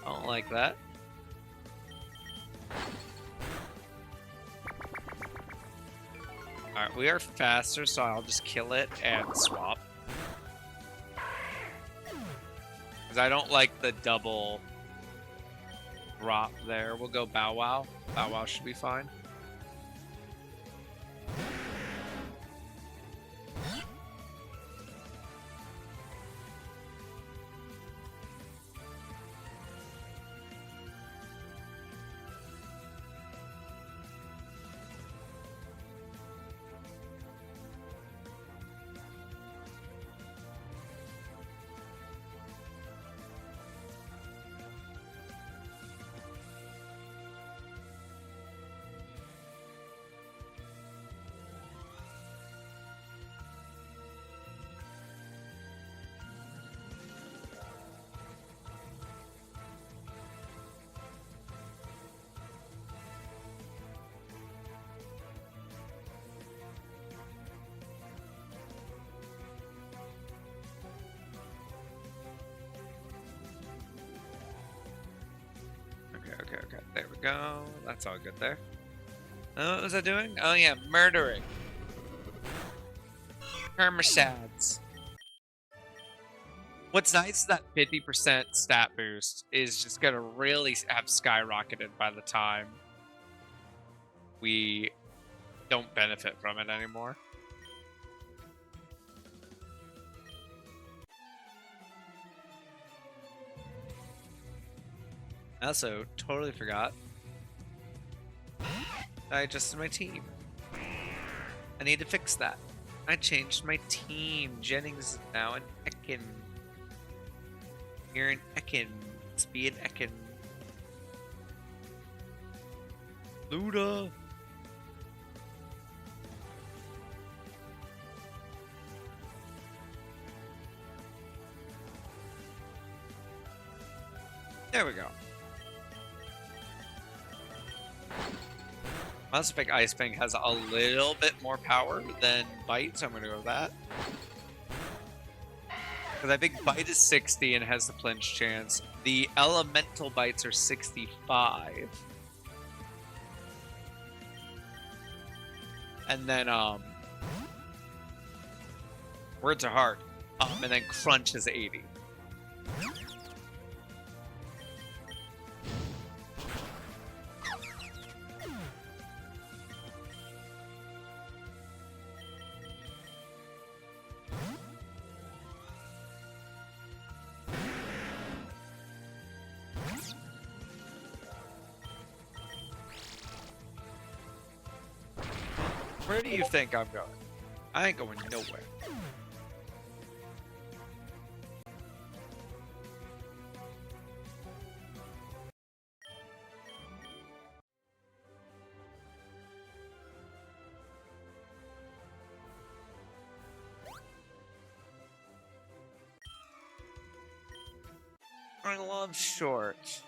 S1: I don't like that. Alright, we are faster, so I'll just kill it and swap. Because I don't like the double drop there. We'll go Bow Wow. Bow Wow should be fine. Okay. There we go. That's all good there. What was I doing? Oh yeah, murdering. Hermisads. What's nice is that 50% stat boost is just gonna really have skyrocketed by the time we don't benefit from it anymore. I also totally forgot I adjusted my team. I need to fix that. I changed my team. Jennings is now an Ekin. You're an Ekin. Let's be an Ekin. Luda. There we go. Massive Ice Fang has a little bit more power than Bite, so I'm going to go with that. Because I think Bite is 60 and has the flinch chance. The Elemental Bites are 65. And then, Words are hard. And then Crunch is 80. Where do you think I'm going? I ain't going nowhere. I love short.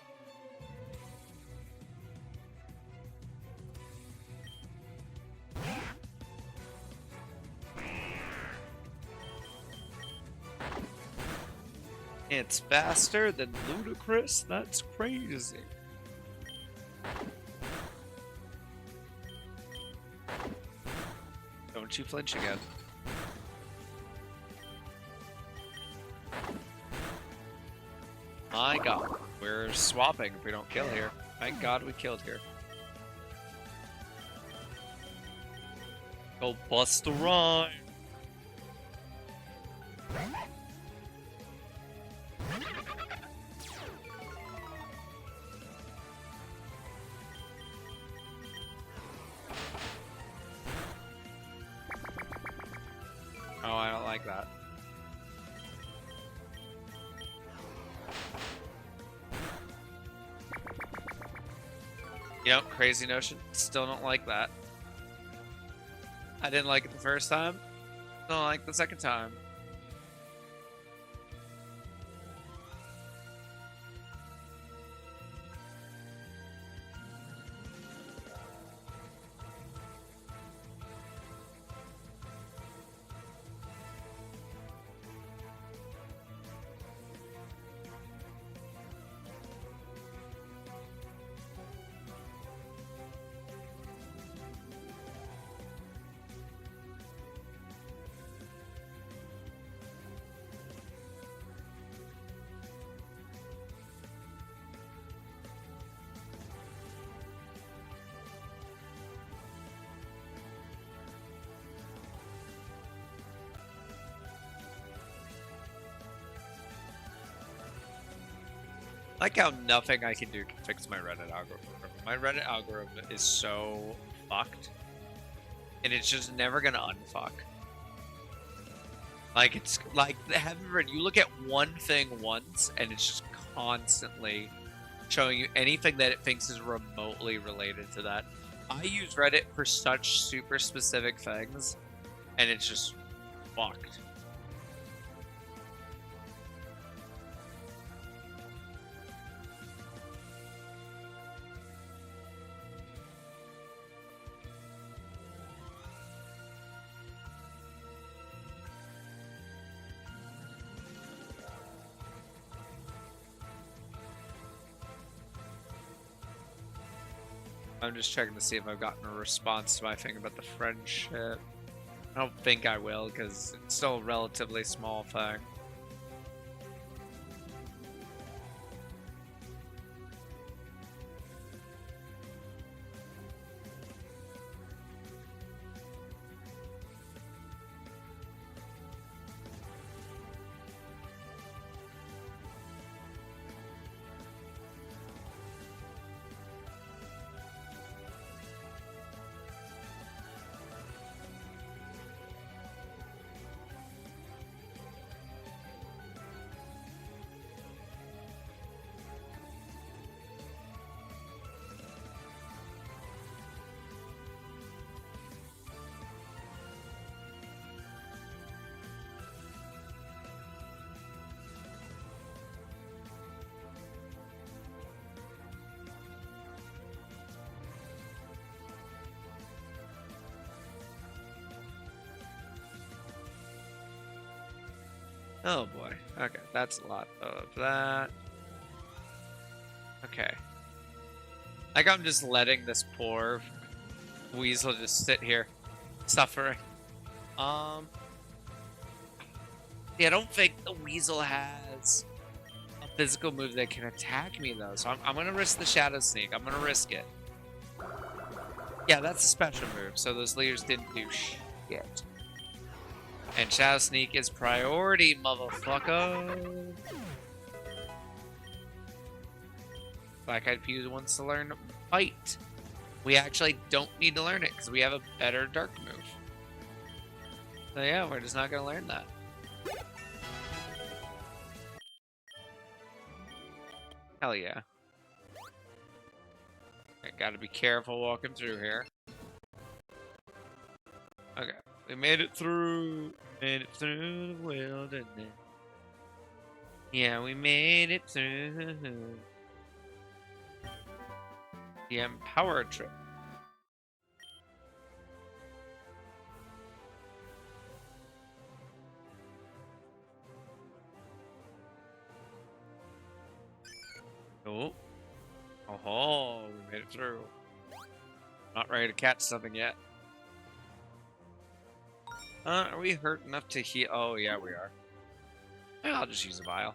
S1: It's faster than ludicrous. That's crazy. Don't you flinch again. My god. We're swapping if we don't kill here. Thank god we killed here. Go bust the rhyme. Oh, I don't like that. You know, crazy notion. Still don't like that. I didn't like it the first time. Don't like the second time. Like how nothing I can do can fix my Reddit algorithm. My Reddit algorithm is so fucked. And it's just never gonna unfuck. Like, it's like, you look at one thing once, and it's just constantly showing you anything that it thinks is remotely related to that. I use Reddit for such super specific things, and it's just fucked. I'm just checking to see if I've gotten a response to my thing about the friendship. I don't think I will, because it's still a relatively small thing. Oh boy. Okay, that's a lot of that. Okay. Like, I'm just letting this poor weasel just sit here, suffering. Yeah, I don't think the weasel has a physical move that can attack me, though. So I'm gonna risk the Shadow Sneak. I'm gonna risk it. Yeah, that's a special move, so those leaders didn't do shit. And Shadow Sneak is priority, motherfucker. Black Eyed Peas wants to learn Fight. We actually don't need to learn it because we have a better Dark move. So yeah, we're just not going to learn that. Hell yeah. I gotta be careful walking through here. Okay, we made it through. Made it through the wilderness. Yeah, we made it through. The Empower Trip. Oh. Oh, we made it through. Not ready to catch something yet. Are we hurt enough to heal? Oh, yeah, we are. Yeah, I'll just use a vial.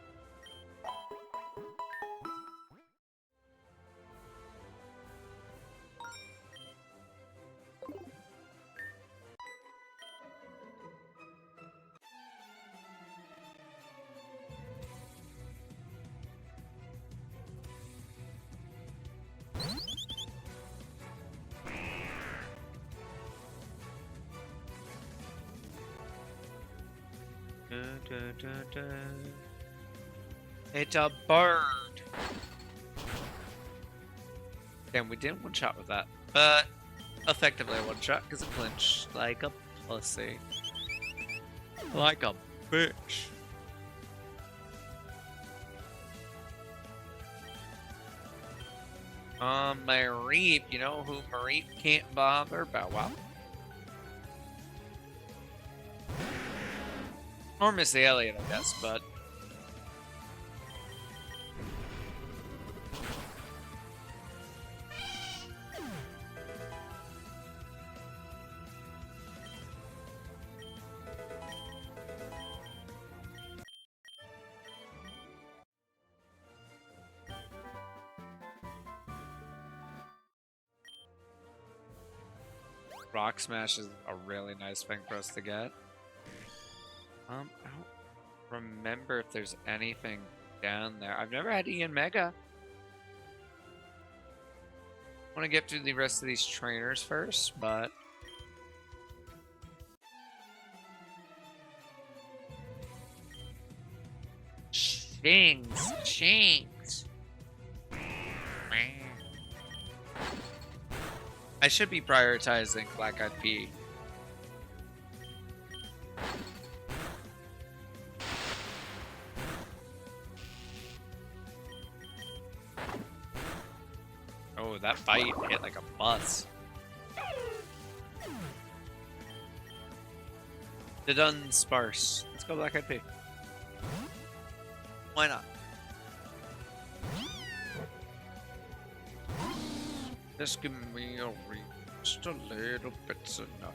S1: It's a bird. Damn, we didn't one shot with that, but effectively a one shot because it flinched like a pussy, like a bitch. Mareep, you know who Mareep can't bother? Bow Wow. Or Missy Elliott, I guess, but Rock Smash is a really nice thing for us to get. I don't remember if there's anything down there. I've never had Ian Mega. I want to get through the rest of these trainers first, but Shings. I should be prioritizing Black Eyed Pea. Oh, that bite hit like a bus. The done sparse. Let's go Black Eyed Pea. Why not? Just give me a reach. Just a little bit's enough.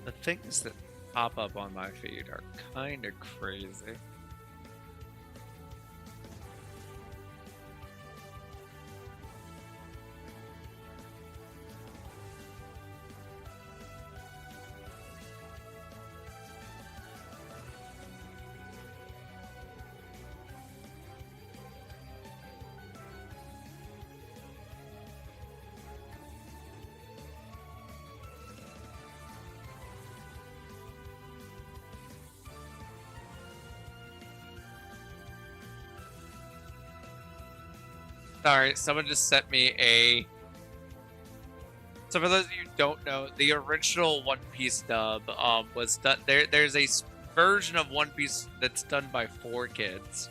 S1: The things that pop up on my feed are kind of crazy. Sorry, someone just sent me a... So for those of you who don't know, the original One Piece dub was done... There's a version of One Piece that's done by 4Kids.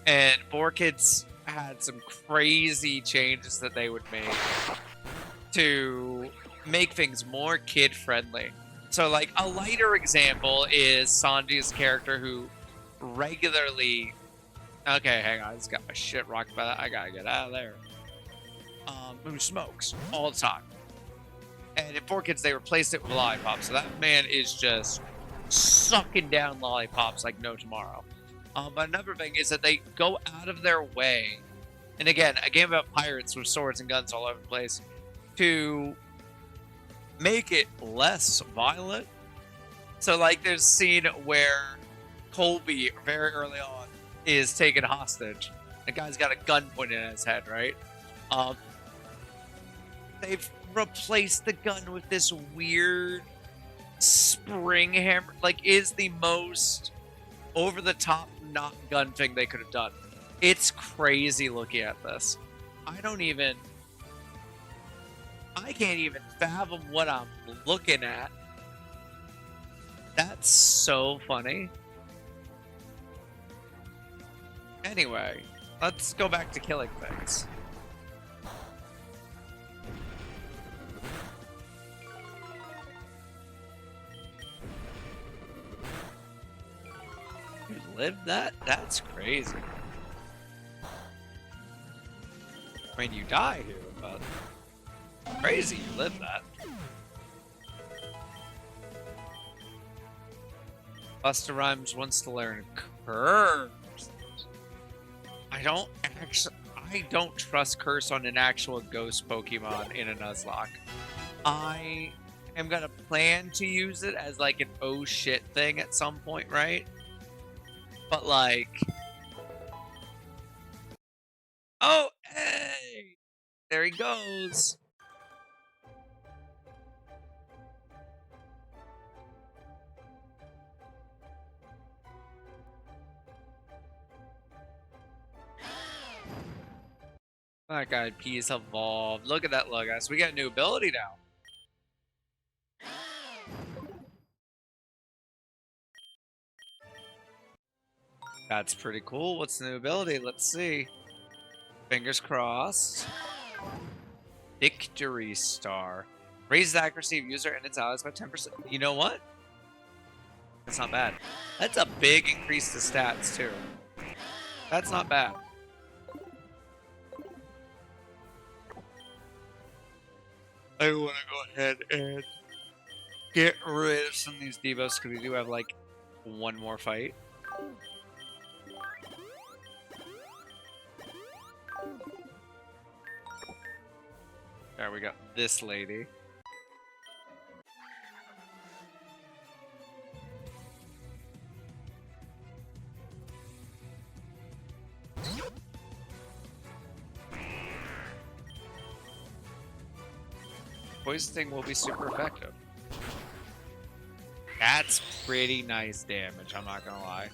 S1: And 4Kids had some crazy changes that they would make to make things more kid-friendly. So, like, a lighter example is Sanji's character who regularly... Okay, hang on. I just got my shit rocked by that. I gotta get out of there. Who smokes all the time. And in 4Kids, they replaced it with lollipops. So that man is just sucking down lollipops like no tomorrow. But another thing is that they go out of their way And again, a game about pirates with swords and guns all over the place to make it less violent. So, like, there's a scene where Colby, very early on, is taken hostage. The guy's got a gun pointed at his head, right? They've replaced the gun with this weird spring hammer. Like, is the most over-the-top not gun thing they could have done. It's crazy looking at this. I can't even fathom what I'm looking at. That's so funny. Anyway, let's go back to killing things. You lived that? That's crazy. I mean, you die here, but crazy you lived that. Busta Rhymes wants to learn curves. I don't trust curse on an actual ghost Pokemon in a Nuzlocke. I am gonna plan to use it as like an oh shit thing at some point, right? But like, oh hey, there he goes. That guy P's evolved. Look at that look, guys. We got a new ability now. That's pretty cool. What's the new ability? Let's see. Fingers crossed. Victory Star. Raises accuracy of user and its allies by 10%. You know what? That's not bad. That's a big increase to stats, too. That's not bad. I want to go ahead and get rid of some of these debuffs because we do have like one more fight. Alright, we got this lady. Poisoning will be super effective. That's pretty nice damage, I'm not gonna lie.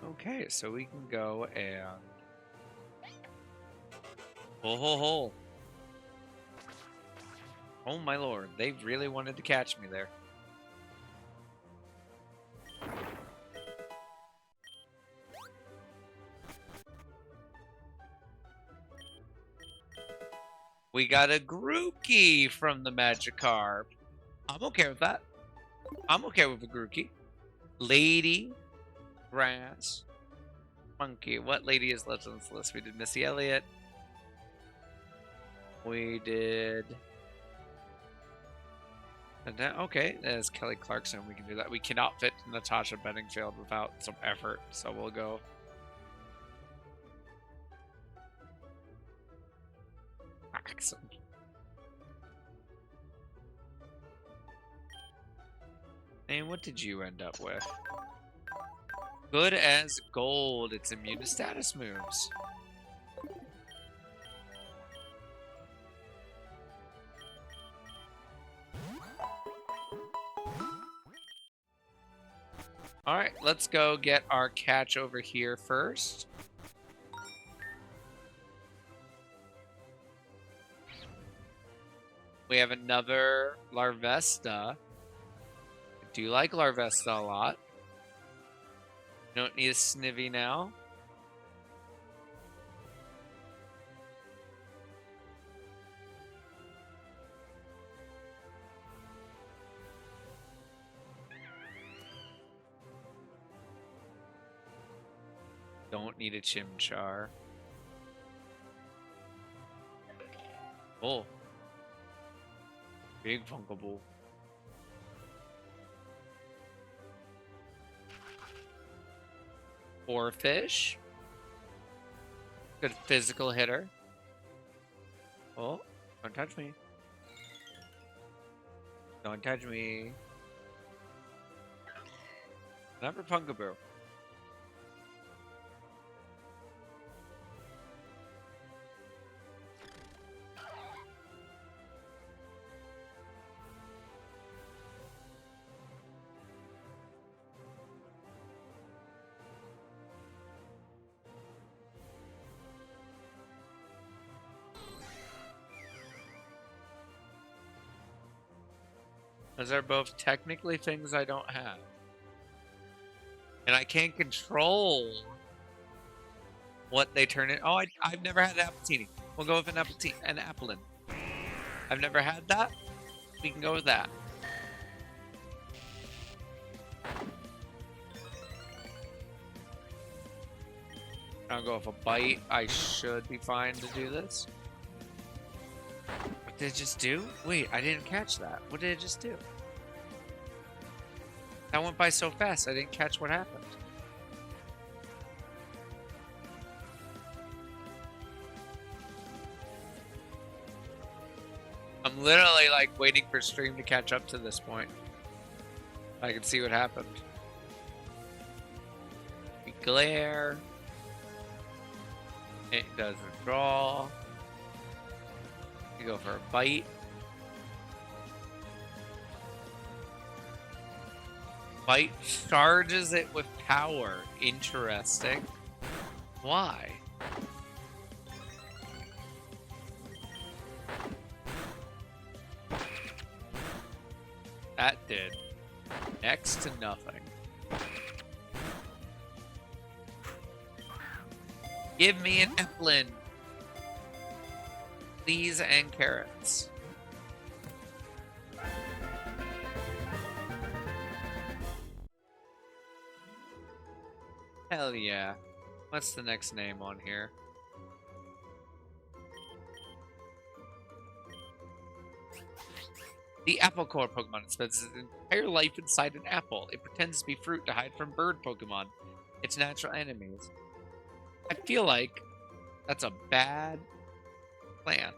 S1: Okay, so we can go and... Oh my lord, they really wanted to catch me there. We got a Grookey from the Magikarp. I'm okay with that. I'm okay with a Grookey. Lady, grass, monkey. What lady is left on this list? We did Missy Elliott. We did... Okay, there's Kelly Clarkson. We can do that. We cannot fit Natasha Bedingfield without some effort, so we'll go. Excellent. And what did you end up with? Good as gold. It's immune to status moves. Alright, let's go get our catch over here first. We have another Larvesta. I do like Larvesta a lot. Don't need a Snivy now. don't need a Chimchar. Oh. Big Funkable. Four fish. Good physical hitter. Oh, don't touch me. Don't touch me. Not for Punkaboo. Those are both technically things I don't have. And I can't control what they turn in. Oh, I've never had an Appletini. We'll go with an Applin. I've never had that. We can go with that. I'll go with a bite. I should be fine to do this. What did it just do? Wait, I didn't catch that. What did it just do? That went by so fast, I didn't catch what happened. I'm literally like waiting for stream to catch up to this point. I can see what happened. We glare. It doesn't draw. You go for a bite. Bite charges it with power. Interesting. Why? That did next to nothing. Give me an Applin. Please, and carrots. Hell yeah. What's the next name on here? The apple core Pokemon spends its entire life inside an apple. It pretends to be fruit to hide from bird Pokemon, its natural enemies. I feel like that's a bad plan.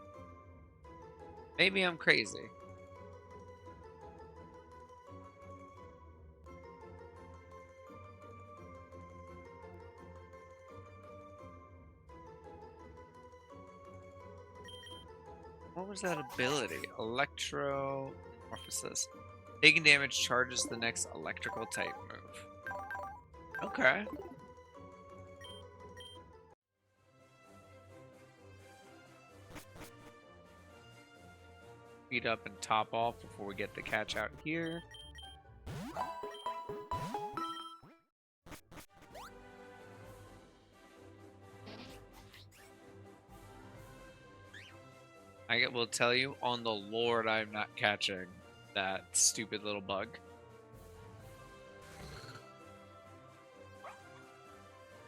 S1: Maybe I'm crazy. What was that ability? Electromorphosis. Taking damage charges the next electrical type move. Okay. Speed up and top off before we get the catch out here. I will tell you, on the Lord, I'm not catching that stupid little bug.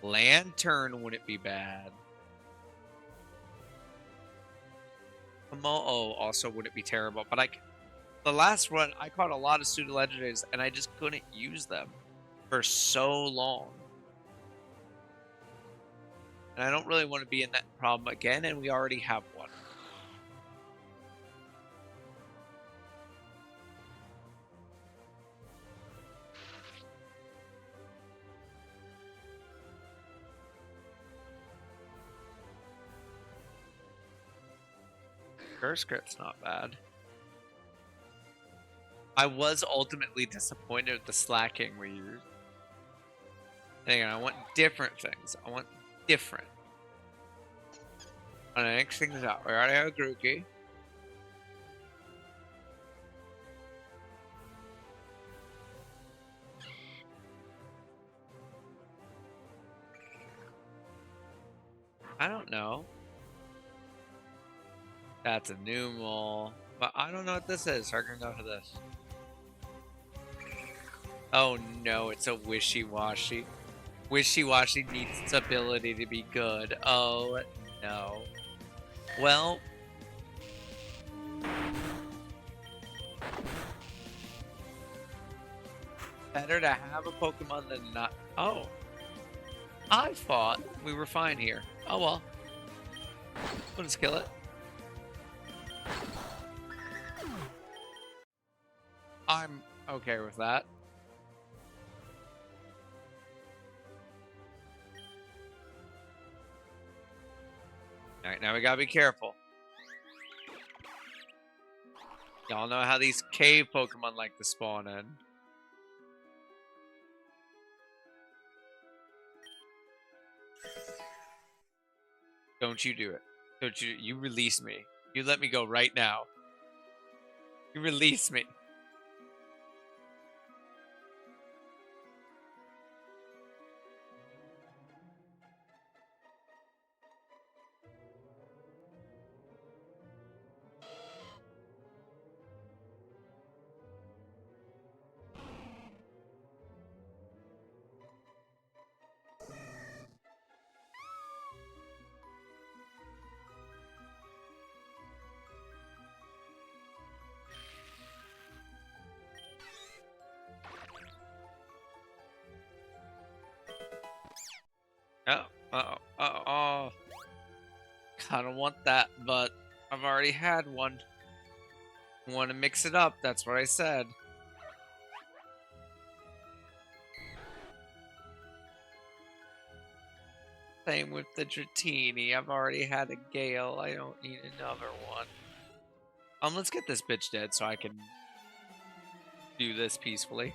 S1: Lantern wouldn't be bad. Mo-Oh also wouldn't be terrible, but the last run, I caught a lot of pseudo legendaries, and I just couldn't use them for so long. And I don't really want to be in that problem again, and we already have one. Curse Crit's not bad. I was ultimately disappointed with the slacking we used. Hang on, I want different things. I want different. I'm gonna mix things out. We already have a Grookey. I don't know. That's a Numel. But I don't know what this is, so I'm gonna go for this. Oh no, it's a wishy-washy. Wishy-washy needs its ability to be good. Oh, no. Well... better to have a Pokemon than not. Oh. I thought we were fine here. Oh, well. We'll just kill it. I'm okay with that. Alright, now we gotta be careful. Y'all know how these cave Pokemon like to spawn in. Don't you do it. Don't you... You release me. You let me go right now. You release me. Oh, oh. I don't want that, but I've already had one. Want to mix it up, that's what I said. Same with the Dratini. I've already had a Gale. I don't need another one. Let's get this bitch dead so I can do this peacefully.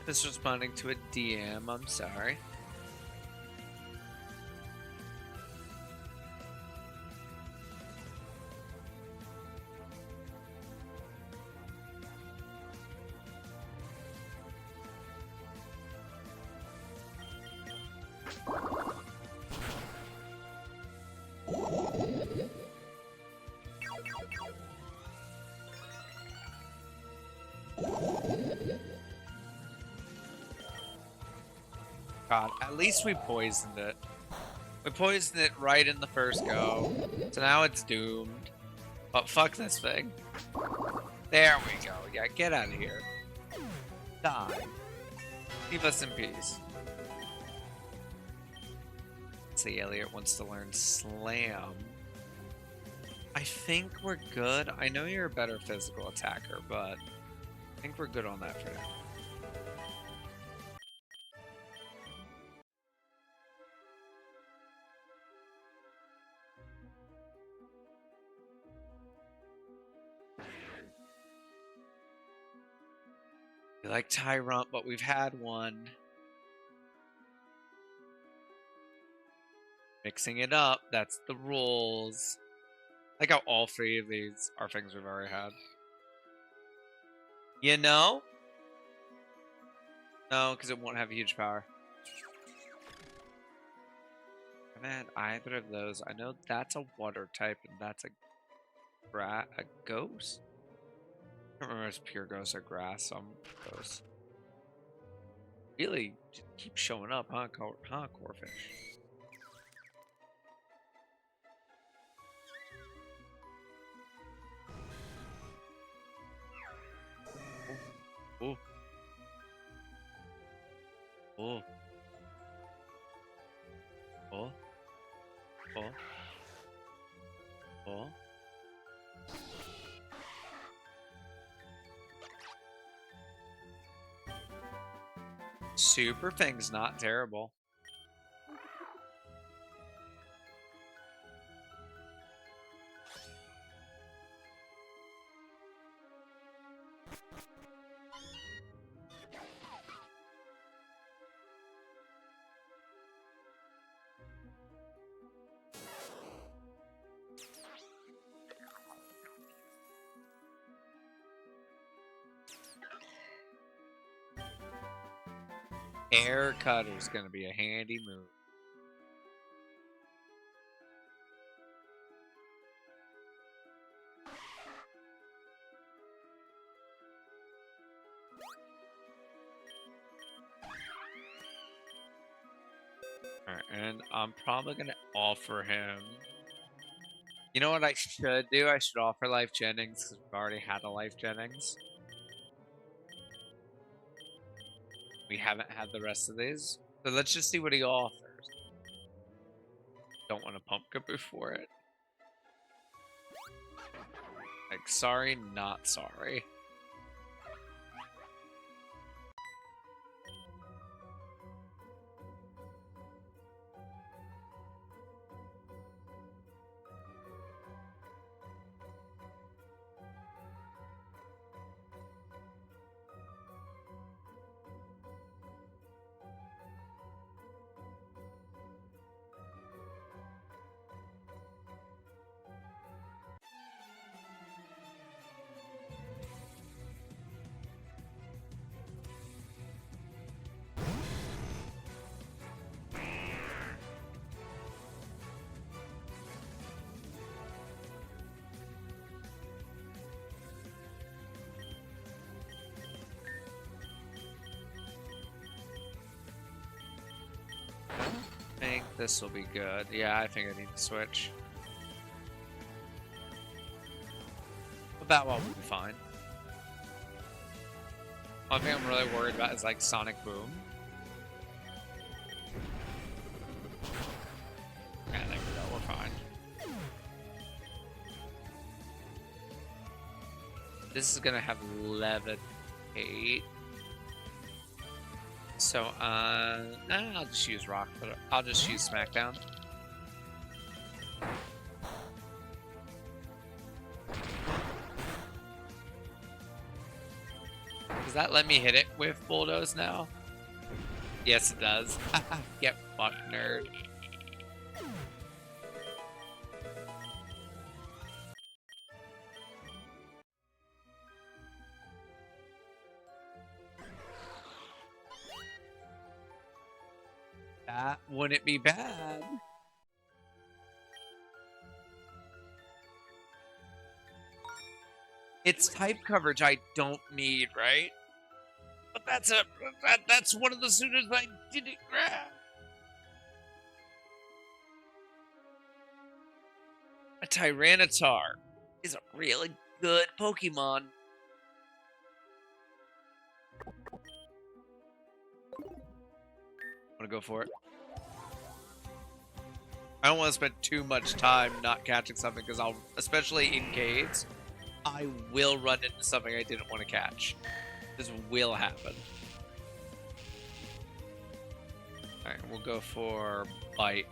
S1: It's responding to a DM, I'm sorry. God, at least we poisoned it. We poisoned it right in the first go. So now it's doomed. But fuck this thing. There we go. Yeah, get out of here. Die. Leave us in peace. Let's see, Elliot wants to learn Slam. I think we're good. I know you're a better physical attacker, but I think we're good on that for now. We like Tyrant, but we've had one. Mixing it up, that's the rules. I like how all three of these are things we've already had. You know? No, because it won't have a huge power. I haven't had either of those. I know that's a water type, and that's a ghost? I don't remember if it's pure ghost or grass, so I'm ghost. Really just keep showing up, huh, Corfish? Oh. Oh. Oh. Oh. Oh. Super Fang's not terrible. Air Cutter's gonna be a handy move. Alright, and I'm probably gonna offer him. You know what I should do? I should offer Life Jennings because we've already had a Life Jennings. We haven't had the rest of these. So let's just see what he offers. Don't want a Pumpkaboo for it. Like, sorry, not sorry. I think this will be good. Yeah, I think I need to switch. But that one will be fine. One thing I'm really worried about is like Sonic Boom. Yeah, there we go, we're fine. This is gonna have Levitate. So, I'll just use Rock, but I'll just use Smackdown. Does that let me hit it with Bulldoze now? Yes, it does. Get fucked, nerd. That wouldn't be bad. It's type coverage I don't need, right? But that's one of the suitors I didn't grab. A Tyranitar is a really good Pokemon. I'm gonna go for it. I don't want to spend too much time not catching something because I'll, especially in caves, I will run into something I didn't want to catch. This will happen. Alright, we'll go for Bite.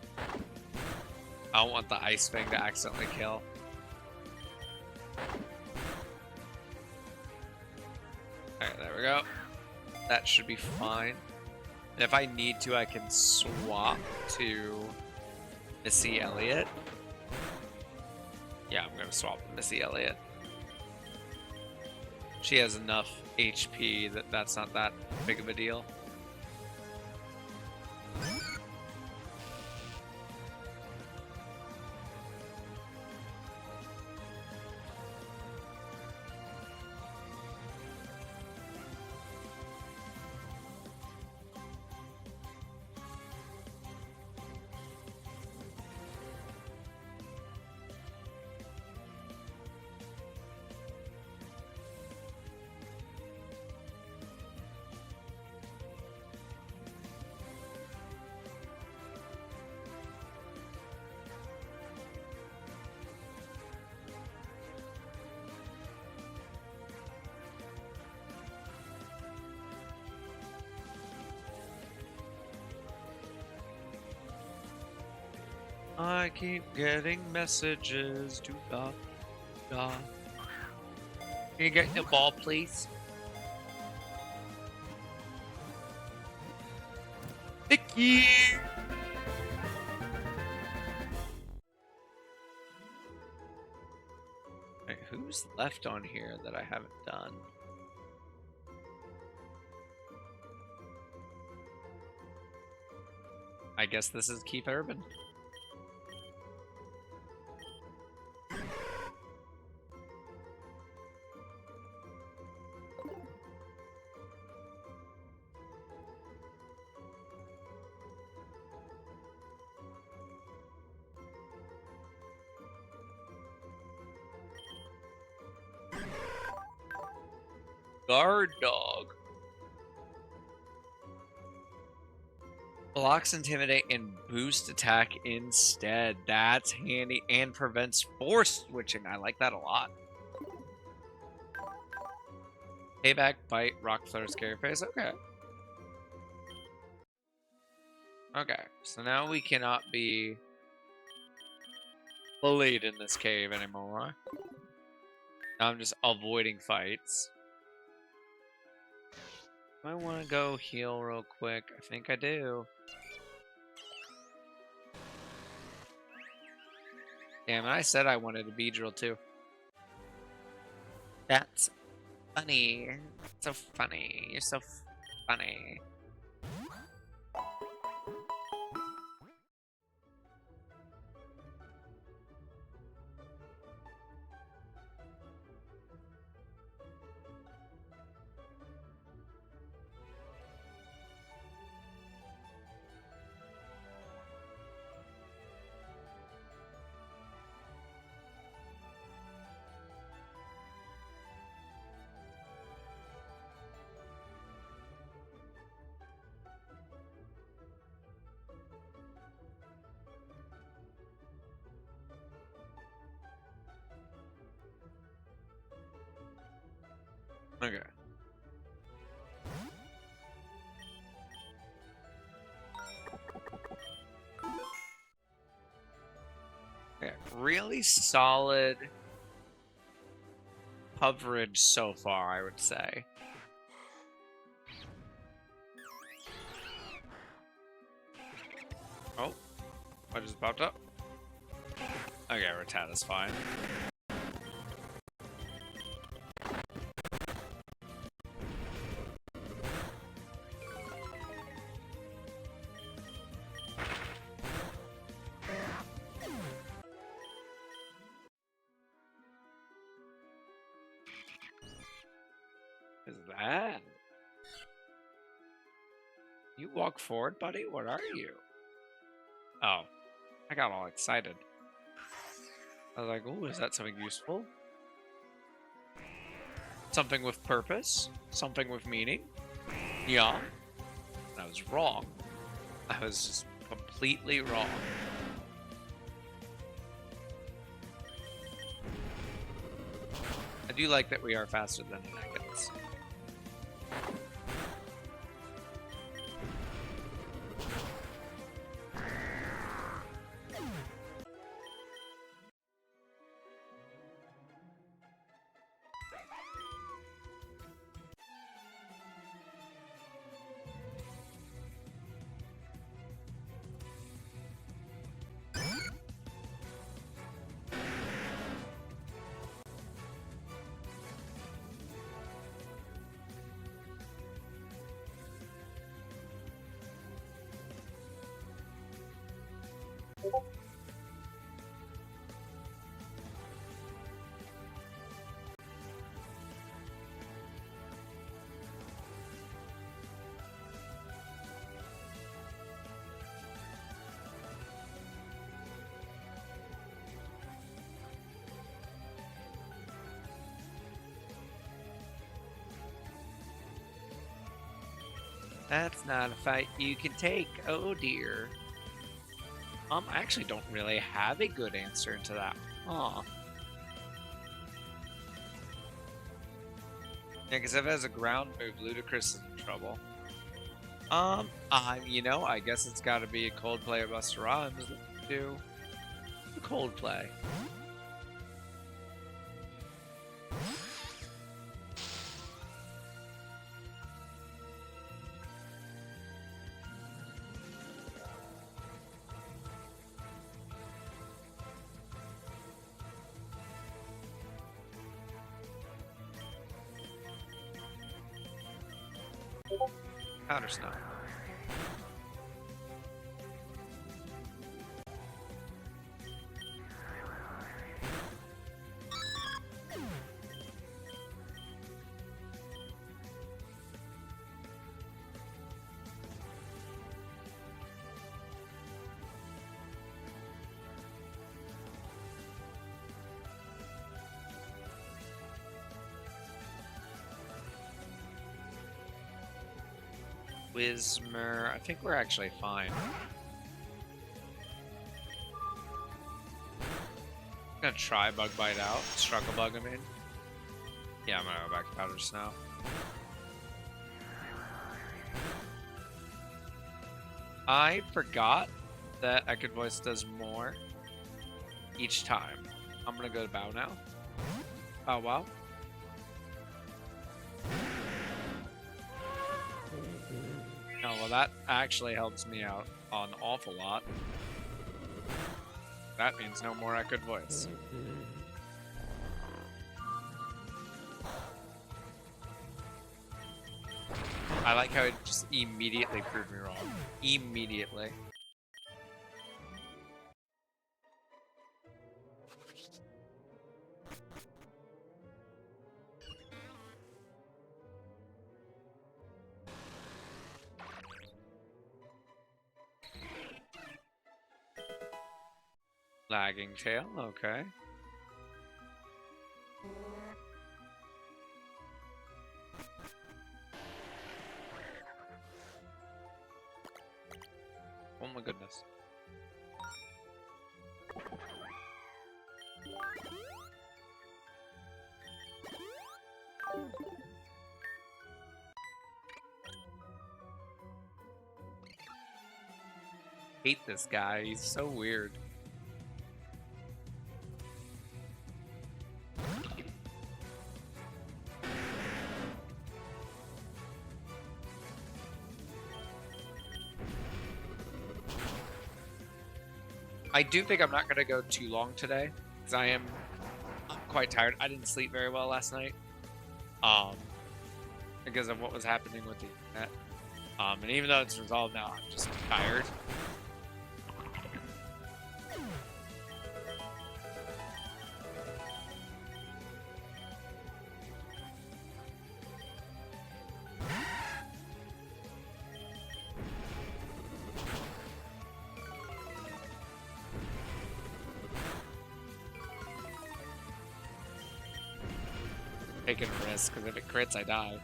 S1: I don't want the Ice Fang to accidentally kill. Alright, there we go. That should be fine. And if I need to, I can swap to Missy Elliott. Yeah, I'm gonna swap to Missy Elliott. She has enough HP that that's not that big of a deal. I keep getting messages. Do da da. Can you get the ball, please? Thank you. Wait, who's left on here that I haven't done? I guess this is Keith Urban. Guard dog. Blocks intimidate and boost attack instead. That's handy and prevents force switching. I like that a lot. Payback, bite, rock flare, scary face. Okay. Okay. So now we cannot be bullied in this cave anymore. Now I'm just avoiding fights. I want to go heal real quick. I think I do. Damn, I said I wanted a Beedrill too. That's funny. So funny. You're so funny. Okay. Okay, really solid coverage so far, I would say. Oh, I just popped up. Okay, Rattata's fine. What is that? You walk forward, buddy? What are you? Oh, I got all excited. I was like, oh, is that something useful? Something with purpose? Something with meaning? Yeah. I was wrong. I was just completely wrong. I do like that we are faster than Nuggets. That's not a fight you can take. Oh dear. I actually don't really have a good answer to that. Aw. Yeah, because if it has a ground move, Ludicrous is in trouble. You know, I guess it's got to be a Coldplay or Busta Rhymes that do. Coldplay. Powder snow. Whismer. I think we're actually fine. I'm gonna try Bug Bite out. Struggle Bug, I mean. Yeah, I'm gonna go back to Powder Snow. I forgot that Echoed Voice does more each time. I'm gonna go to Bow now. Oh, wow. Oh, well, that actually helps me out an awful lot. That means no more Echoed Voice. I like how it just immediately proved me wrong. Immediately. Lagging tail, okay. Oh my goodness. Hate this guy, he's so weird. I do think I'm not going to go too long today, because I'm quite tired. I didn't sleep very well last night, because of what was happening with the internet. And even though it's resolved now, I'm just tired. Taking a risk, because if it crits, I die.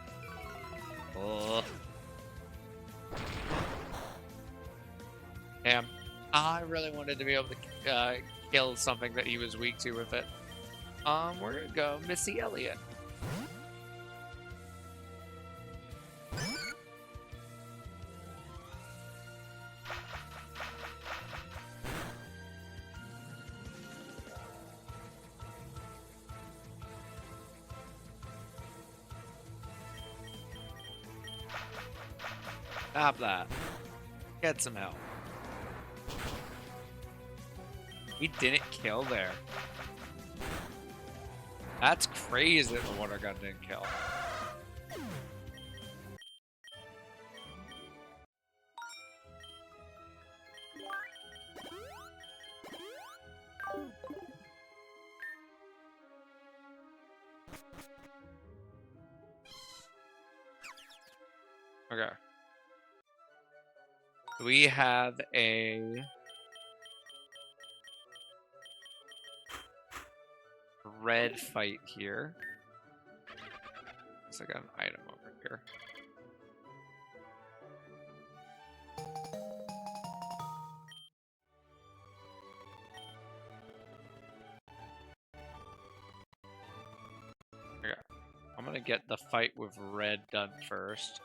S1: Oh. Damn. I really wanted to be able to kill something that he was weak to with it. We're gonna go Missy Elliott. Stop that. Get some help. He didn't kill there. That's crazy that the water gun didn't kill. Okay. We have a red fight here. Looks like I got an item over here. Okay. I'm gonna get the fight with red done first.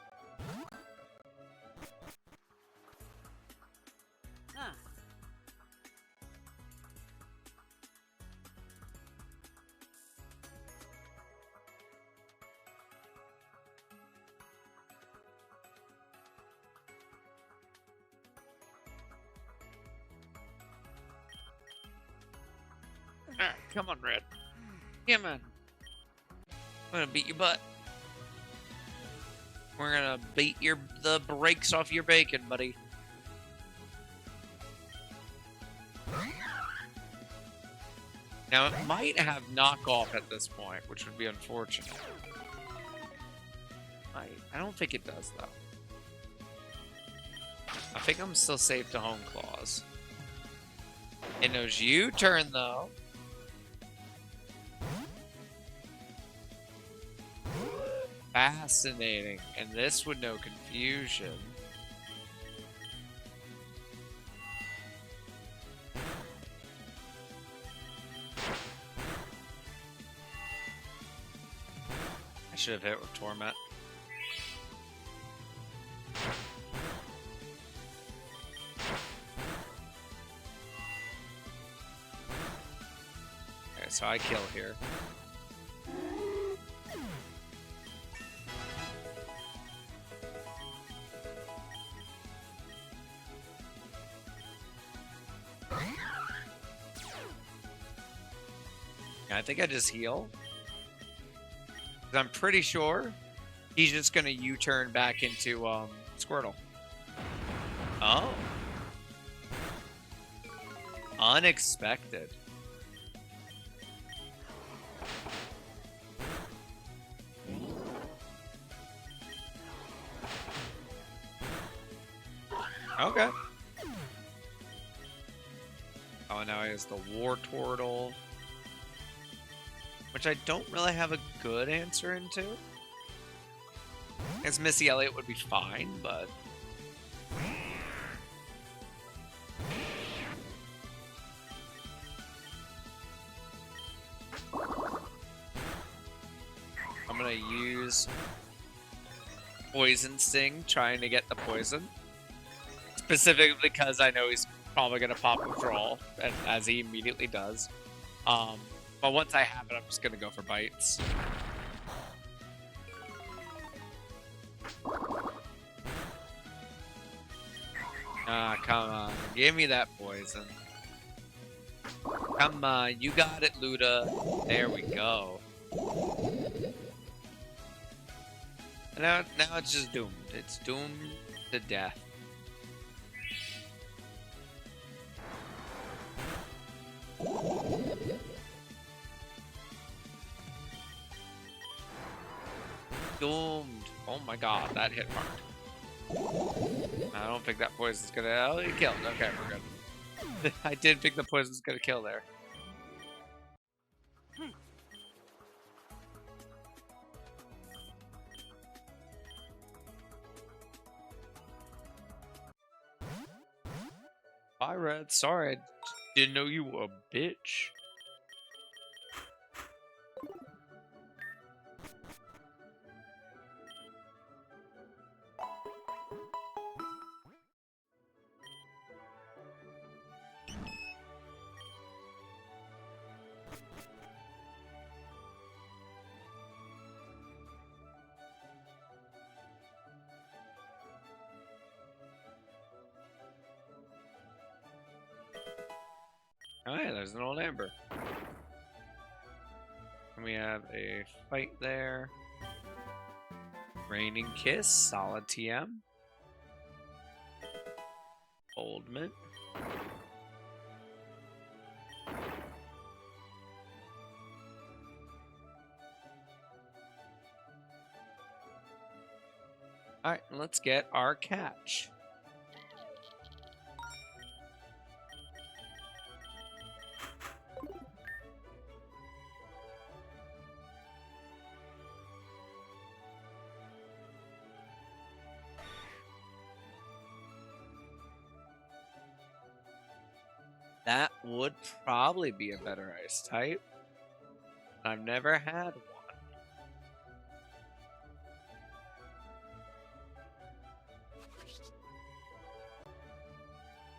S1: Alright, come on, Red. Come on. I'm gonna beat your butt. We're gonna beat the brakes off your bacon, buddy. Now, it might have knockoff at this point, which would be unfortunate. I don't think it does, though. I think I'm still safe to home claws. It knows U-turn, though. Fascinating. And this would know confusion. I should have hit with Torment. Okay, so I kill here. I think I just heal. I'm pretty sure he's just gonna U-turn back into Squirtle. Oh. Unexpected. Okay. Oh, now he has the War Turtle, which I don't really have a good answer into. As Missy Elliott would be fine, but I'm gonna use Poison Sting, trying to get the poison. Specifically because I know he's probably gonna pop Withdrawal, as he immediately does. But once I have it, I'm just gonna go for bites. Ah, come on. Give me that poison. Come on, you got it, Luda. There we go. And now it's just doomed. It's doomed to death. Doomed. Oh my god, that hit hard. I don't think that poison's gonna... Oh, he killed. Okay, we're good. I did think the poison's gonna kill there. Bye, Red. Sorry, I didn't know you were a bitch. Oh yeah, there's an old Amber. And we have a fight there. Raining Kiss, solid TM. Oldman. Alright, let's get our catch. That would probably be a better ice type. I've never had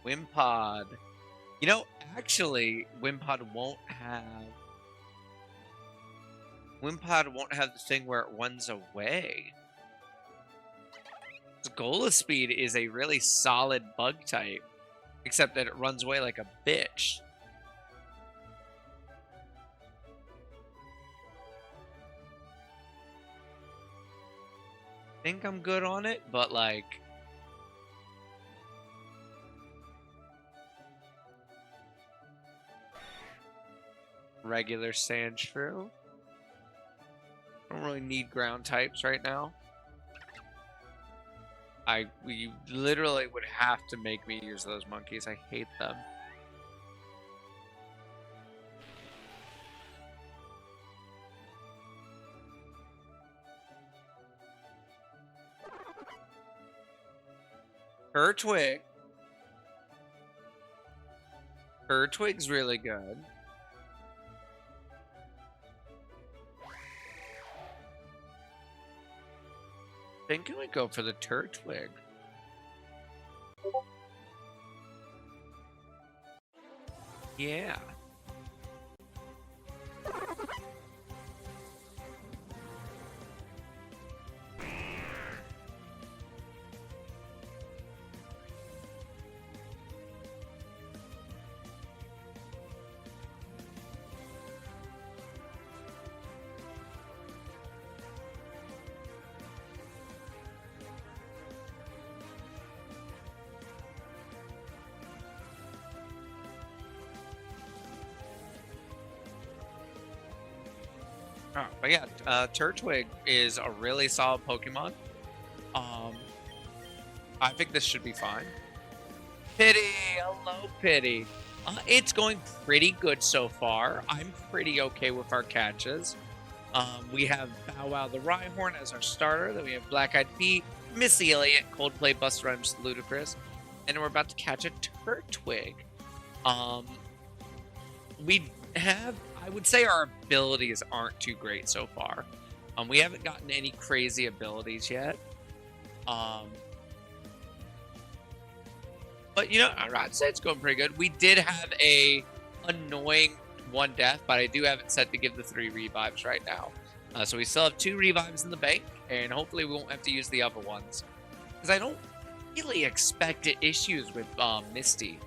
S1: one. Wimpod. You know, actually, Wimpod won't have the thing where it runs away. Speed is a really solid bug type. Except that it runs away like a bitch. think I'm good on it, but like regular Sandshrew. I don't really need ground types right now. We literally would have to make me use those monkeys. I hate them. Turtwig. Turtwig's really good. I think we go for the Turtwig. Yeah. Oh, but yeah, Turtwig is a really solid Pokemon. I think this should be fine. Pity, hello, Pity. It's going pretty good so far. I'm pretty okay with our catches. We have Bow Wow the Rhyhorn as our starter. Then we have Black Eyed Pea, Missy Elliott, Coldplay, Busta Rhymes, Ludacris, and we're about to catch a Turtwig. We have, I would say, our abilities aren't too great so far. We haven't gotten any crazy abilities yet. But you know, I'd say it's going pretty good. We did have a annoying 1 death, but I do have it set to give the 3 revives right now. So we still have 2 revives in the bank, and hopefully we won't have to use the other ones. Because I don't really expect issues with Misty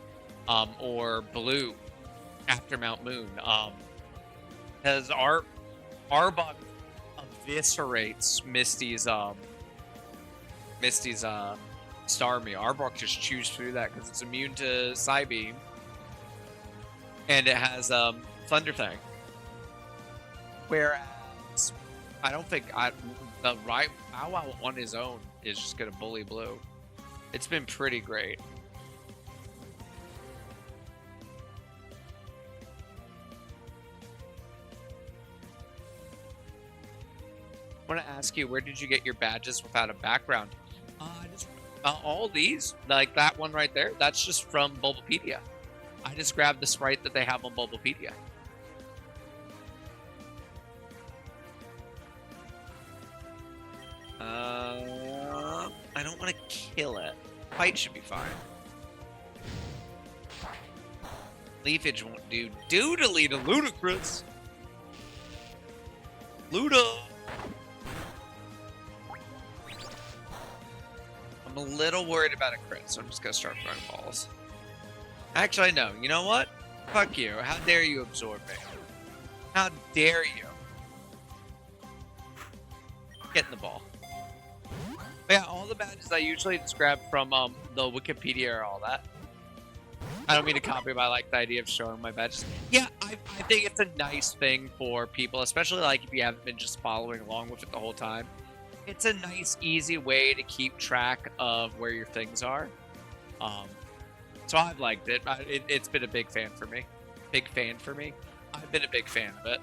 S1: or Blue after Mount Moon. Because Arbok eviscerates Misty's Starmie. Arbok just chews through that because it's immune to Psybeam. And it has Thunder Fang. Whereas I don't think the right Bow Wow on his own is just gonna bully Blue. It's been pretty great. I want to ask you, where did you get your badges without a background? All these, like that one right there, that's just from Bulbapedia. I just grabbed the sprite that they have on Bulbapedia. I don't want to kill it. Fight should be fine. Leafage won't do doodly to Ludacris. Luda. I'm a little worried about a crit, so I'm just gonna start throwing balls. Actually, no. You know what? Fuck you. How dare you absorb me? How dare you? Get in the ball. But yeah, all the badges I usually just grab from the Wikipedia or all that. I don't mean to copy, but I like the idea of showing my badges. Yeah, I think it's a nice thing for people, especially like if you haven't been just following along with it the whole time. It's a nice, easy way to keep track of where your things are. So I've liked it. It's been a big fan for me. Big fan for me. I've been a big fan of it.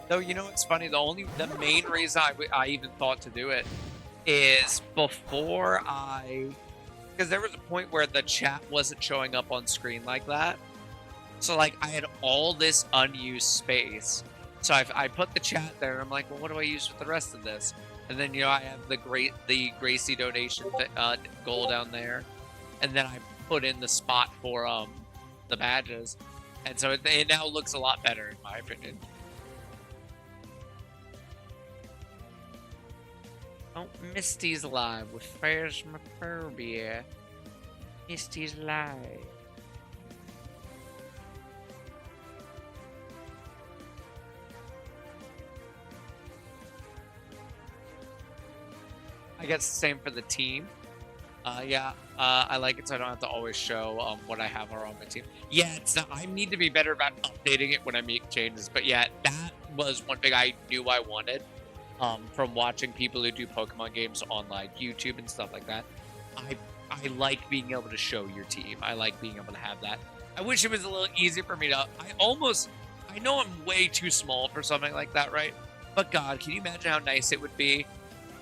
S1: Though, you know what's funny? The main reason I even thought to do it is because there was a point where the chat wasn't showing up on screen like that. So like I had all this unused space. So I put the chat there and I'm like, well, what do I use with the rest of this? And then, you know, I have the Gracie donation goal down there. And then I put in the spot for the badges. And so it now looks a lot better in my opinion. Oh, Misty's live with Phasmophobia. Misty's live. I guess the same for the team. Yeah, I like it so I don't have to always show what I have on my team. Yeah, it's not, I need to be better about updating it when I make changes. But yeah, that was one thing I knew I wanted from watching people who do Pokemon games on like YouTube and stuff like that. I I like being able to show your team. I like being able to have that. I wish it was a little easier for me to. I know I'm way too small for something like that, right? But God, can you imagine how nice it would be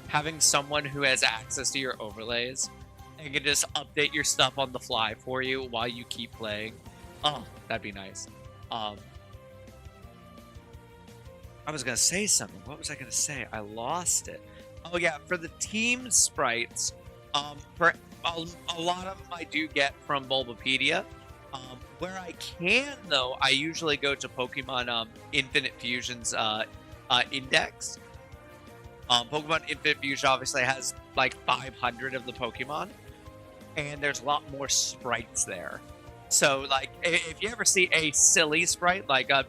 S1: having someone who has access to your overlays and can just update your stuff on the fly for you while you keep playing? Oh, that'd be nice. Um, I was gonna say something. What was I gonna say? I lost it. Oh yeah, for the team sprites, for a lot of them I do get from Bulbapedia. Where I can though, I usually go to Pokemon Infinite Fusion's index. Pokemon Infinite Fusion obviously has like 500 of the Pokemon, and there's a lot more sprites there. So like, if you ever see a silly sprite, like a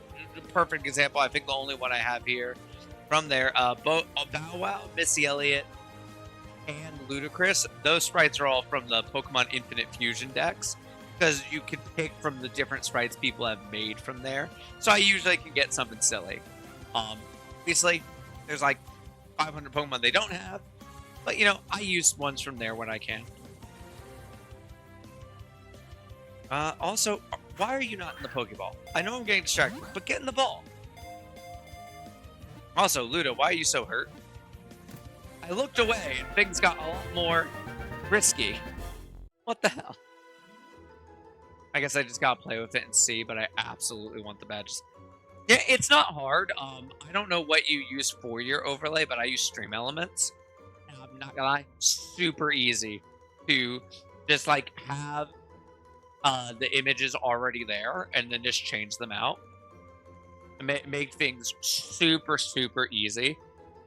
S1: perfect example, I think the only one I have here from there, Bow Wow, Missy Elliott, and Ludicrous, those sprites are all from the Pokemon Infinite Fusion decks because you can pick from the different sprites people have made from there. So I usually can get something silly. Obviously, there's like 500 Pokemon they don't have, but you know, I use ones from there when I can. Also, why are you not in the Pokeball? I know I'm getting distracted, but get in the ball. Also, Ludo, why are you so hurt? I looked away and things got a lot more risky. What the hell? I guess I just gotta play with it and see, but I absolutely want the badges. Yeah, it's not hard. I don't know what you use for your overlay, but I use Stream Elements. And I'm not gonna lie, super easy to just like have the images already there and then just change them out. Make things super easy,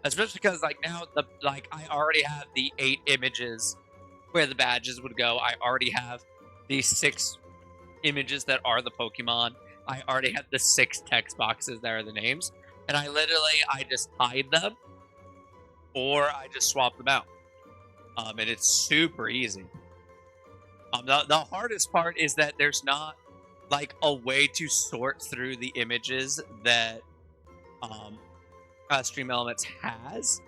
S1: especially because like now I already have the 8 images where the badges would go. I already have the 6 images that are the Pokemon. I already have the 6 text boxes that are the names, and I just hide them or I just swap them out. And it's super easy. The hardest part is that there's not like a way to sort through the images that Stream Elements has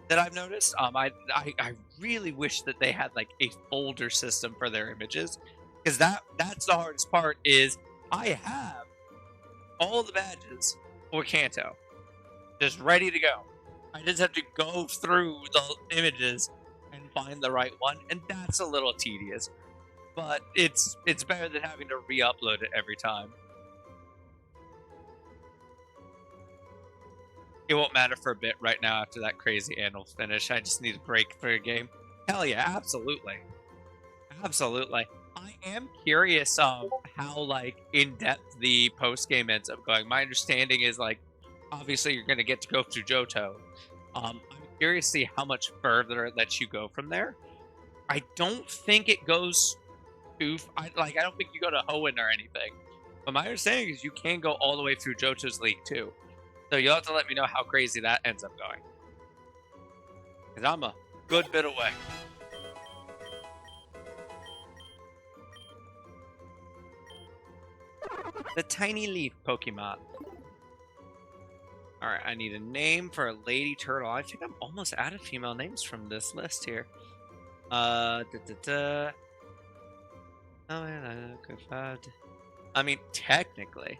S1: that I've noticed. I really wish that they had like a folder system for their images, because that's the hardest part. Is I have all the badges for Kanto just ready to go. I just have to go through the images and find the right one, and that's a little tedious. But it's better than having to re-upload it every time. It won't matter for a bit right now after that crazy Anil finish. I just need a break for a game. Hell yeah, absolutely. Absolutely. I am curious how like in-depth the post-game ends up going. My understanding is like obviously you're gonna get to go through Johto. I'm curious to see how much further it lets you go from there. I don't think it goes I don't think you go to Hoenn or anything. But my understanding is you can go all the way through Johto's League too. So you'll have to let me know how crazy that ends up going. Because I'm a good bit away. The Tiny Leaf Pokemon. Alright, I need a name for a Lady Turtle. I think I'm almost out of female names from this list here. I mean, technically.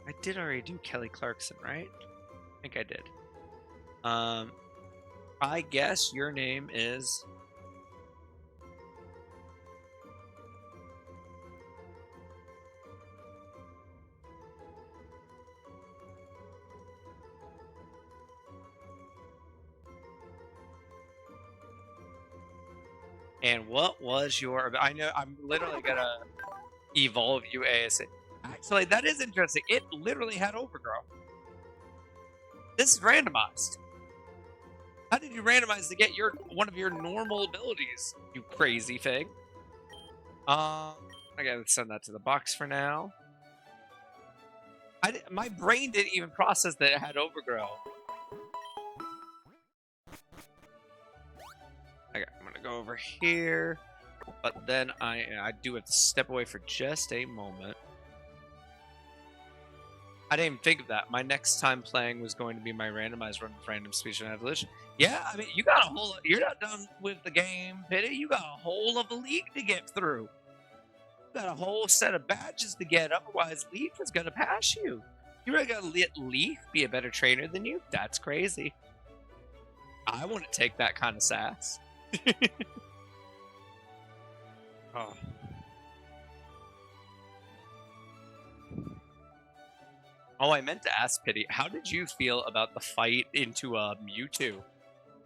S1: I did already do Kelly Clarkson, right? I think I did. I guess your name is... And what was your... I know I'm literally gonna evolve you ASA. Actually, that is interesting. It literally had overgrowth. This is randomized. How did you randomize to get one of your normal abilities, you crazy thing? I gotta send that to the box for now. My brain didn't even process that it had overgrow. Okay, I'm gonna go over here, but then I do have to step away for just a moment. I didn't even think of that. My next time playing was going to be my randomized run with random speech and evolution. Yeah, I mean, you got a whole. You're not done with the game, Pity. You got a whole of a league to get through. You got a whole set of badges to get. Otherwise, Leaf is gonna pass you. You really gotta let Leaf be a better trainer than you? That's crazy. I wouldn't take that kind of sass. Oh. Oh, I meant to ask Pity, how did you feel about the fight into Mewtwo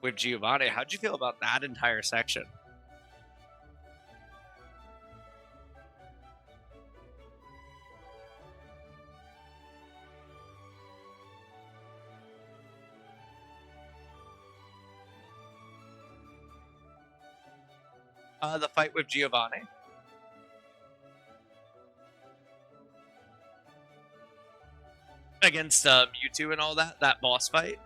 S1: with Giovanni? How'd you feel about that entire section? The fight with Giovanni. Against Mewtwo and all that boss fight.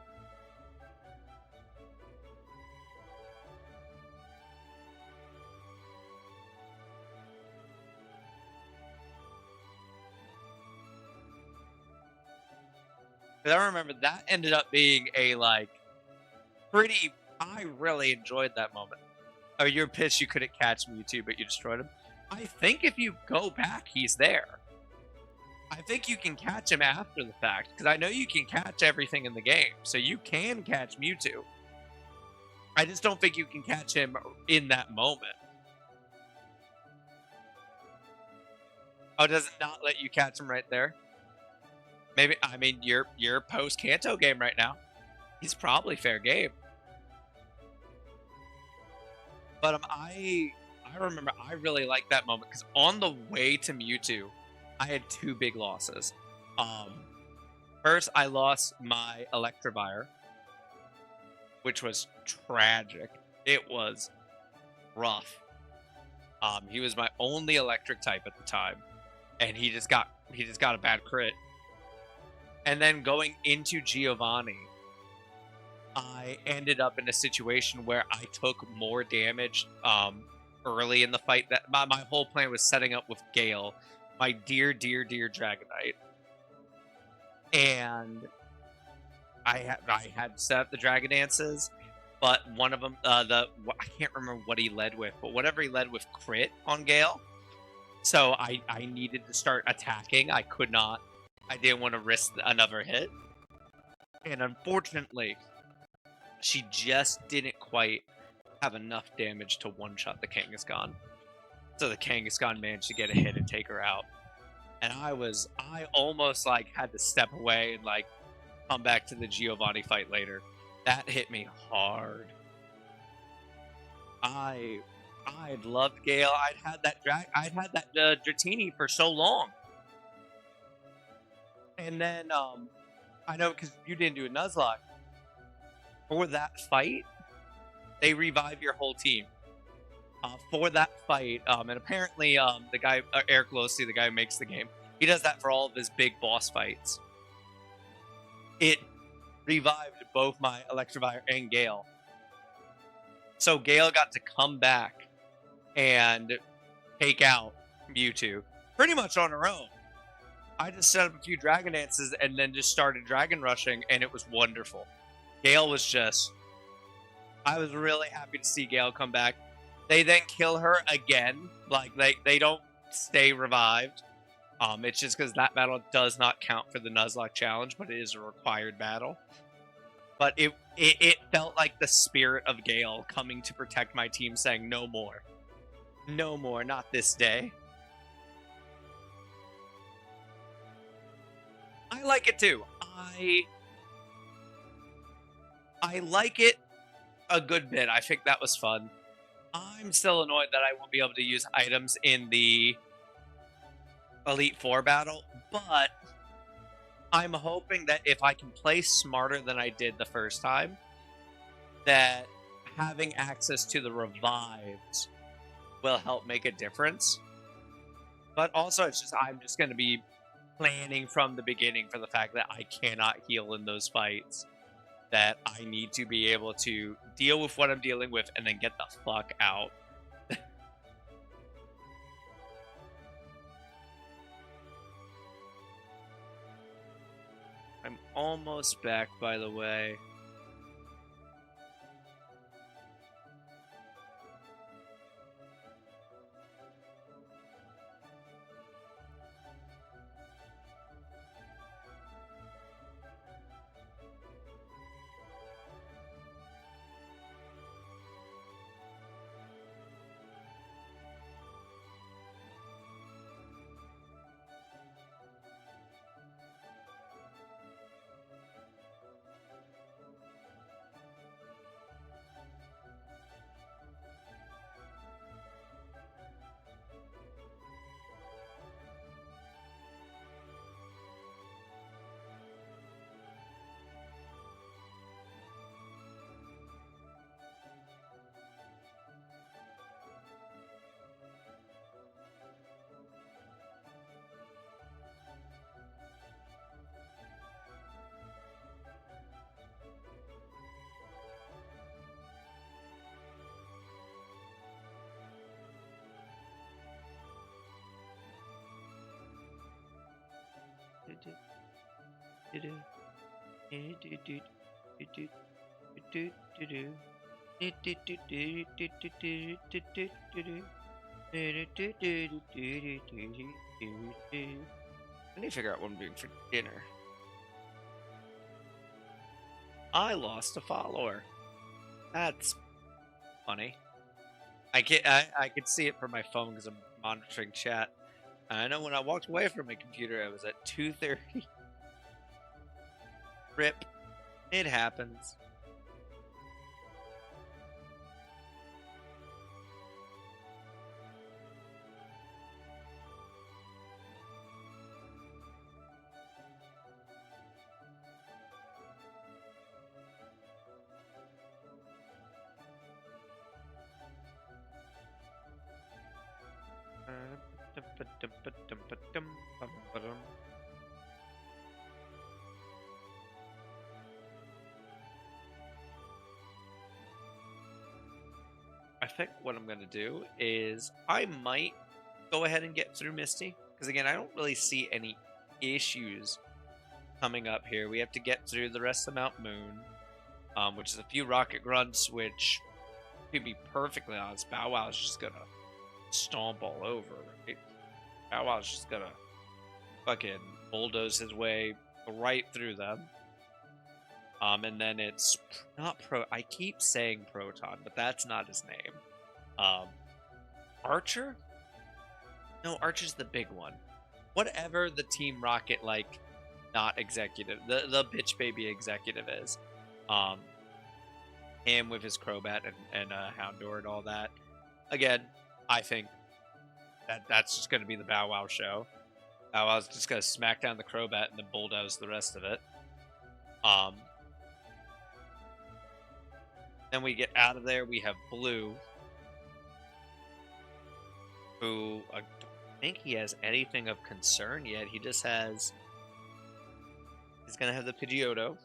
S1: I remember that ended up being a pretty. I really enjoyed that moment. Oh, you're pissed you couldn't catch Mewtwo, but you destroyed him. I think if you go back, he's there. I think you can catch him after the fact, because I know you can catch everything in the game, so you can catch Mewtwo. I just don't think you can catch him in that moment. Oh, does it not let you catch him right there? Maybe, I mean, you're post-Kanto game right now. He's probably fair game. But I remember I really liked that moment, because on the way to Mewtwo, I had two big losses. First, I lost my Electivire, which was tragic. It was rough. He was my only electric type at the time, and he just got a bad crit. And then going into Giovanni, I ended up in a situation where I took more damage early in the fight. That my whole plan was setting up with Gale, my dear Dragonite, and I had set up the Dragon Dances, but one of them, I can't remember what he led with, but whatever he led with crit on Gale. So I needed to start attacking. I could not. I didn't want to risk another hit, and unfortunately, she just didn't quite have enough damage to one-shot the Kangaskhan. So the Kangaskhan managed to get a hit and take her out. And I almost had to step away and come back to the Giovanni fight later. That hit me hard. I loved Gale. I'd had that Dratini for so long. And then I know, because you didn't do a Nuzlocke. For that fight, they revive your whole team. For that fight, and apparently the guy, Eric Losey, the guy who makes the game, he does that for all of his big boss fights. It revived both my Electivire and Gale. So Gale got to come back and take out Mewtwo pretty much on her own. I just set up a few Dragon Dances and then just started Dragon Rushing, and it was wonderful. Gale was just... I was really happy to see Gale come back. They then kill her again. They don't stay revived. It's just because that battle does not count for the Nuzlocke challenge, but it is a required battle. But it felt like the spirit of Gale coming to protect my team, saying, no more. No more, not this day. I like it too. I like it a good bit. I think that was fun. I'm still annoyed that I won't be able to use items in the Elite Four battle, but I'm hoping that if I can play smarter than I did the first time, that having access to the revives will help make a difference. But also, it's just I'm just going to be planning from the beginning for the fact that I cannot heal in those fights. That I need to be able to deal with what I'm dealing with and then get the fuck out. I'm almost back, by the way. I need to figure out what I'm doing for dinner. I lost a follower. That's funny. I could see it from my phone because I'm monitoring chat. And I know when I walked away from my computer, I was at 2:30. Rip. It happens. I think what I'm going to do is I might go ahead and get through Misty. Because again, I don't really see any issues coming up here. We have to get through the rest of Mount Moon, which is a few rocket grunts, which, to be perfectly honest, Bow Wow's just going to stomp all over, right? Bow Wow's just going to fucking bulldoze his way right through them. And then it's not I keep saying Proton, but that's not his name. Archer? No, Archer's the big one. Whatever the Team Rocket, like, not executive, the bitch baby executive is. Him with his Crobat and Houndour and all that. Again, I think that's just going to be the Bow Wow show. Bow Wow's just going to smack down the Crobat and then bulldoze the rest of it. Then we get out of there. We have Blue, who I don't think he has anything of concern yet. He just has. He's gonna have the Pidgeotto.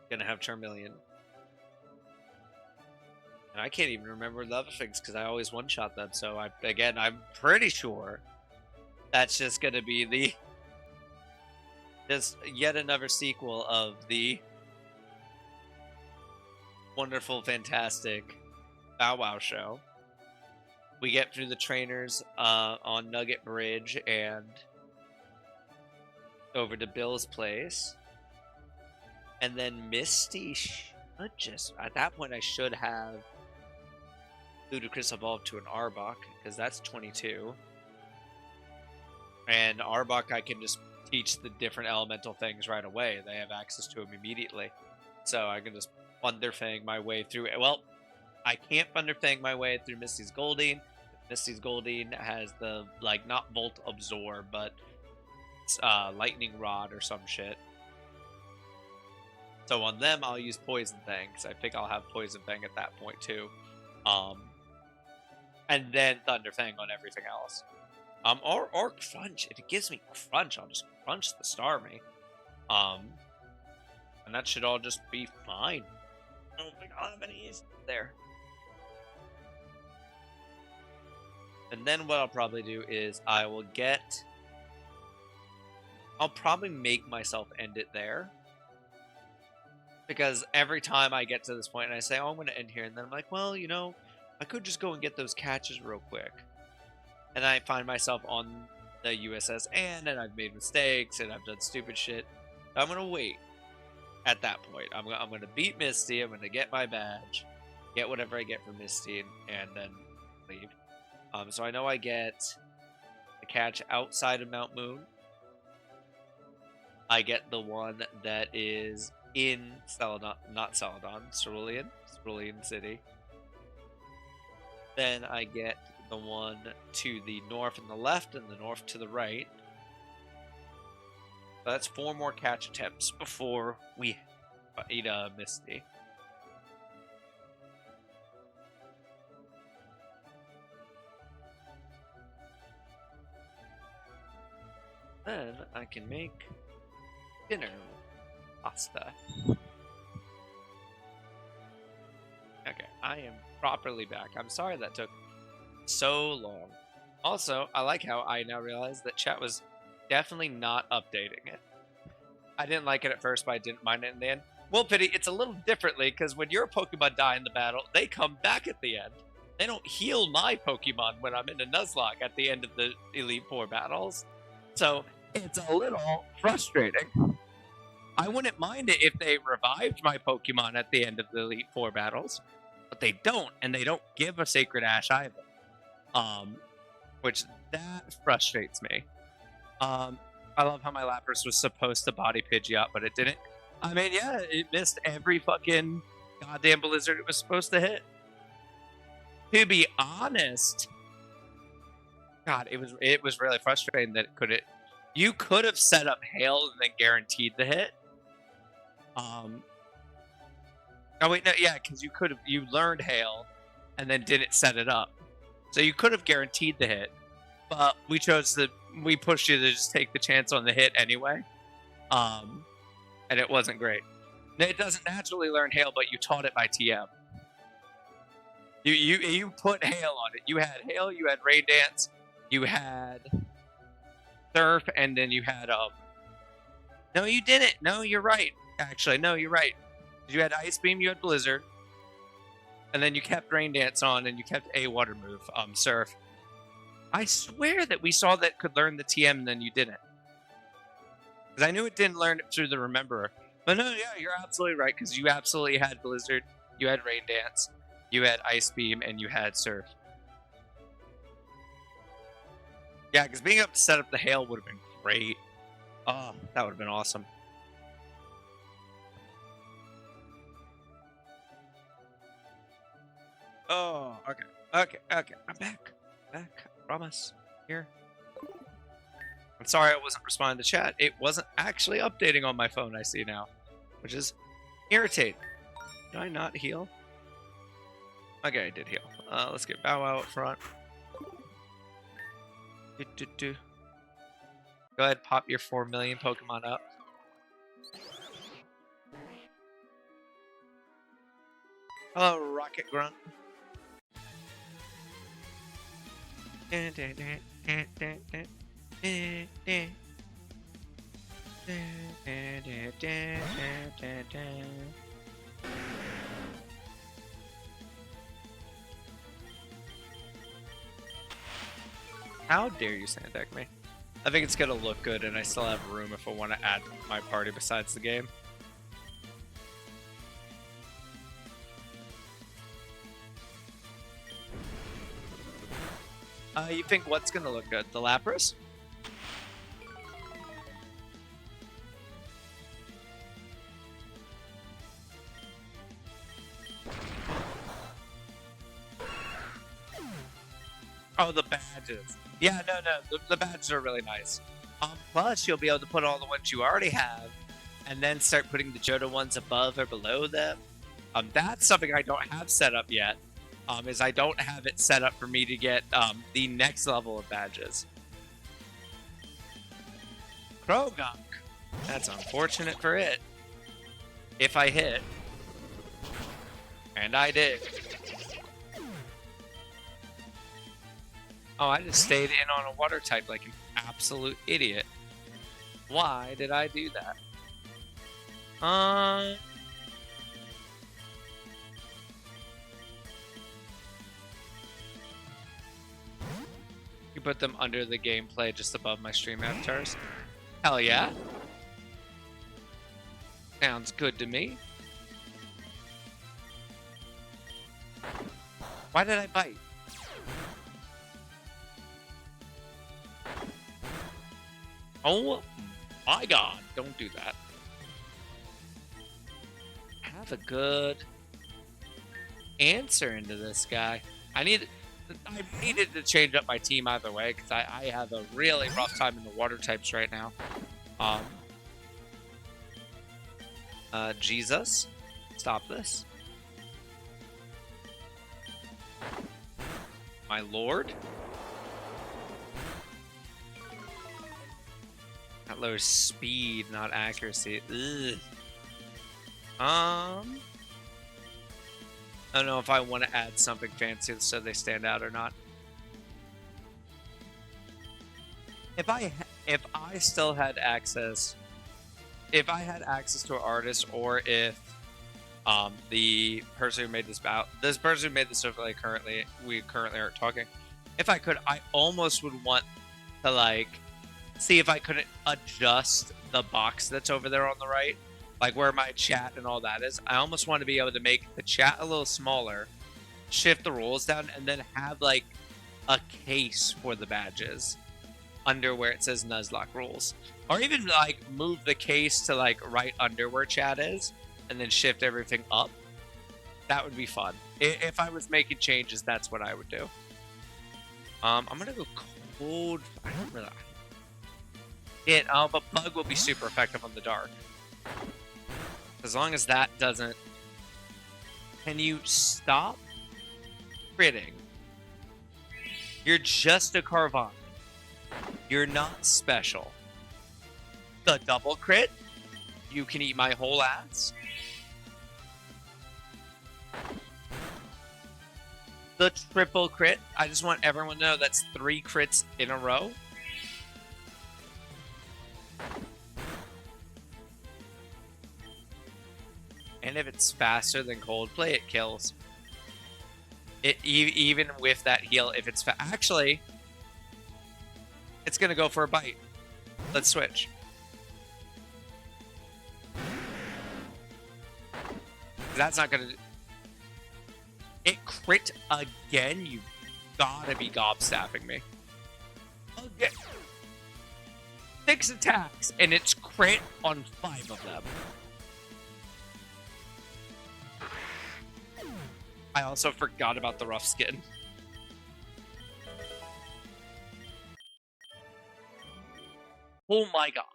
S1: Gonna have Charmeleon. And I can't even remember the other things because I always one-shot them. So I'm pretty sure that's just gonna be the just yet another sequel of the wonderful, fantastic Bow Wow show. We get through the trainers on Nugget Bridge and over to Bill's place. And then Misty should just... At that point, I should have Ludicrous evolved to an Arbok, because that's 22. And Arbok, I can just teach the different elemental things right away. They have access to them immediately. So I can just Thunder Fang my way through it. Well, I can't Thunder Fang my way through Misty's Goldeen. Misty's Goldeen has the, like, not Volt Absorb, but Lightning Rod or some shit. So on them, I'll use Poison Fang, because I think I'll have Poison Fang at that point too. And then Thunder Fang on everything else. Or Crunch. If it gives me Crunch, I'll just Crunch the Starmie. And that should all just be fine. I don't think I'll have any issues there. And then what I'll probably do is I'll probably make myself end it there. Because every time I get to this point and I say, oh, I'm going to end here. And then I'm like, well, you know, I could just go and get those catches real quick. And I find myself on the USS and I've made mistakes and I've done stupid shit. I'm going to wait at that point. I'm going to beat Misty. I'm going to get my badge, get whatever I get from Misty, and then leave. So I know I get the catch outside of Mount Moon. I get the one that is in Celadon, not Celadon, Cerulean City. Then I get the one to the north and the left, and the north to the right. So that's 4 more catch attempts before we eat a Misty. Then I can make dinner pasta. Okay, I am properly back. I'm sorry that took so long. Also, I like how I now realize that chat was definitely not updating it. I didn't like it at first, but I didn't mind it in the end. Well, Pity, it's a little differently because when your Pokemon die in the battle, they come back at the end. They don't heal my Pokemon when I'm in a Nuzlocke at the end of the Elite Four battles. So it's a little frustrating. I wouldn't mind it if they revived my Pokemon at the end of the Elite Four battles, but they don't, and they don't give a Sacred Ash either. Which that frustrates me. I love how my Lapras was supposed to body Pidgeot, but it didn't. I mean, yeah, it missed every fucking goddamn Blizzard it was supposed to hit. To be honest, God, it was really frustrating that you could have set up Hail and then guaranteed the hit. Oh wait, no, yeah, because you learned Hail and then didn't set it up. So you could have guaranteed the hit, but we pushed you to just take the chance on the hit anyway. And it wasn't great. It doesn't naturally learn Hail, but you taught it by TM. You put Hail on it. You had Hail, you had Rain Dance, you had Surf, and then you had No, you didn't. No, you're right. Actually, no, you're right. You had Ice Beam, you had Blizzard, and then you kept Rain Dance on, and you kept a water move, Surf. I swear that we saw that could learn the TM, and then you didn't. Because I knew it didn't learn it through the Rememberer. But no, yeah, you're absolutely right, because you absolutely had Blizzard, you had Rain Dance, you had Ice Beam, and you had Surf. Yeah, because being able to set up the Hail would have been great. Oh, that would have been awesome. Oh, okay. I'm back. I promise. Here. I'm sorry I wasn't responding to chat. It wasn't actually updating on my phone, I see now. Which is irritating. Did I not heal? Okay, I did heal. Let's get Bow Wow up front. Go ahead, pop your 4 million Pokemon up. Hello, Rocket Grunt. How dare you sand deck me? I think it's gonna look good, and I still have room if I want to add my party besides the game. You think what's gonna look good? The Lapras? Oh, the badges. Yeah, no, the badges are really nice. Plus, you'll be able to put all the ones you already have and then start putting the Johto ones above or below them. That's something I don't have set up yet. Is I don't have it set up for me to get the next level of badges. Krogunk. That's unfortunate for it. If I hit. And I did. Oh, I just stayed in on a water type like an absolute idiot. Why did I do that? You put them under the gameplay just above my stream avatars? Hell yeah. Sounds good to me. Why did I bite? Oh my god, don't do that. Have a good answer into this guy. I needed to change up my team either way because I have a really rough time in the water types right now. Jesus, stop this. My lord. That lowers speed, not accuracy. Ugh. I don't know if I want to add something fancy so they stand out or not. If I still had access, if I had access to an artist, or if the person who made this person who made this overlay we currently aren't talking. If I could, I almost would want to like see if I couldn't adjust the box that's over there on the right. Like where my chat and all that is. I almost want to be able to make the chat a little smaller, shift the rules down, and then have like a case for the badges under where it says Nuzlocke rules. Or even like move the case to like right under where chat is and then shift everything up. That would be fun. If I was making changes, that's what I would do. I'm gonna go cold. I don't really. But bug will be super effective on the dark. As long as that doesn't... Can you stop critting? You're just a Carvana. You're not special. The double crit? You can eat my whole ass. The triple crit? I just want everyone to know that's 3 crits in a row. And if it's faster than Coldplay, it kills. It even with that heal, if it's actually, it's gonna go for a bite. Let's switch. That's not gonna. It crit again. You gotta be gobstapping me. Again. 6 attacks, and it's crit on 5 of them. I also forgot about the rough skin. Oh my god.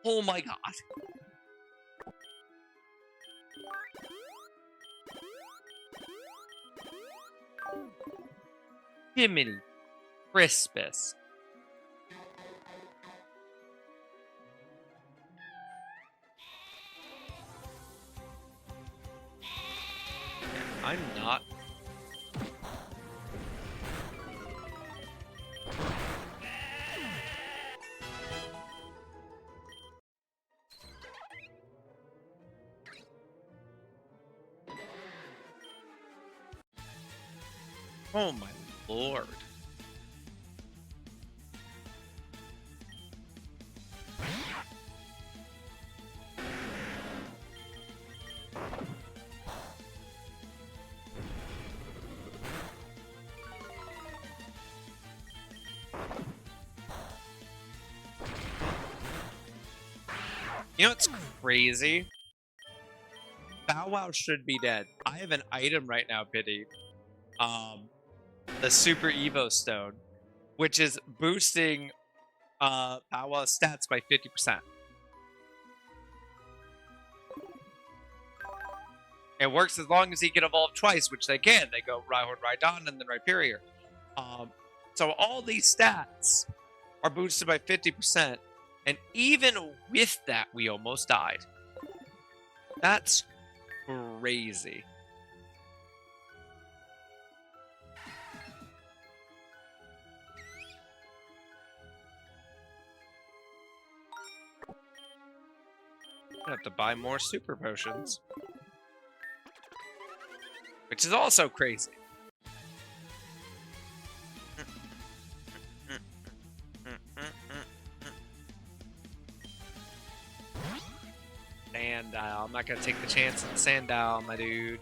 S1: Oh my god. Jiminy Crispus. I'm not. Oh my lord. You know what's crazy? Bow Wow should be dead. I have an item right now, Pity. The Super Evo Stone, which is boosting Bow Wow's stats by 50%. It works as long as he can evolve twice, which they can. They go Rhyhorn, Rhydon, and then Rhyperior. So all these stats are boosted by 50%. And even with that, we almost died. That's crazy. I have to buy more super potions. Which is also crazy. Sandile. I'm not going to take the chance on Sandile, my dude.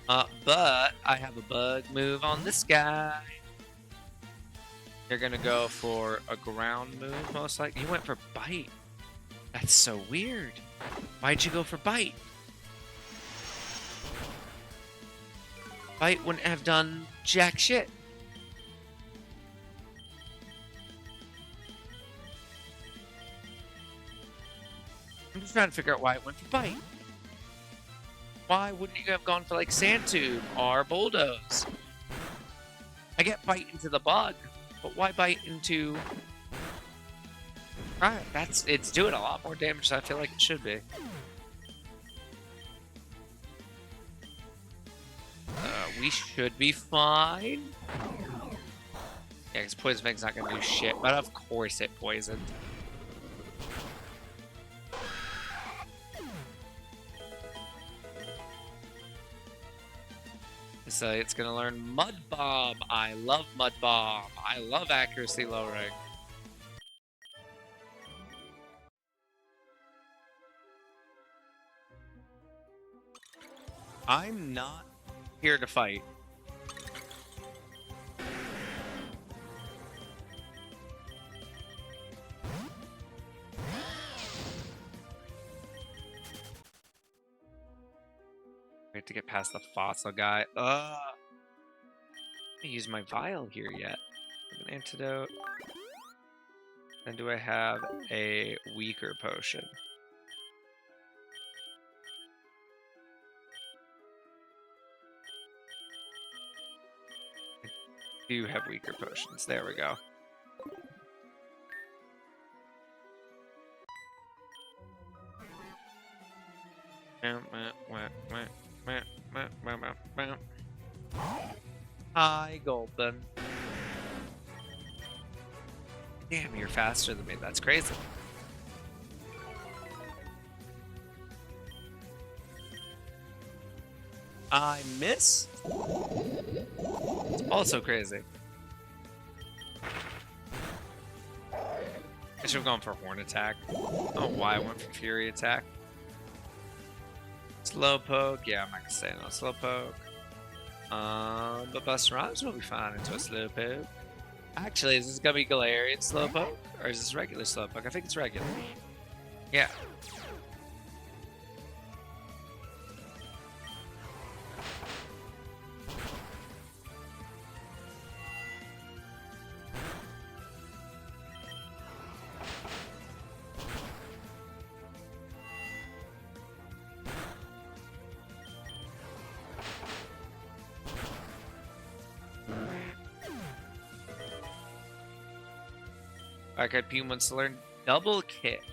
S1: But I have a bug move on this guy. You're going to go for a ground move, most likely. You went for Bite. That's so weird. Why'd you go for Bite? Bite wouldn't have done jack shit. I'm just trying to figure out why it went for Bite. Why wouldn't you have gone for like Sand Tube or Bulldoze? I get Bite into the bug, but why Bite into... Right, it's doing a lot more damage than I feel like it should be. We should be fine. Yeah, because Poison Fang's not going to do shit, but of course it poisoned. So it's going to learn Mud Bomb. I love Mud Bomb. I love accuracy lowering. I'm not here to fight. We have to get past the fossil guy. I haven't used my vial here yet. An antidote. And do I have a weaker potion? I do have weaker potions. There we go. Hi, Golden. Damn, you're faster than me. That's crazy. I miss. It's also crazy. I should have gone for Horn Attack. I don't know why I went for Fury Attack. Slowpoke. Yeah, I'm not gonna say no Slowpoke. But Buster Rhymes will be fine into a Slowpoke. Actually, is this gonna be Galarian Slowpoke? Or is this regular Slowpoke? I think it's regular. Yeah. Black-Eyed Pew wants to learn Double Kick.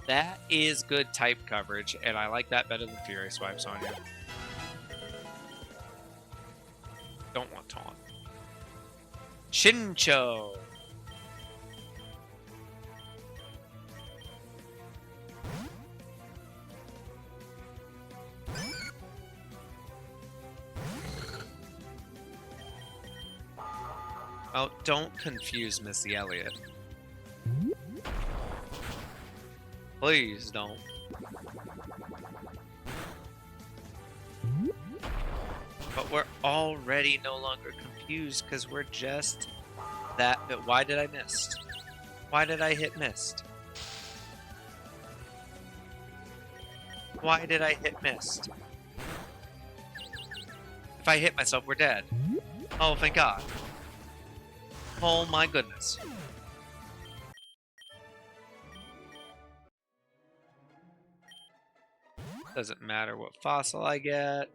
S1: That is good type coverage, and I like that better than Fury Swipes on you. Don't want Taunt. Shincho. Oh, don't confuse Missy Elliott. Please don't. But we're already no longer confused because we're just that. But why did I miss? Why did I hit missed? Why did I hit missed? If I hit myself, we're dead. Oh, thank God. Oh my goodness. Doesn't matter what fossil I get.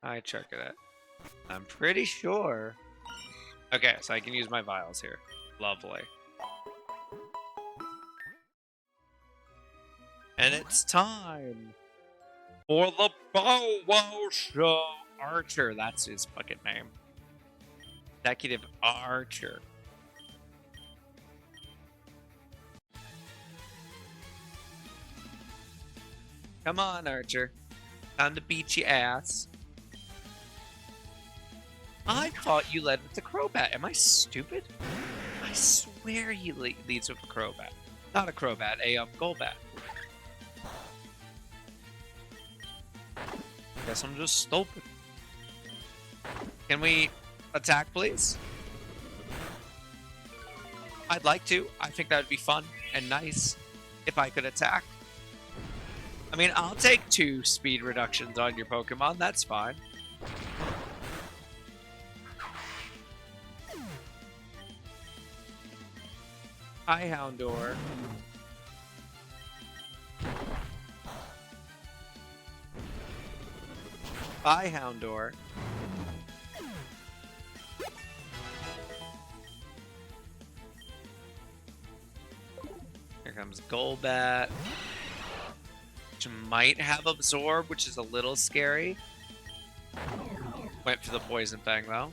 S1: I check it out. I'm pretty sure. Okay, so I can use my vials here. Lovely. And it's time for the Bow Wow Show. Archer, that's his fucking name. Executive Archer. Come on, Archer. Time to beat your ass. I thought you led with the Crobat. Am I stupid? I swear he leads with a Crobat. Not a Crobat, a Golbat. Guess I'm just stupid. Can we attack, please? I'd like to. I think that would be fun and nice if I could attack. I mean, I'll take 2 speed reductions on your Pokemon. That's fine. Hi, Houndour. Bye, Houndour. Here comes Golbat. Which might have Absorb, which is a little scary. Went for the Poison Fang, though.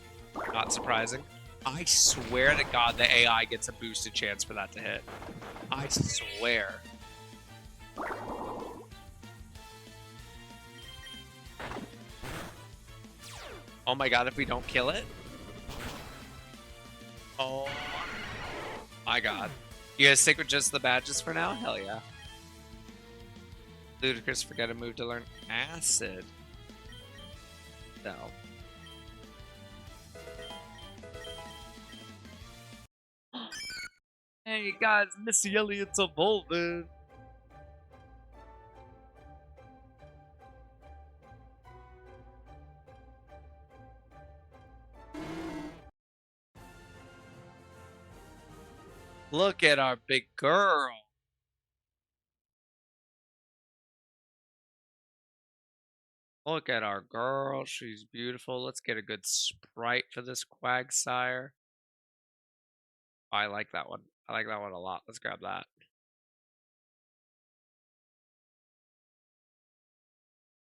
S1: Not surprising. I swear to God the AI gets a boosted chance for that to hit. I swear. Oh my God, if we don't kill it? Oh my God. You guys stick with just the badges for now? Hell yeah. Ludicrous, forget a move to learn Acid. No. Hey guys, Missy Elliott's evolving. Look at our big girl. Look at our girl. She's beautiful. Let's get a good sprite for this Quagsire. I like that one. I like that one a lot. Let's grab that.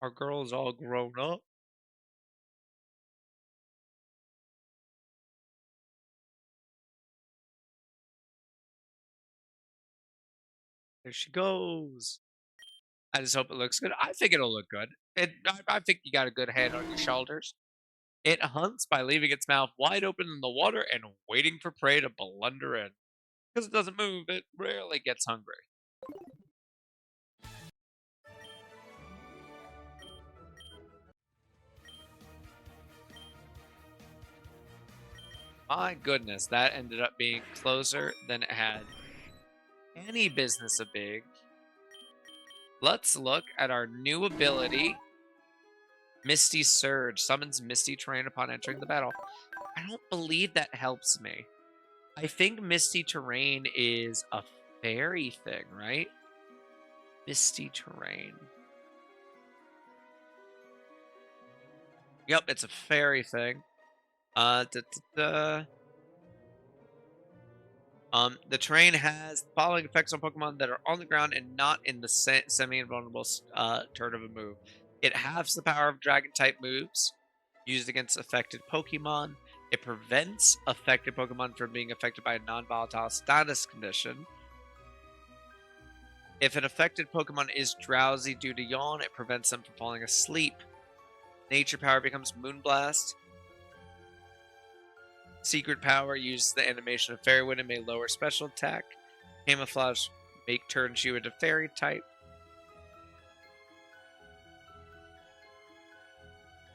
S1: Our girl's all grown up. There she goes. I just hope it looks good. I think it'll look good. I think you got a good head on your shoulders. It hunts by leaving its mouth wide open in the water and waiting for prey to blunder in. Because it doesn't move, it rarely gets hungry. My goodness, that ended up being closer than it had any business of being. Let's look at our new ability. Misty Surge summons Misty Terrain upon entering the battle. I don't believe that helps me. I think Misty Terrain is a fairy thing, right? Misty Terrain. Yep, it's a fairy thing. The terrain has the following effects on Pokemon that are on the ground and not in the semi-invulnerable turn of a move. It halves the power of Dragon-type moves used against affected Pokemon. It prevents affected Pokemon from being affected by a non-volatile status condition. If an affected Pokemon is drowsy due to yawn, it prevents them from falling asleep. Nature power becomes Moonblast. Secret power uses the animation of Fairy Wind and may lower special attack. Camouflage turns you into Fairy type.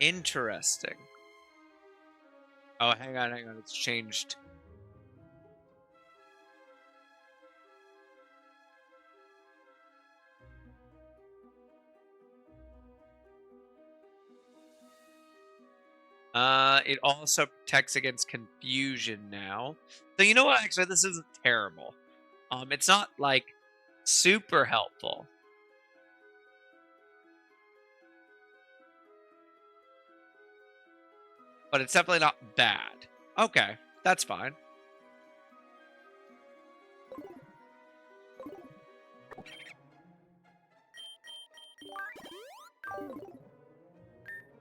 S1: Interesting. Oh, hang on. It's changed. It also protects against confusion now. So you know what? Actually, this isn't terrible. It's not like super helpful, but it's definitely not bad. Okay, that's fine.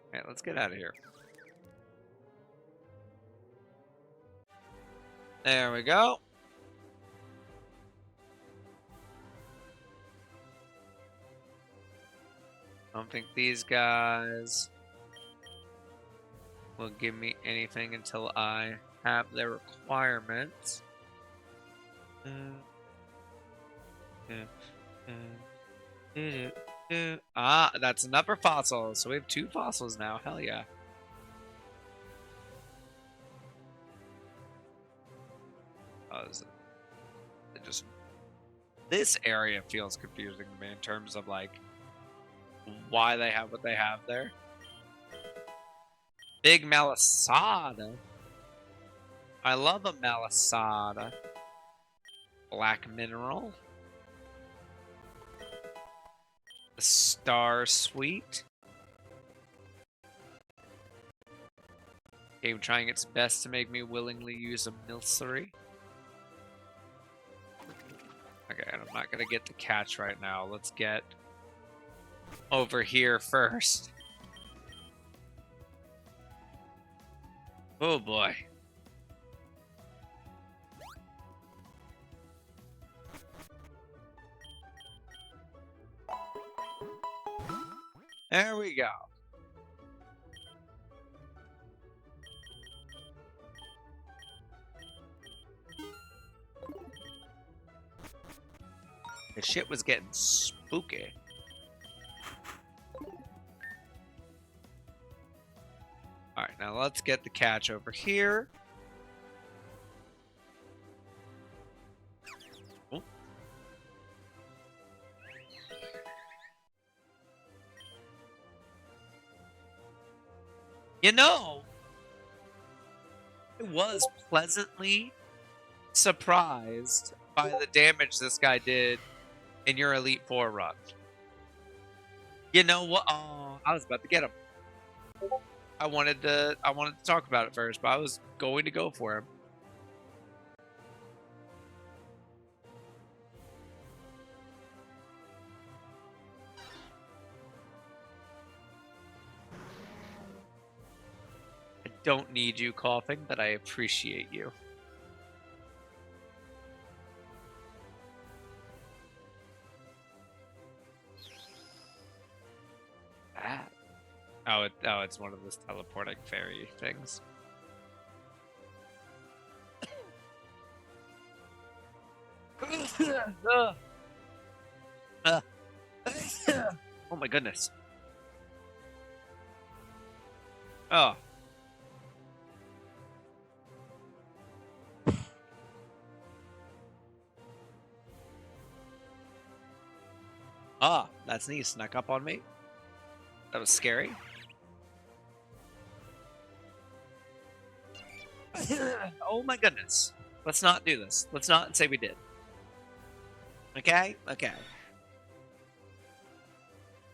S1: Okay, let's get out of here. There we go. I don't think these guys will give me anything until I have their requirements. Ah, that's another fossil. So we have 2 fossils now. Hell yeah. It just this area feels confusing to me in terms of like why they have what they have there. Big Malasada. I love a Malasada. Black mineral. The Star Sweet. Game trying its best to make me willingly use a Milcery. Okay, I'm not gonna get the catch right now. Let's get over here first. Oh boy. There we go. The shit was getting spooky. Alright, now let's get the catch over here. Oh. You know, I was pleasantly surprised by the damage this guy did in your Elite Four run. You know what? Oh, I was about to get him. I wanted to talk about it first, but I was going to go for him. I don't need you coughing, but I appreciate you. Oh, it's one of those teleporting fairy things. Oh my goodness. Oh. Ah, that's neat. Snuck up on me. That was scary. Oh my goodness. Let's not do this. Let's not say we did. Okay? Okay.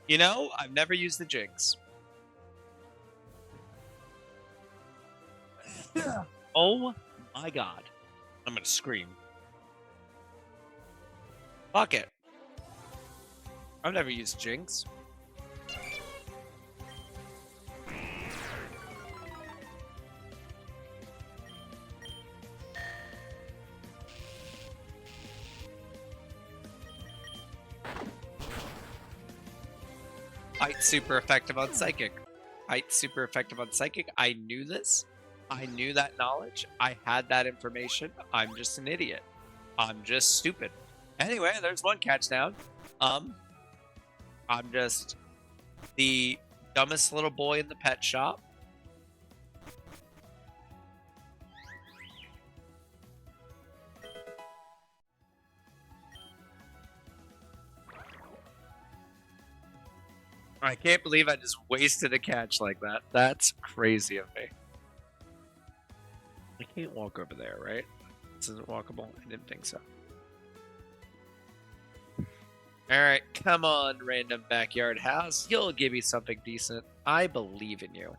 S1: You know, I've never used the Jinx. Oh my god. I'm gonna scream. Fuck it. I've never used Jinx. Fight's super effective on Psychic. Fight's super effective on Psychic. I knew this. I knew that knowledge. I had that information. I'm just an idiot. I'm just stupid. Anyway, there's one catch down. I'm just the dumbest little boy in the pet shop. I can't believe I just wasted a catch like that. That's crazy of me. I can't walk over there, right? This isn't walkable. I didn't think so. Alright, come on, random backyard house. You'll give me something decent. I believe in you.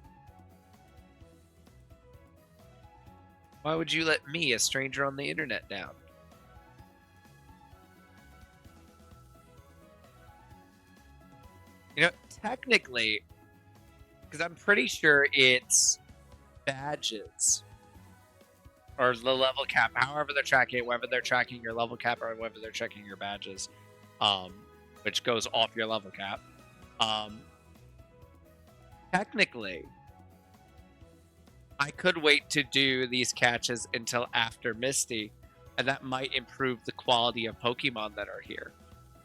S1: Why would you let me, a stranger on the internet, down? You know, technically, because I'm pretty sure it's badges or the level cap, however they're tracking it, whether they're tracking your level cap or whether they're checking your badges, which goes off your level cap. Technically, I could wait to do these catches until after Misty, and that might improve the quality of Pokemon that are here.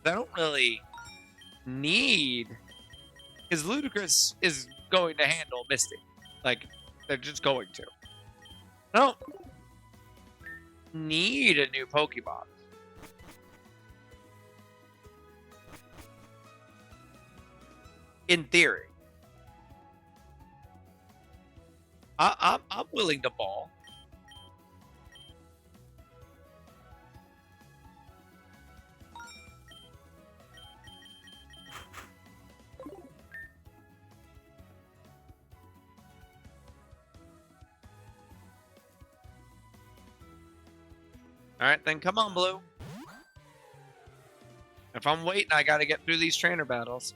S1: I don't really need, because Ludicrous is going to handle Misty. Like, they're just going to. I don't need a new Pokemon. In theory. I'm willing to ball. Alright, then come on, Blue. If I'm waiting, I gotta get through these trainer battles.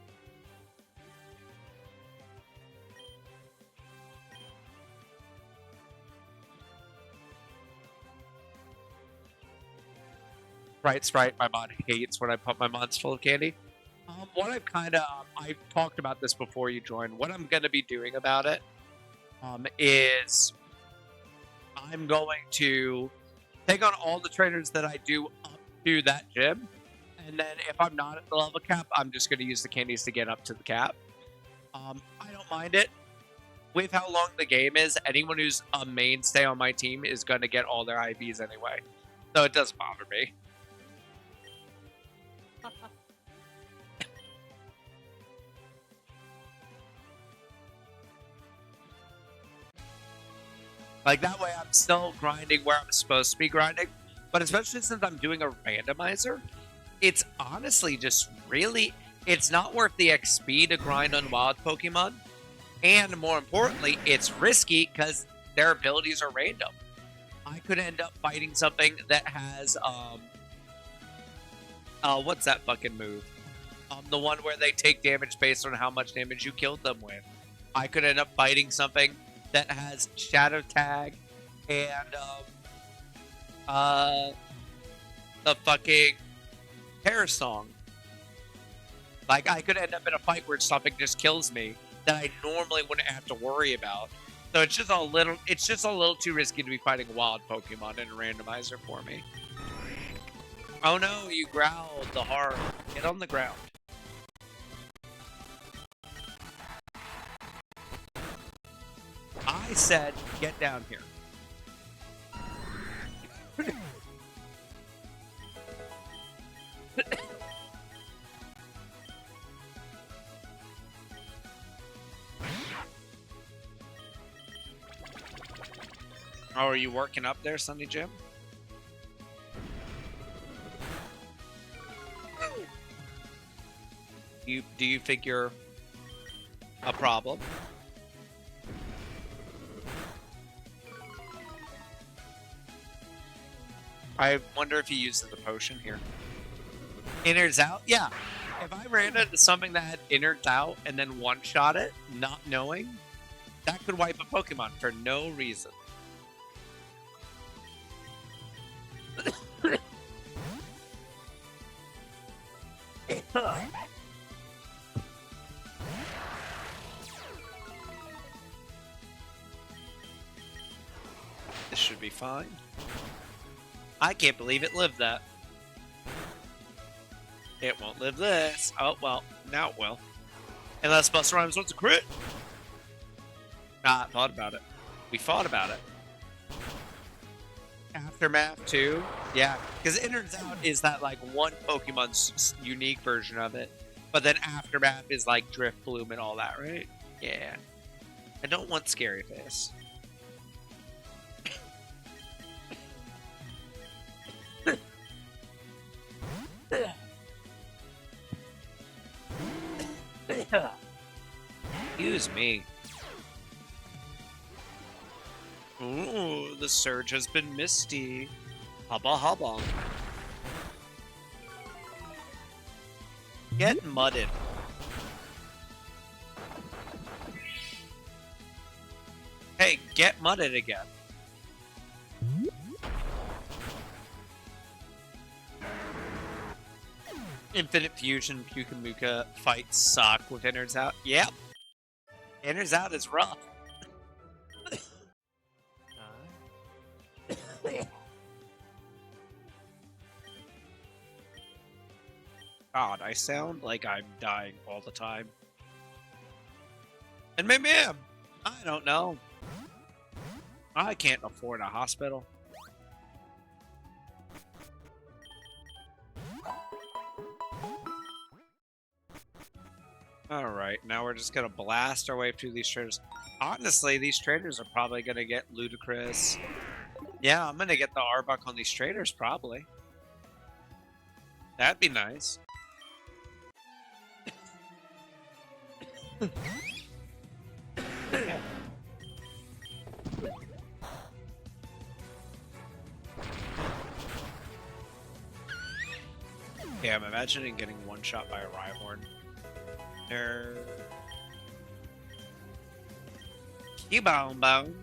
S1: Right, Sprite, my mod hates when I put my mods full of candy. What I've talked about this before you joined. What I'm gonna be doing about it is I'm going to take on all the trainers that I do up to that gym, and then if I'm not at the level cap, I'm just going to use the candies to get up to the cap. I don't mind it. With how long the game is, anyone who's a mainstay on my team is going to get all their IVs anyway, so it doesn't bother me. Like, that way I'm still grinding where I'm supposed to be grinding. But especially since I'm doing a randomizer, it's honestly just really... It's not worth the XP to grind on wild Pokemon. And more importantly, it's risky because their abilities are random. I could end up fighting something that has... what's that fucking move? The one where they take damage based on how much damage you killed them with. I could end up fighting something that has Shadow Tag and the fucking Terror Song. Like, I could end up in a fight where something just kills me that I normally wouldn't have to worry about. So it's just a little too risky to be fighting wild Pokemon in a randomizer for me. Oh no, you growled the hard. Get on the ground. I said, get down here. Oh, are you working up there, Sunny Jim? Do you think you're a problem? I wonder if he uses the potion here. Innards out? Yeah. If I ran into something that had innards out and then one-shot it, not knowing, that could wipe a Pokemon for no reason. This should be fine. I can't believe it lived that. It won't live this. Oh, well, now it will. Unless Buster Rhymes wants a crit. Nah, thought about it. We thought about it. Aftermath too. Yeah, because Innards Out is that like one Pokemon's unique version of it. But then Aftermath is like Drift Bloom and all that, right? Yeah. I don't want Scary Face. Excuse me. Ooh, the surge has been misty. Hubba hubba. Get mudded. Hey, get mudded again. Infinite Fusion Pukamuka fights suck with Inners Out. Yep. Inners Out is rough. God, I sound like I'm dying all the time. And maybe I am. I don't know. I can't afford a hospital. Alright, now we're just gonna blast our way through these traders. Honestly, these traders are probably gonna get ludicrous. Yeah, I'm gonna get the Arbok on these traders, probably. That'd be nice. Yeah, I'm imagining getting one shot by a Rhyhorn. Cubone Bone.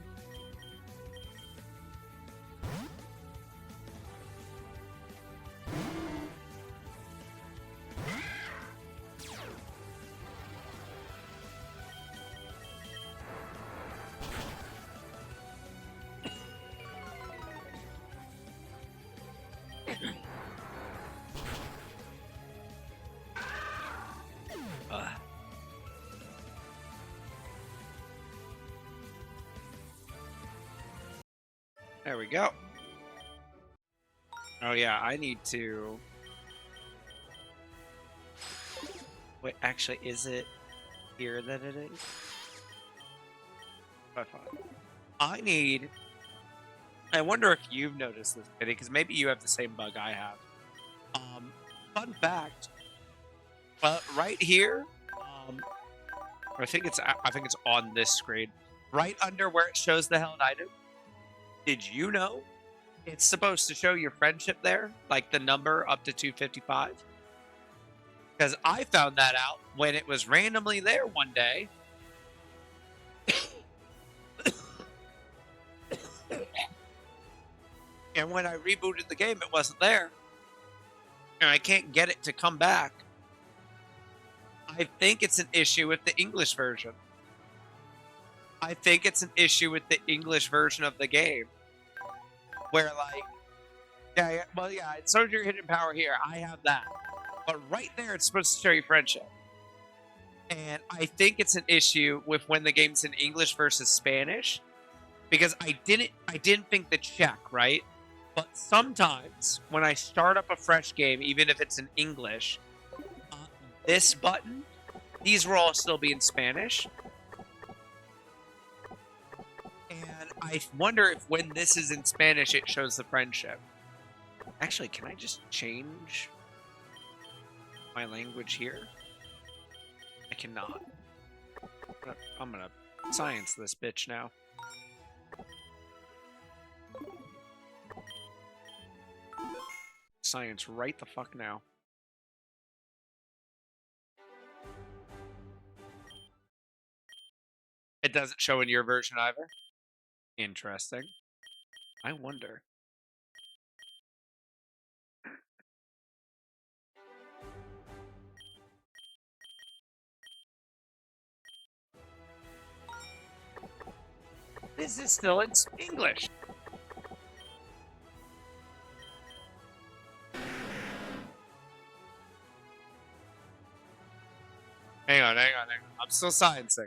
S1: There we go. Oh yeah, I need to... Wait, actually, is it here that it is? I need... I wonder if you've noticed this, Kitty, because maybe you have the same bug I have. Fun fact. Right here, I think it's on this screen, right under where it shows the held item. Did you know it's supposed to show your friendship there, like the number up to 255? Because I found that out when it was randomly there one day. And when I rebooted the game, it wasn't there. And I can't get it to come back. I think it's an issue with the English version. I think it's an issue with the English version of the game. Where, like, yeah, well, yeah, it shows your hidden power here. I have that. But right there, it's supposed to show you friendship. And I think it's an issue with when the game's in English versus Spanish. Because I didn't think the check, right? But sometimes when I start up a fresh game, even if it's in English, this button, these will all still be in Spanish. And I wonder if when this is in Spanish, it shows the friendship. Actually, can I just change my language here? I cannot. I'm gonna science this bitch now. Science right the fuck now. It doesn't show in your version either? Interesting. I wonder. This is still in English. Hang on. I'm still sciencing.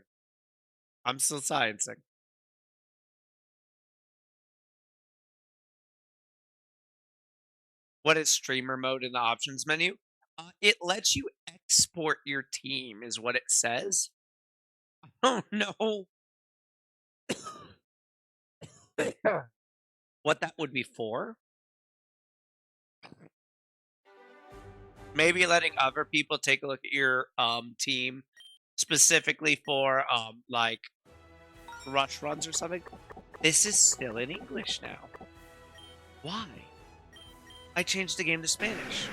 S1: What is streamer mode in the options menu? It lets you export your team, is what it says. Oh no. What that would be for? Maybe letting other people take a look at your team specifically for like rush runs or something. This is still in English now. Why? I changed the game to Spanish.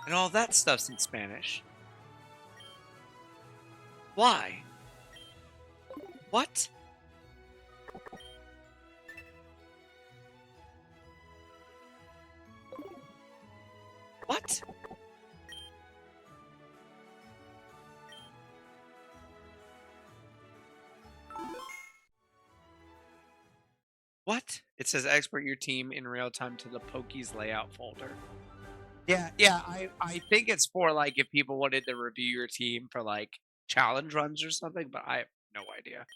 S1: And all that stuff's in Spanish. Why? What? What? What? It says export your team in real time to the Pokies layout folder. Yeah, I think it's for like if people wanted to review your team for like challenge runs or something, but I have no idea.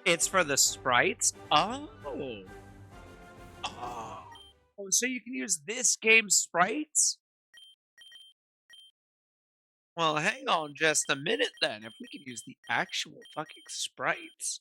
S1: It's for the sprites? Oh. Oh. Oh, so you can use this game's sprites? Well, hang on just a minute then. If we could use the actual fucking sprites.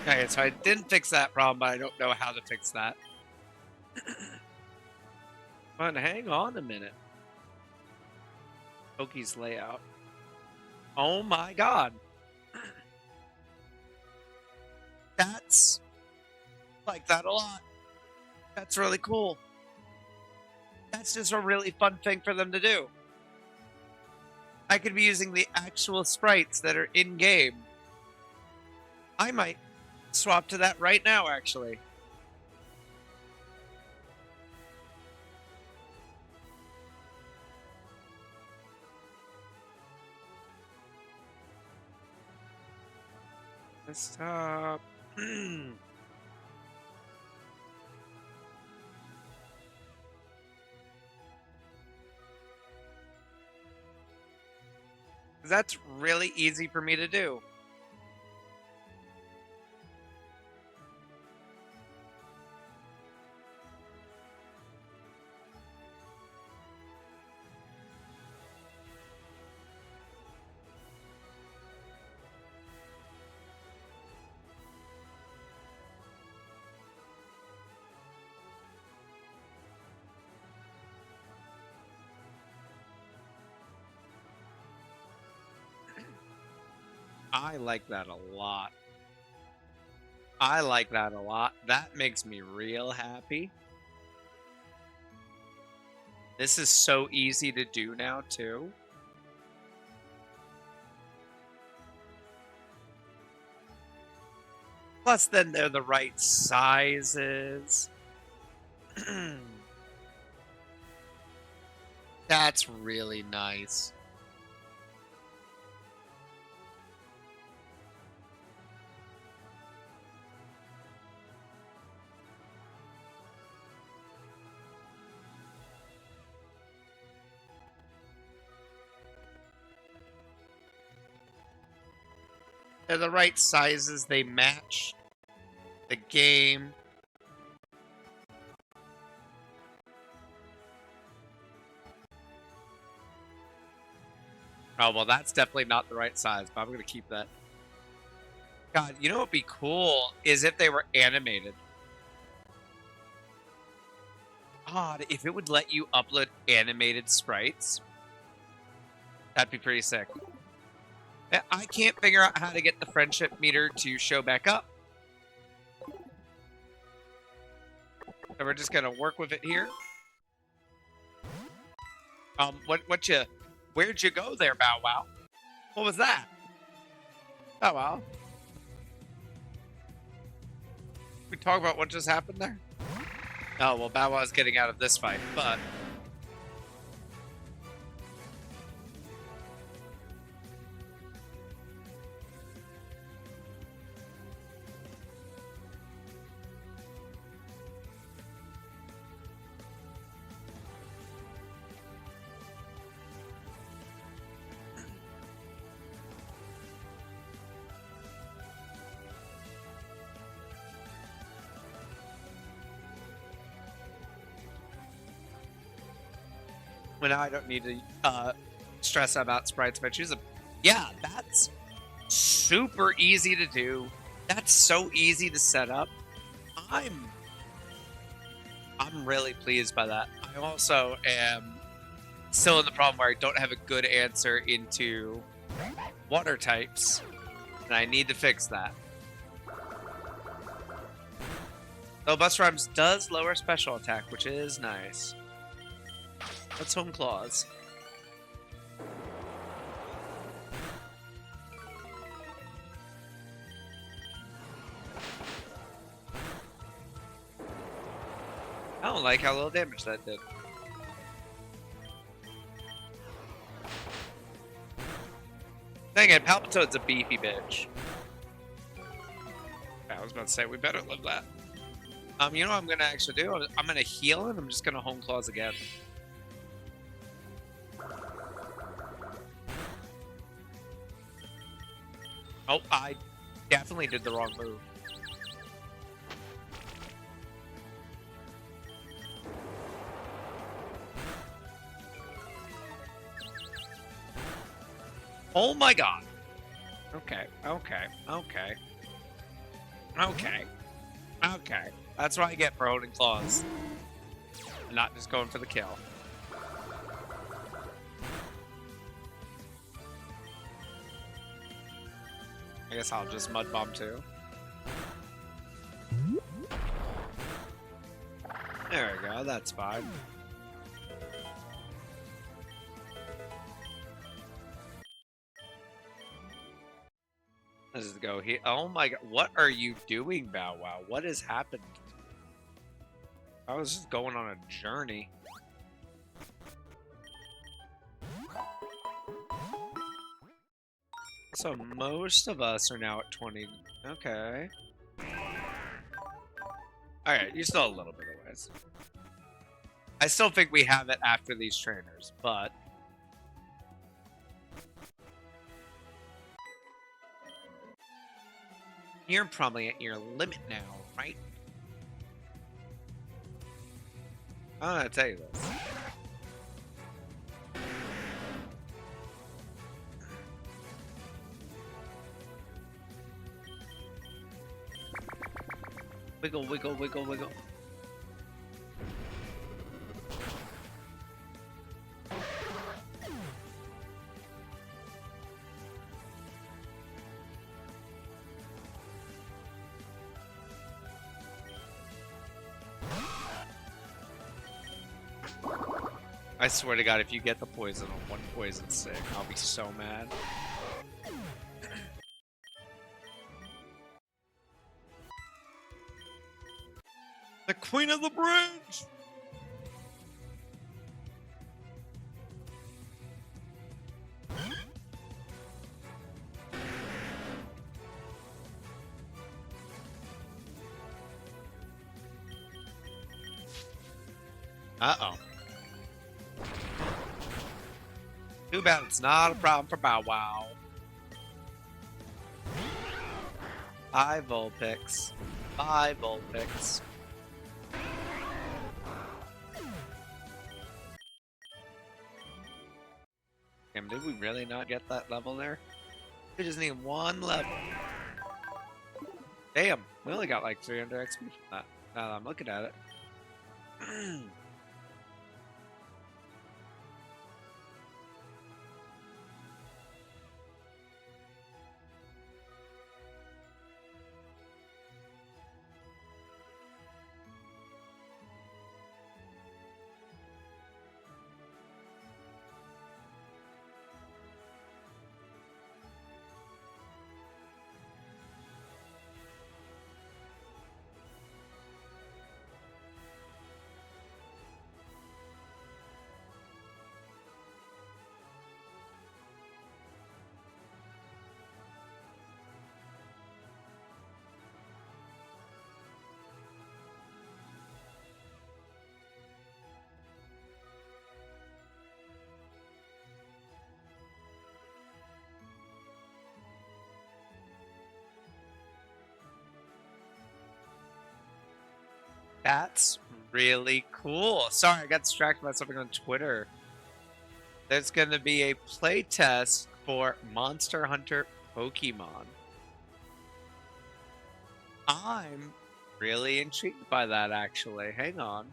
S1: Okay, so I didn't fix that problem, but I don't know how to fix that. But hang on a minute. Pokey's layout. Oh my god. That's like that a lot. That's really cool. That's just a really fun thing for them to do. I could be using the actual sprites that are in game. I might swap to that right now, actually. Stop. That's really easy for me to do. I like that a lot. I like that a lot. That makes me real happy. This is so easy to do now, too. Plus, then they're the right sizes. That's really nice. They're the right sizes. They match the game. Oh, well, that's definitely not the right size, but I'm going to keep that. God, you know what would be cool is if they were animated. God, if it would let you upload animated sprites, that'd be pretty sick. I can't figure out how to get the friendship meter to show back up. So we're just going to work with it here. Where'd you go there, Bow Wow? What was that? Bow Wow. We talk about what just happened there? Oh, well, Bow Wow's getting out of this fight, but... Well, now I don't need to stress about sprites if I choose them. Yeah, that's super easy to do. That's so easy to set up. I'm really pleased by that. I also am still in the problem where I don't have a good answer into water types, and I need to fix that. Though Buster Rhymes does lower special attack, which is nice. Let's Home Claws. I don't like how little damage that did. Dang it, Palpitoad's a beefy bitch. I was about to say, we better live that. You know what I'm gonna actually do? I'm gonna heal and I'm just gonna Home Claws again. Oh, I definitely did the wrong move. Oh my god. Okay. That's what I get for holding claws. Not just going for the kill. I guess I'll just Mud Bomb too. There we go, that's fine. Let's just go here. Oh my god, what are you doing, Bow Wow? What has happened? I was just going on a journey. So most of us are now at 20. Okay. Alright, you're still a little bit of ways. I still think we have it after these trainers, but... You're probably at your limit now, right? I'm gonna tell you this. Wiggle, wiggle, wiggle, wiggle. I swear to God, if you get the poison on one poison stick, I'll be so mad. The Queen of the Bridge! Uh-oh. Too bad it's not a problem for Bow Wow. 5 Vulpix. 5 Vulpix. Damn, did we really not get that level there? We just need 1 level. Damn, we only got like 300 XP from that. Now that I'm looking at it. That's really cool. Sorry, I got distracted by something on Twitter. There's going to be a playtest for Monster Hunter Pokemon. I'm really intrigued by that, actually. Hang on.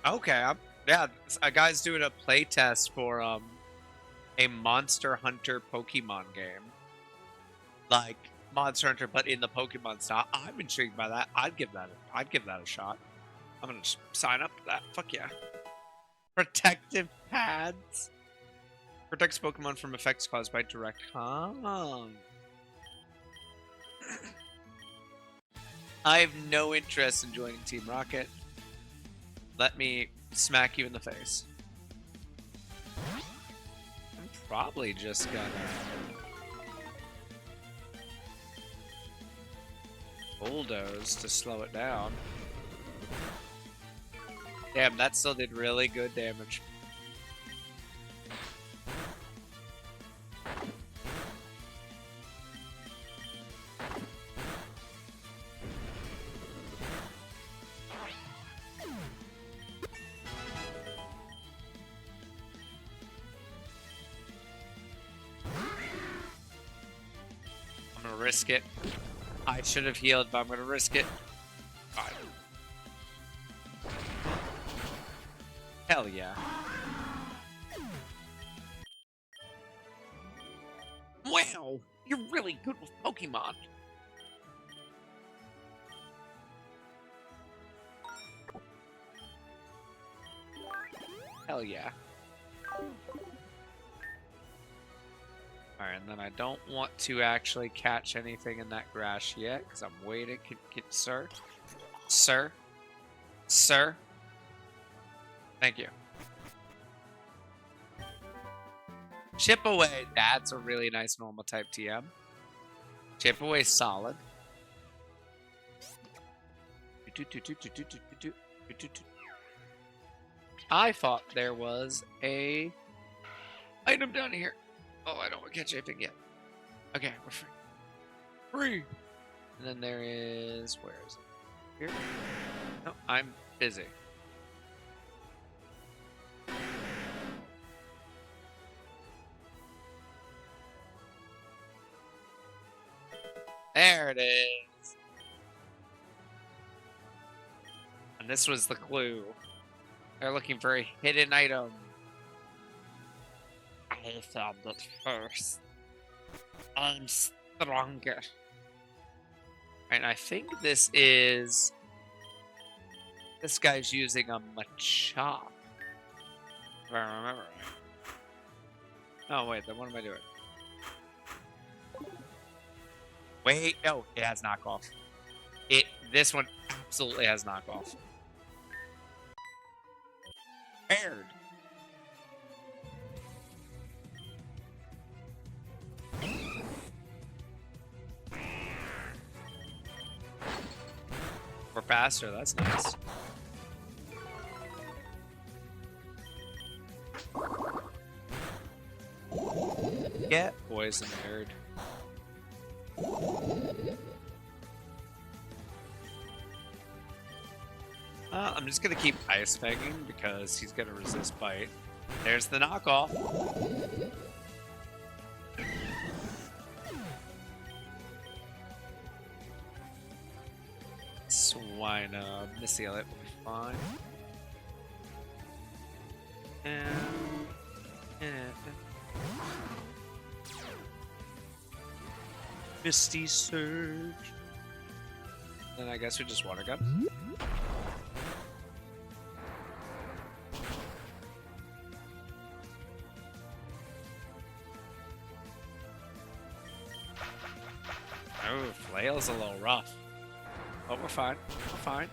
S1: Okay, yeah, a guy's doing a playtest for a Monster Hunter Pokemon game. Like Monster Hunter, but in the Pokemon style. I'm intrigued by that. I'd give that a shot. I'm gonna just sign up for that. Fuck yeah. Protective pads. Protects Pokemon from effects caused by direct harm. I have no interest in joining Team Rocket. Let me smack you in the face. I'm probably just gonna bulldoze to slow it down. Damn, that still did really good damage. I'm gonna risk it. I should have healed, but I'm gonna risk it. Fine. Hell yeah. Wow, you're really good with Pokemon. Hell yeah. Alright, and then I don't want to actually catch anything in that grass yet, because I'm waiting. Sir? Sir? Sir? Thank you. Chip Away. That's a really nice normal type TM. Chip Away solid. I thought there was a item down here. Oh, I don't want to catch anything yet. Okay, we're free. Free! And then there is... Where is it? Here? No, I'm busy. There it is. And this was the clue. They're looking for a hidden item. I found it first. I'm stronger. And I think this is... This guy's using a Machop. If I remember right. Oh, wait, then what am I doing? Wait, no, it has knockoff. This one absolutely has knockoff. Paired. We're faster, that's nice. Get poison nerd. I'm just gonna keep ice pegging because he's gonna resist bite. There's the knockoff. Swine Missy Elliott will be fine. Misty Surge. Then I guess we just water gun. Oh, Flail's a little rough. But we're fine. We're fine.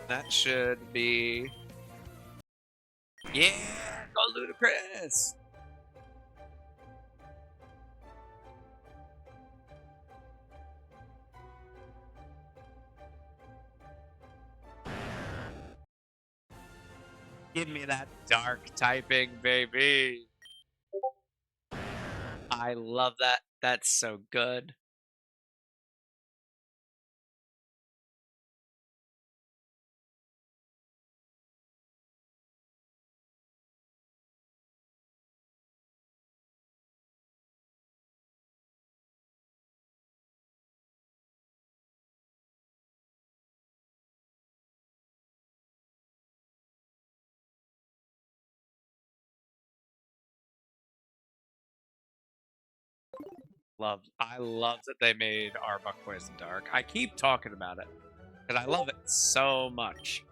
S1: That should be... Yeah! Go Ludicrous! Give me that dark typing, baby! I love that. That's so good. I love that they made Arbok Poison Dark. I keep talking about it because I love it so much.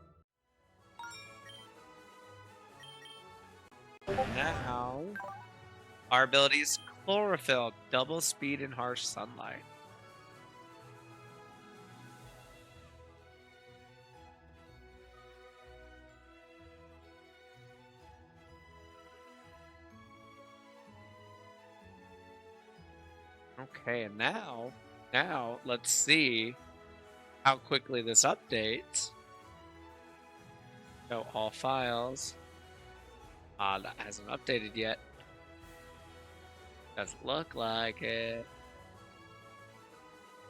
S1: Now, our ability is Chlorophyll, double speed in harsh sunlight. Okay, and now let's see how quickly this updates. So all files. That hasn't updated yet. Doesn't look like it.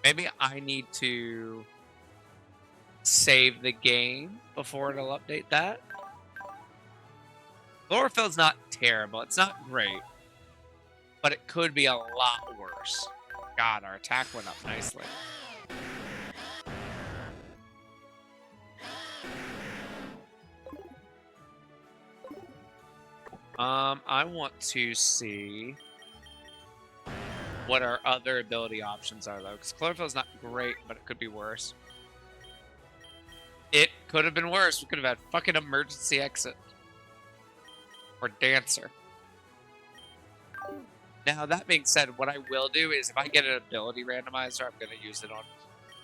S1: Maybe I need to save the game before it'll update that. Chlorophyll's not terrible. It's not great. But it could be a lot worse. God, our attack went up nicely. I want to see what our other ability options are, though, because Chlorophyll's not great, but it could be worse. It could have been worse. We could have had fucking Emergency Exit. Or Dancer. Now, that being said, what I will do is if I get an ability randomizer, I'm going to use it on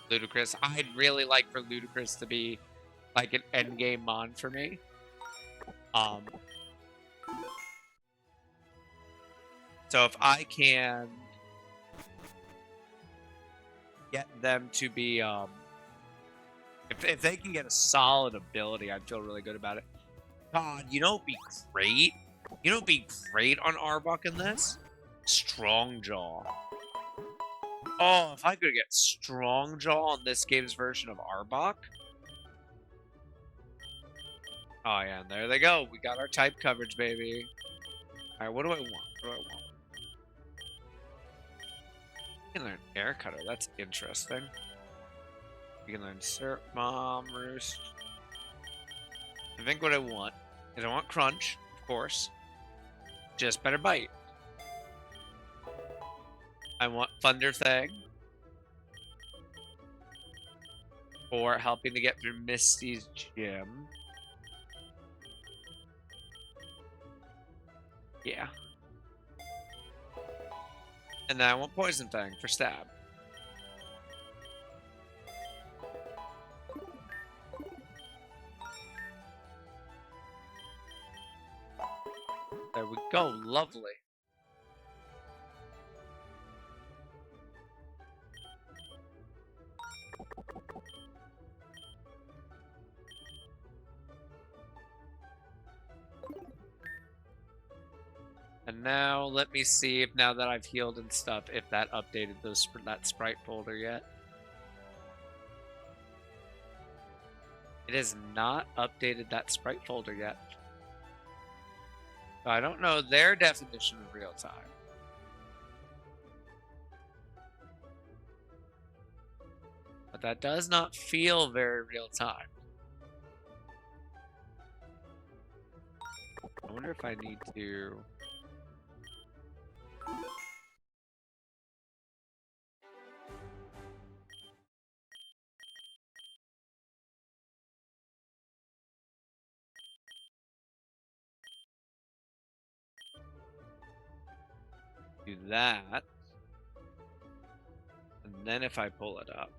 S1: Ludicrous. I'd really like for Ludicrous to be like an endgame mon for me. So if I can get them to be, if they can get a solid ability, I'd feel really good about it. God, you know what'd be great? You know what'd be great on Arbok in this? Strong Jaw. Oh, if I could get Strong Jaw on this game's version of Arbok. Oh yeah, and there they go. We got our type coverage, baby. Alright, what do I want? What do I want? You can learn Air Cutter. That's interesting. You can learn Sir Mom Roost. I think what I want is I want Crunch, of course. Just better bite. I want Thunder Thing. For helping to get through Misty's gym. Yeah. And then I want Poison Fang for stab. There we go. Lovely. And now let me see if now that I've healed and stuff, if that updated that sprite folder yet. It has not updated that sprite folder yet. So I don't know their definition of real time. But that does not feel very real time. I wonder if I need to... do that. And then if I pull it up.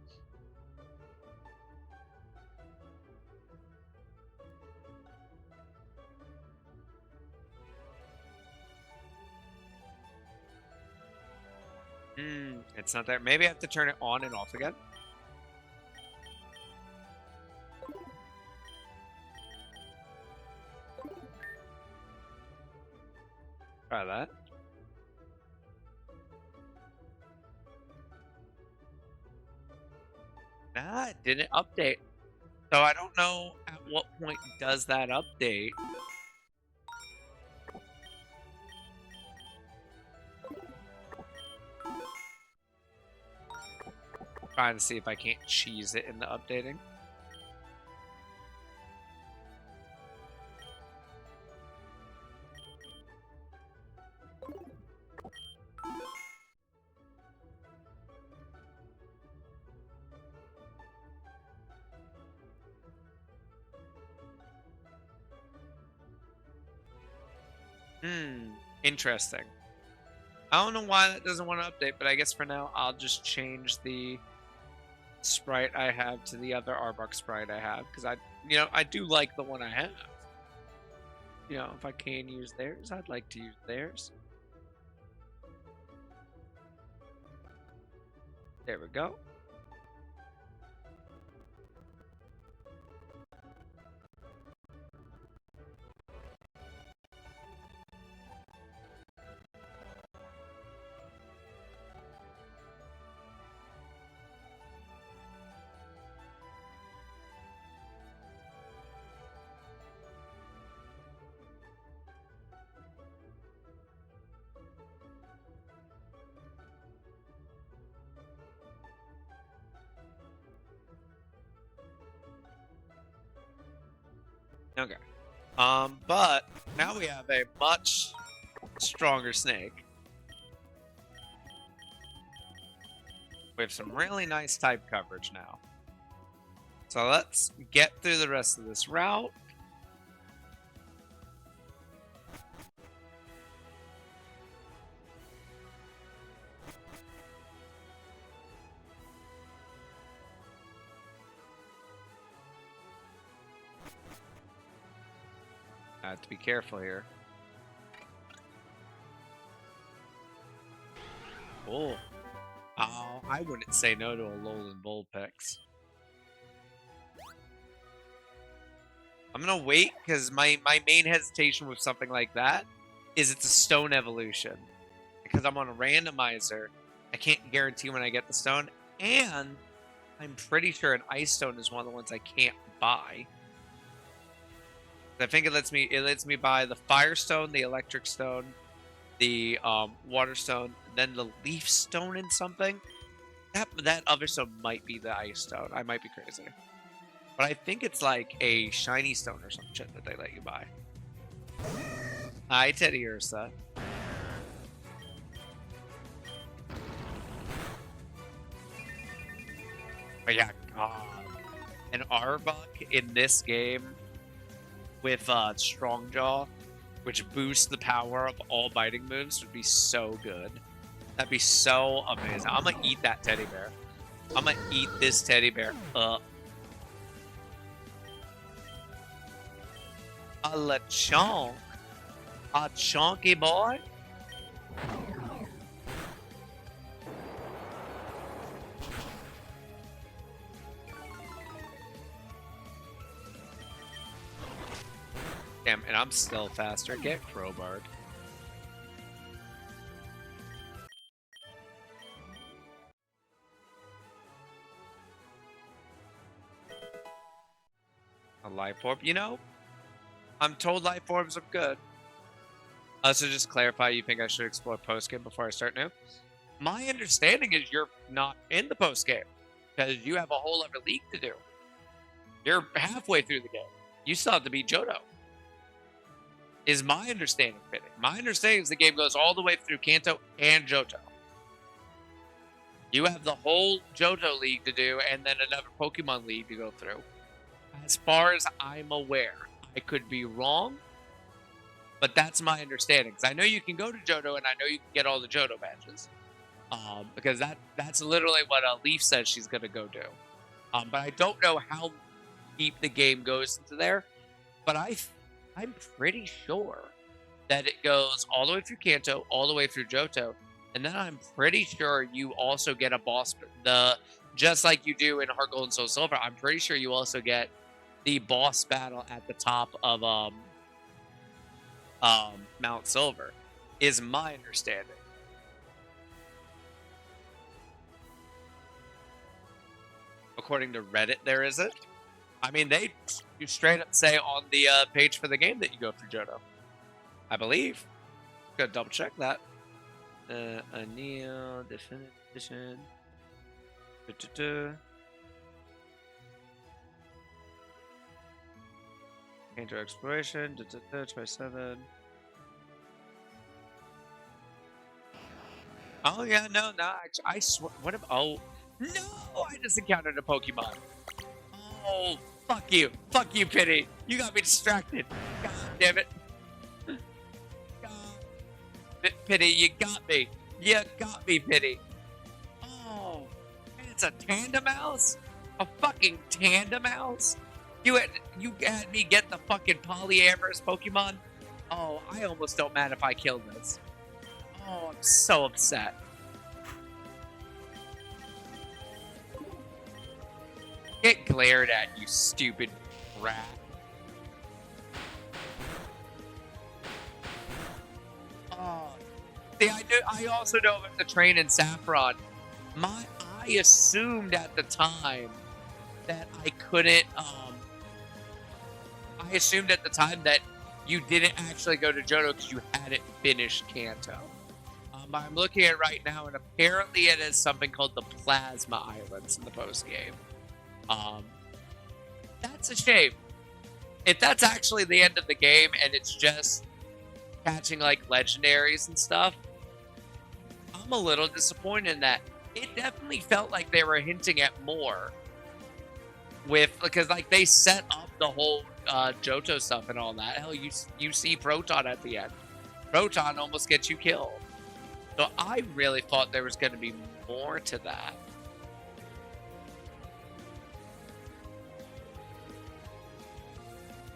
S1: It's not there. Maybe I have to turn it on and off again. Try that. Nah, it didn't update. So I don't know at what point does that update. Trying to see if I can't cheese it in the updating. Interesting. I don't know why that doesn't want to update, but I guess for now I'll just change the sprite I have to the other Arbok sprite I have because I do like the one I have. If I can use theirs, I'd like to use theirs. There we go. Okay. But now we have a much stronger snake. We have some really nice type coverage now. So let's get through the rest of this route. I have to be careful here. Oh. Oh, I wouldn't say no to a Alolan Vulpix. I'm gonna wait because my main hesitation with something like that is it's a stone evolution. Because I'm on a randomizer, I can't guarantee when I get the stone, and I'm pretty sure an ice stone is one of the ones I can't buy. I think it lets me buy the fire stone, the electric stone, the water stone, then the leaf stone and something. That other stone might be the ice stone. I might be crazy. But I think it's like a shiny stone or some shit that they let you buy. Hi, Teddy Ursa. But yeah, God. An Arbok in this game with Strong Jaw, which boosts the power of all biting moves, would be so good. That'd be so amazing. I'm gonna eat that teddy bear. I'm gonna eat this teddy bear up. A Lechonk. A chonky boy. Damn, and I'm still faster. Get crowbarred. A life orb. I'm told life orbs are good. So just clarify, you think I should explore post-game before I start new? My understanding is you're not in the post-game because you have a whole other league to do. You're halfway through the game. You still have to beat Johto. Is my understanding fitting? My understanding is the game goes all the way through Kanto and Johto. You have the whole Johto League to do and then another Pokemon League to go through. As far as I'm aware, I could be wrong, but that's my understanding. Because I know you can go to Johto and I know you can get all the Johto badges. Because that's literally what Leaf says she's going to go do. But I don't know how deep the game goes into there. But I'm pretty sure that it goes all the way through Kanto, all the way through Johto, And then I'm pretty sure you also get a boss just like you do in Heart Gold and Soul Silver. I'm pretty sure you also get the boss battle at the top of Mount Silver, is my understanding. According to Reddit, there isn't. I mean, you straight up say on the page for the game that you go through Johto. I believe. Gotta double check that. Anil Definitive Edition. Painter Exploration. 27. Oh yeah, no. I swear. What if? Oh no! I just encountered a Pokemon. Oh, fuck you, Pity. You got me distracted. God damn it. Pity, you got me. You got me, Pity. Oh, and it's a Tandemouse? A fucking Tandemouse? You had me get the fucking polyamorous Pokemon? Oh, I almost don't mind if I kill this. Oh, I'm so upset. Get glared at, you stupid rat. Oh, see, I also know about the train in Saffron. I assumed at the time that I couldn't. I assumed at the time that you didn't actually go to Johto because you hadn't finished Kanto. I'm looking at it right now, and apparently it is something called the Plasma Islands in the post game. That's a shame. If that's actually the end of the game and it's just catching like legendaries and stuff, I'm a little disappointed in that. It definitely felt like they were hinting at more because like they set up the whole Johto stuff and all that. Hell, you see Proton at the end. Proton almost gets you killed. So I really thought there was going to be more to that.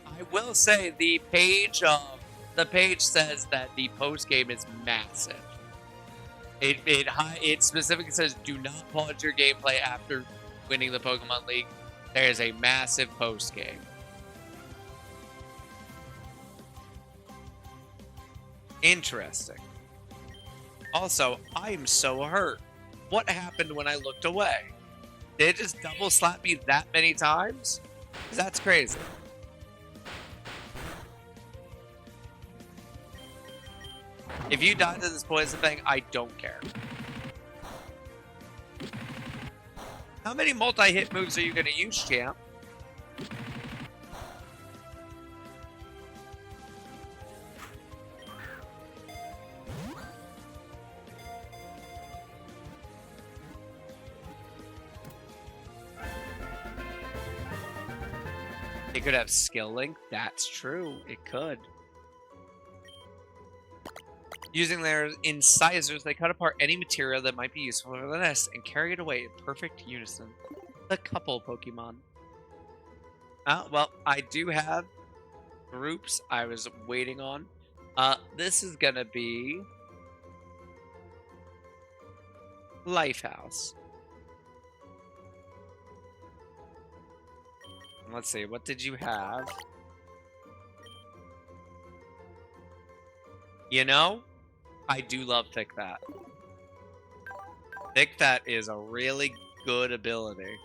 S1: I will say the page says that the post game is massive. It specifically says do not pause your gameplay after winning the Pokemon League. There is a massive post game. Interesting. Also, I'm so hurt. What happened when I looked away? Did it just double slap me that many times? That's crazy. If you die to this poison thing, I don't care. How many multi-hit moves are you going to use, champ? It could have skill link. That's true. It could. Using their incisors, they cut apart any material that might be useful for the nest and carry it away in perfect unison. The couple Pokemon. Well, I do have groups I was waiting on. This is gonna be Lifehouse. Let's see, what did you have? You know, I do love Thick Fat. Thick Fat is a really good ability.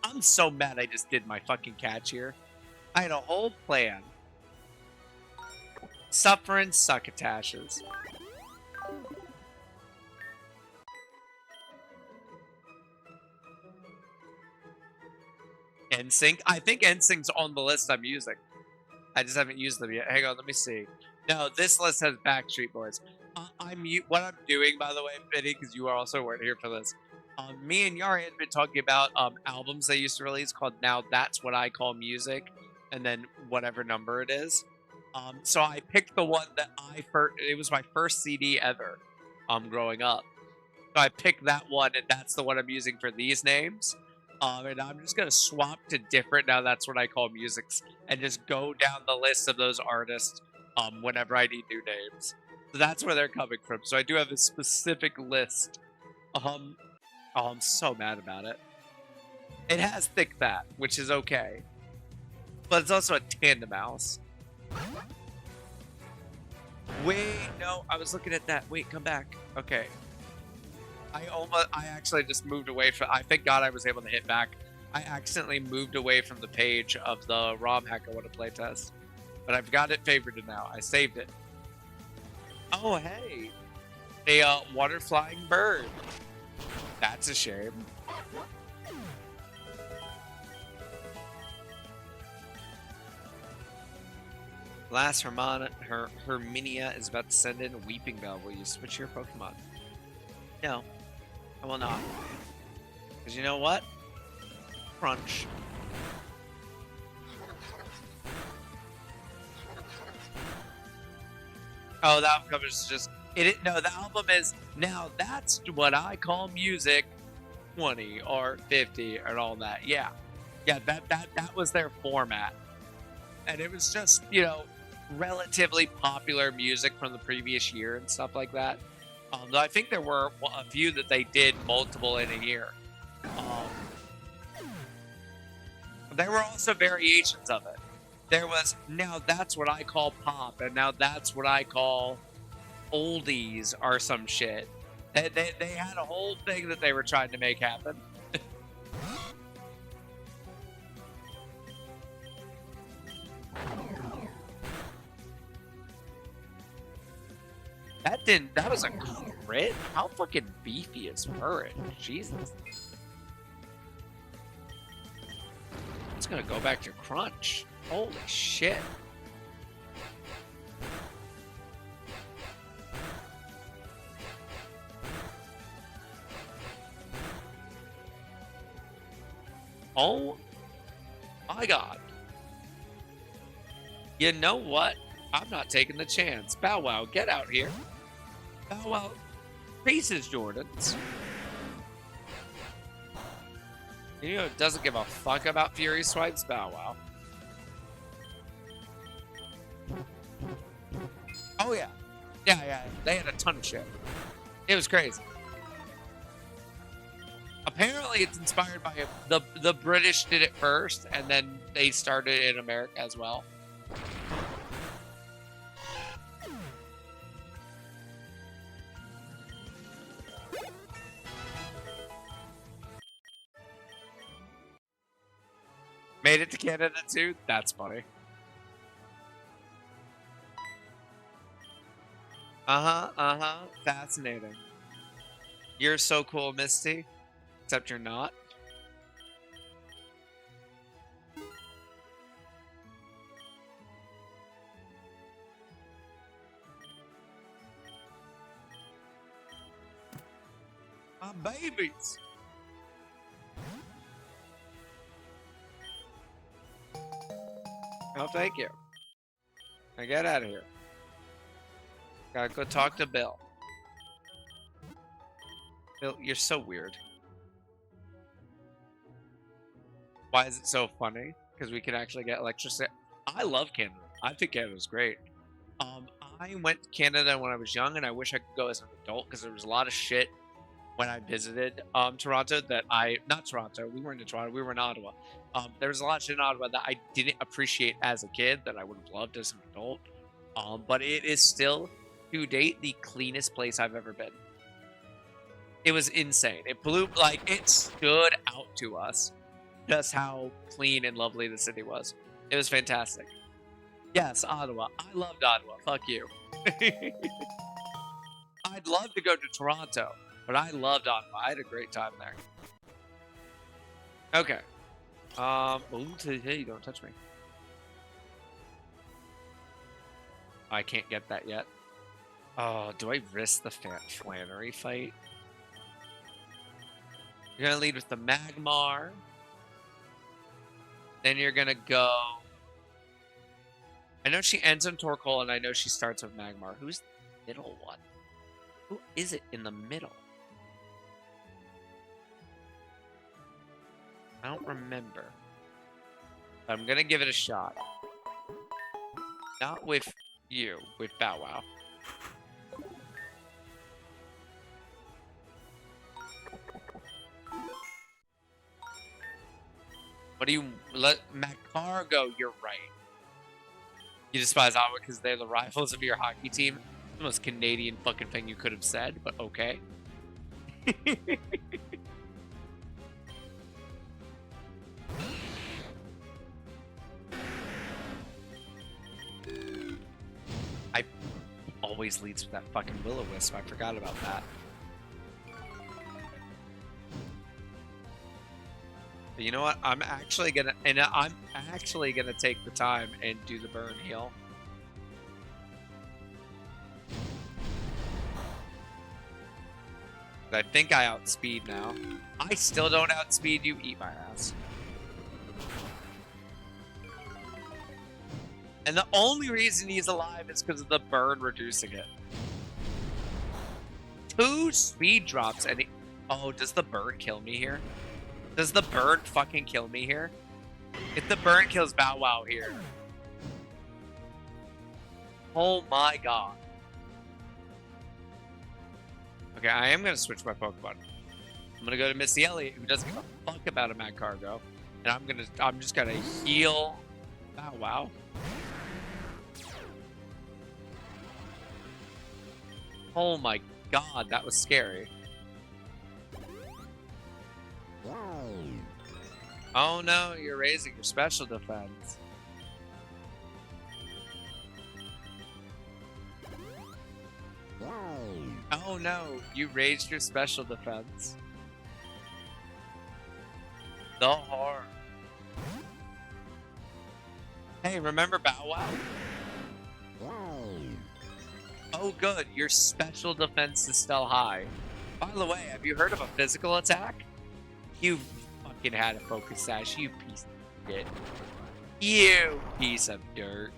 S1: I'm so mad I just did my fucking catch here. I had a whole plan. Suffering succotashes. NSYNC? I think NSYNC's on the list I'm using. I just haven't used them yet. Hang on, let me see. No, this list has Backstreet Boys. What I'm doing, by the way, Biddy, because you also weren't here for this. Me and Yari had been talking about albums they used to release called Now That's What I Call Music, and then whatever number it is. So I picked the one that it was my first CD ever growing up. So I picked that one, and that's the one I'm using for these names. And I'm just gonna swap to different now. That's what I call musics, and just go down the list of those artists. Whenever I need new names, so that's where they're coming from. So I do have a specific list. Um, oh, I'm so mad about it. It has thick fat, which is okay, but it's also a tandem mouse. Wait, no, I was looking at that. Wait, come back. Okay. I actually just moved away from, I thank God I was able to hit back. I accidentally moved away from the page of the ROM hack I want to playtest. But I've got it favorited now. I saved it. Oh, hey. A water flying bird. That's a shame. Last Herminia is about to send in a Weeping Bell. Will you switch your Pokemon? No, I will not. Because you know what? Crunch. Oh, the album cover is just... No, the album is... Now, that's what I call music. 20 or 50 and all that. Yeah. Yeah, that was their format. And it was just, you know, relatively popular music from the previous year and stuff like that. Though I think there were a few that they did multiple in a year. There were also variations of it. There was, now that's what I call pop, and now that's what I call oldies or some shit. They had a whole thing that they were trying to make happen. That was a crit? How fucking beefy is Furret? Jesus. It's gonna go back to Crunch. Holy shit. Oh my God. You know what? I'm not taking the chance. Bow Wow, get out here. Bow Wow faces Jordans. You know, it doesn't give a fuck about Fury Swipes. Bow Wow. Oh yeah. Yeah. They had a ton of shit. It was crazy. Apparently, it's inspired by the British did it first, and then they started in America as well. Made it to Canada too? That's funny. Fascinating. You're so cool, Misty. Except you're not. My babies. Oh, thank you. Now get out of here. Gotta go talk to Bill. Bill, you're so weird. Why is it so funny? Because we can actually get electricity. I love Canada. I think Canada's great. I went to Canada when I was young, and I wish I could go as an adult because there was a lot of shit when I visited Toronto that not Toronto, we weren't in Toronto, we were in Ottawa. There was a lot of shit in Ottawa that I didn't appreciate as a kid that I would have loved as an adult. But it is still, to date, the cleanest place I've ever been. It was insane. It blew, like, it stood out to us just how clean and lovely the city was. It was fantastic. Yes, Ottawa. I loved Ottawa. Fuck you. I'd love to go to Toronto, but I loved Ottawa. I had a great time there. Okay. Hey, don't touch me. I can't get that yet. Oh, do I risk the Flannery fight? You're gonna lead with the Magmar. Then you're gonna go. I know she ends on Torkoal, and I know she starts with Magmar. Who's the middle one? Who is it in the middle? I don't remember. I'm gonna give it a shot. Not with you, with Bow Wow. What do you let Macar go? You're right. You despise Ottawa because they're the rivals of your hockey team. The most Canadian fucking thing you could have said, but okay. I always leads with that fucking Will-O-Wisp. I forgot about that. But you know what? I'm actually gonna take the time and do the burn heal. I think I outspeed now. I still don't outspeed you. Eat my ass. And the only reason he's alive is because of the burn reducing it. 2 speed drops and he... Oh, does the burn kill me here? Does the burn fucking kill me here? If the burn kills Bow Wow here. Oh my god. Okay, I am gonna switch my Pokemon. I'm gonna go to Missy Elliott, who doesn't give a fuck about a Mad Cargo. And I'm just gonna heal Bow Wow. Oh my god, that was scary. Oh no, you're raising your special defense. Oh no, you raised your special defense. The horror. Hey, remember Bow Wow? Oh good, your special defense is still high. By the way, have you heard of a physical attack? You fucking had a focus sash, you piece of shit. You piece of dirt.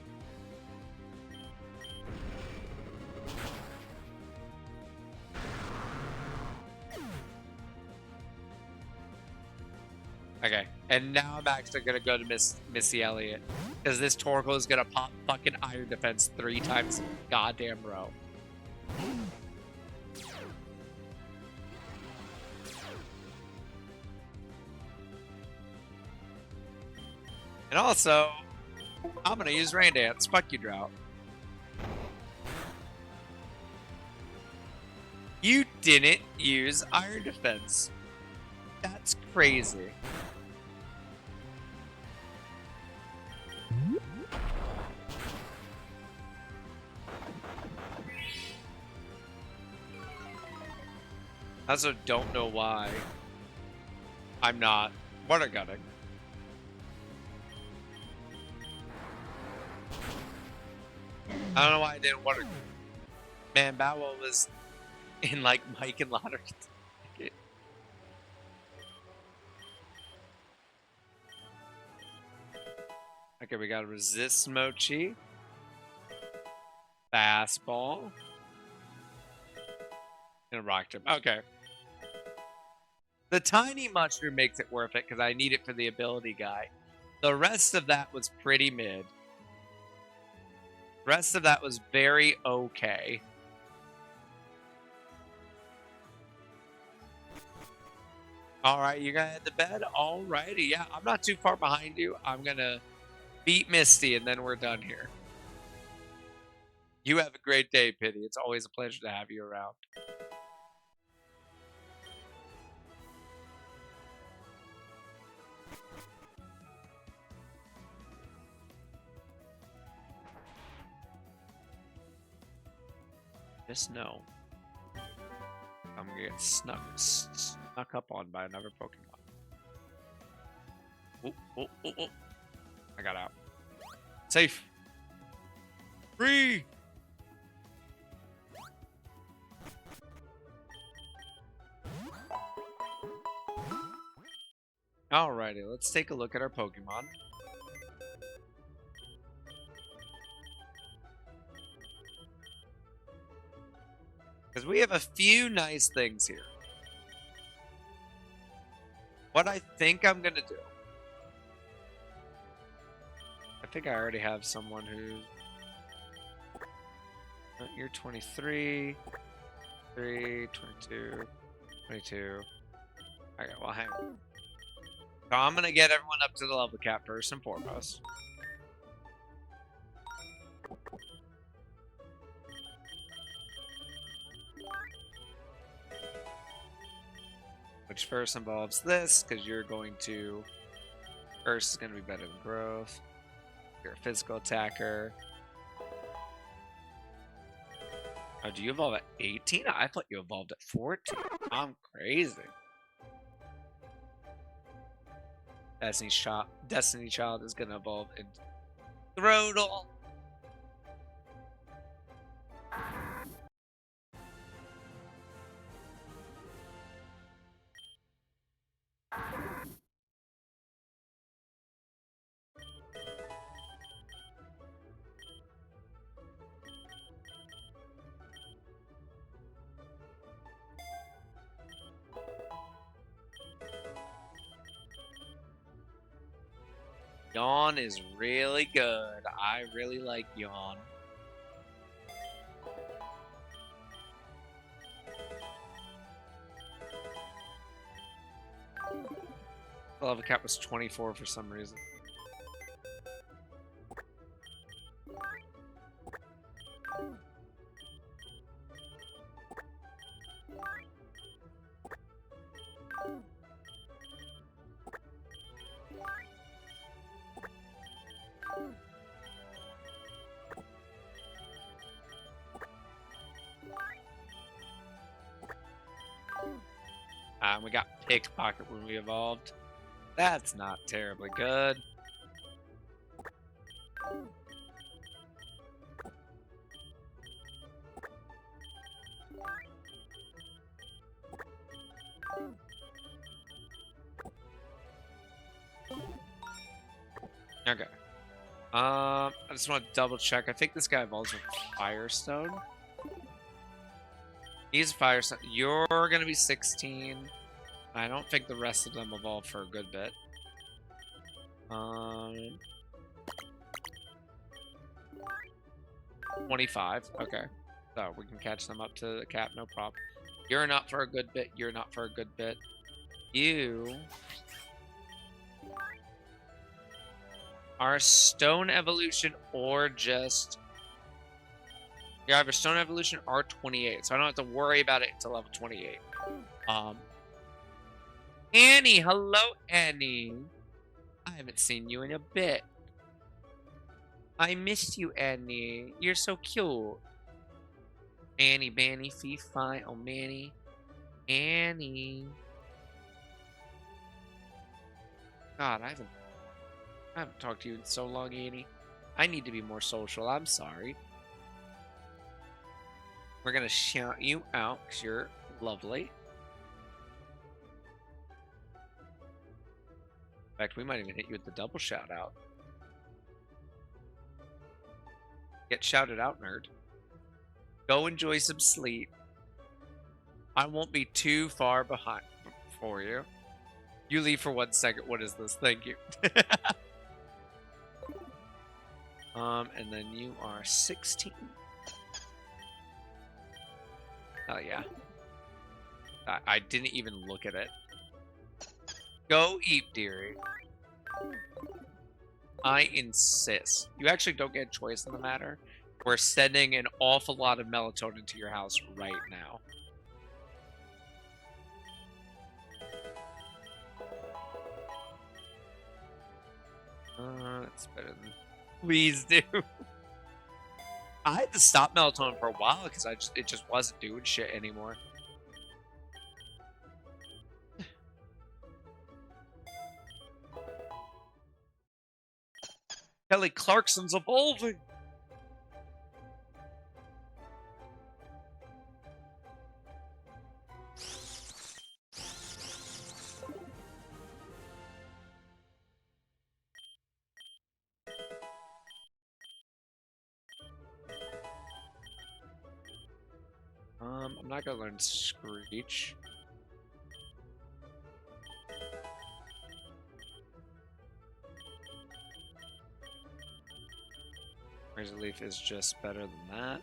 S1: Okay, and now I'm actually gonna go to Missy Elliott. Because this Torkoal is gonna pop fucking Iron Defense 3 times in a goddamn row. And also, I'm gonna use Rain Dance. Fuck you, Drought. You didn't use Iron Defense. That's crazy. I also don't know why I'm not water gunning. I don't know why I didn't water gun. Man, Bow Wow was in like Mike and Lottery. Okay, we got resist Mochi. Fastball. And a rock jump. Okay. The tiny mushroom makes it worth it because I need it for the ability guy. The rest of that was pretty mid. The rest of that was very okay. Alright, you're gonna head to bed? Alrighty, yeah. I'm not too far behind you. I'm gonna beat Misty and then we're done here. You have a great day, Pity. It's always a pleasure to have you around. Just know I'm gonna get snuck up on by another Pokemon. Oh. I got out. Safe. Free. Alrighty, let's take a look at our Pokemon. Because we have a few nice things here. What I think I'm gonna do. I think I already have someone who. You're 23, 3, 22, 22. Okay, well, hang on. So I'm gonna get everyone up to the level cap first and foremost. Which first involves this, because you're going to. First is going to be better than growth. You're a physical attacker. Oh, do you evolve at 18? I thought you evolved at 14. I'm crazy. Destiny Child is going to evolve into Throttle. Yawn is really good. I really like Yawn. The level cap was 24 for some reason. We got Pickpocket when we evolved. That's not terribly good. Okay. I just want to double check. I think this guy evolves with Firestone. He's Firestone. You're gonna be 16. I don't think the rest of them evolve for a good bit. 25. Okay. So we can catch them up to the cap, no problem. You're not for a good bit. You're not for a good bit. You are a Stone Evolution or just... You're either Stone Evolution or 28, so I don't have to worry about it until level 28. Annie! Hello, Annie! I haven't seen you in a bit. I missed you, Annie. You're so cute. Annie, Banny, Fee, Fi, oh, Manny. Annie. God, I haven't talked to you in so long, Annie. I need to be more social. I'm sorry. We're gonna shout you out because you're lovely. In fact, we might even hit you with the double shout out. Get shouted out, nerd. Go enjoy some sleep. I won't be too far behind for you. You leave for 1 second. What is this? Thank you. And then you are 16. Oh, yeah. I didn't even look at it. Go eat, dearie. I insist. You actually don't get a choice in the matter. We're sending an awful lot of melatonin to your house right now. That's better than... Please do. I had to stop melatonin for a while because it just wasn't doing shit anymore. Kelly Clarkson's evolving. I'm not gonna learn Screech. Razor Leaf is just better than that.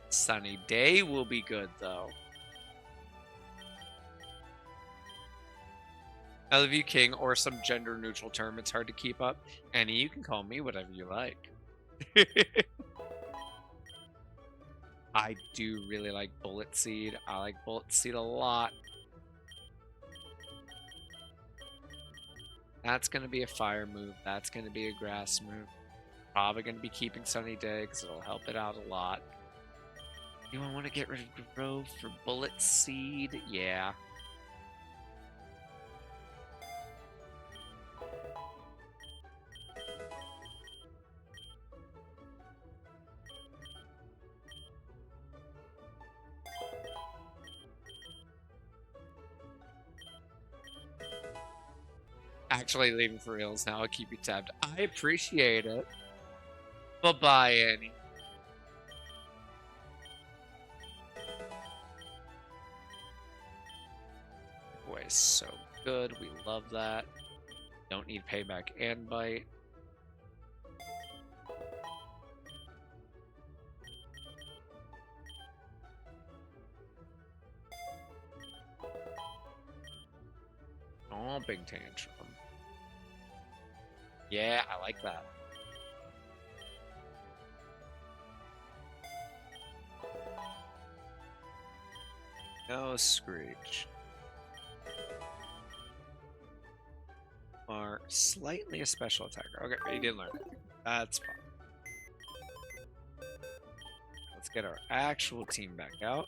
S1: Sunny Day will be good, though. I love you, King, or some gender-neutral term. It's hard to keep up. Annie, you can call me whatever you like. I do really like Bullet Seed. I like Bullet Seed a lot. That's going to be a fire move. That's going to be a grass move. Probably going to be keeping Sunny Day because it'll help it out a lot. Do I want to get rid of Grove for Bullet Seed? Yeah. Actually leaving for reals now. I'll keep you tabbed. I appreciate it. Bye-bye, Annie. Boy, so good. We love that. Don't need payback and bite. Oh, big tantrum. Yeah, I like that. No Screech. Are slightly a special attacker. Okay, you did learn it. That's fine. Let's get our actual team back out.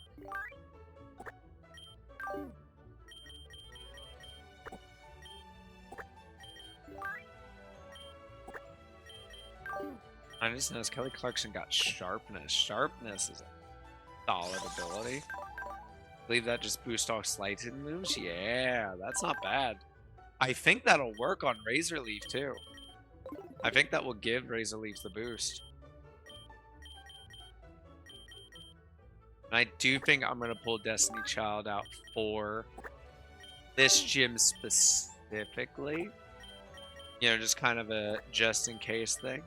S1: I just noticed Kelly Clarkson got Sharpness. Sharpness is a solid ability. I believe that just boosts all slight hidden moves. Yeah, that's not bad. I think that'll work on Razor Leaf too. I think that will give Razor Leaf the boost. And I do think I'm going to pull Destiny Child out for this gym specifically. You know, just kind of a just in case thing.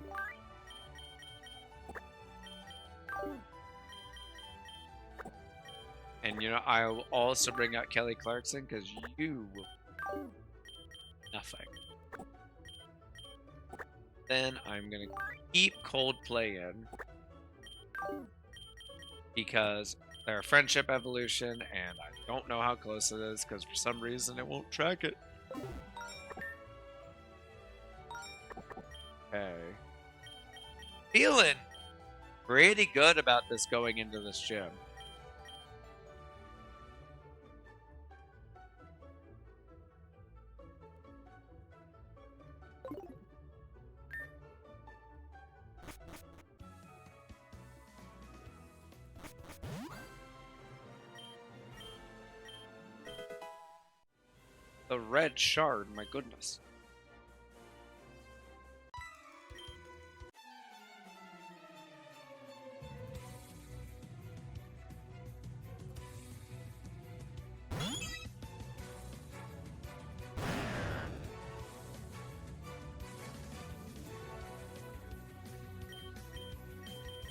S1: And, you know, I will also bring out Kelly Clarkson because you will nothing. Then I'm going to keep Coldplay in because they're a friendship evolution and I don't know how close it is because for some reason it won't track it. Okay. Feeling pretty good about this going into this gym. The red shard, my goodness.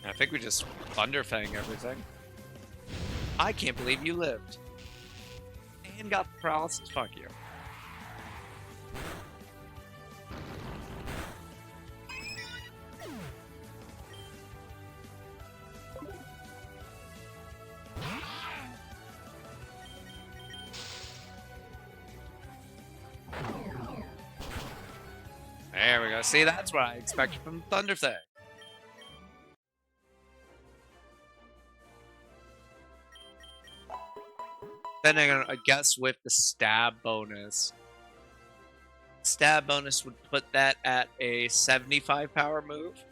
S1: I think we just Thunderfang everything. I can't believe you lived. And got paralysis. Fuck you. There we go. See, that's what I expected from Thunderfang. Then I guess with the stab bonus would put that at a 75 power move.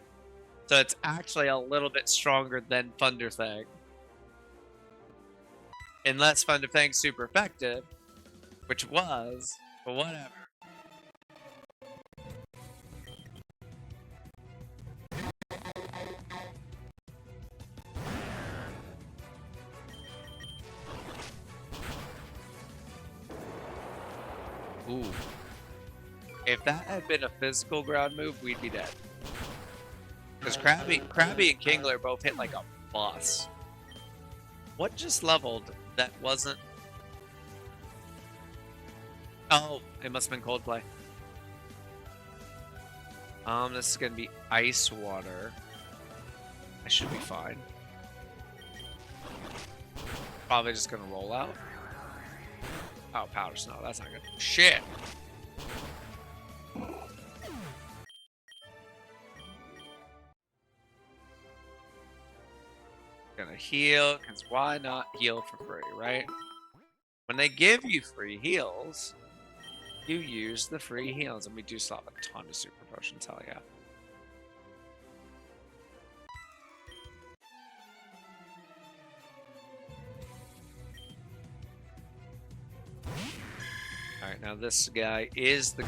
S1: So it's actually a little bit stronger than Thunderfang. Unless Thunderfang's super effective, which was, but whatever. Ooh. If that had been a physical ground move, we'd be dead. Because Krabby and Kingler both hit like a bus. What just leveled that wasn't... Oh, it must have been Coldplay. This is gonna be ice water. I should be fine. Probably just gonna roll out. Oh, powder snow. That's not good. Shit. Gonna heal, because why not heal for free, right? When they give you free heals, you use the free heals, and we do still have a ton of super potions, hell yeah. Alright, now this guy is the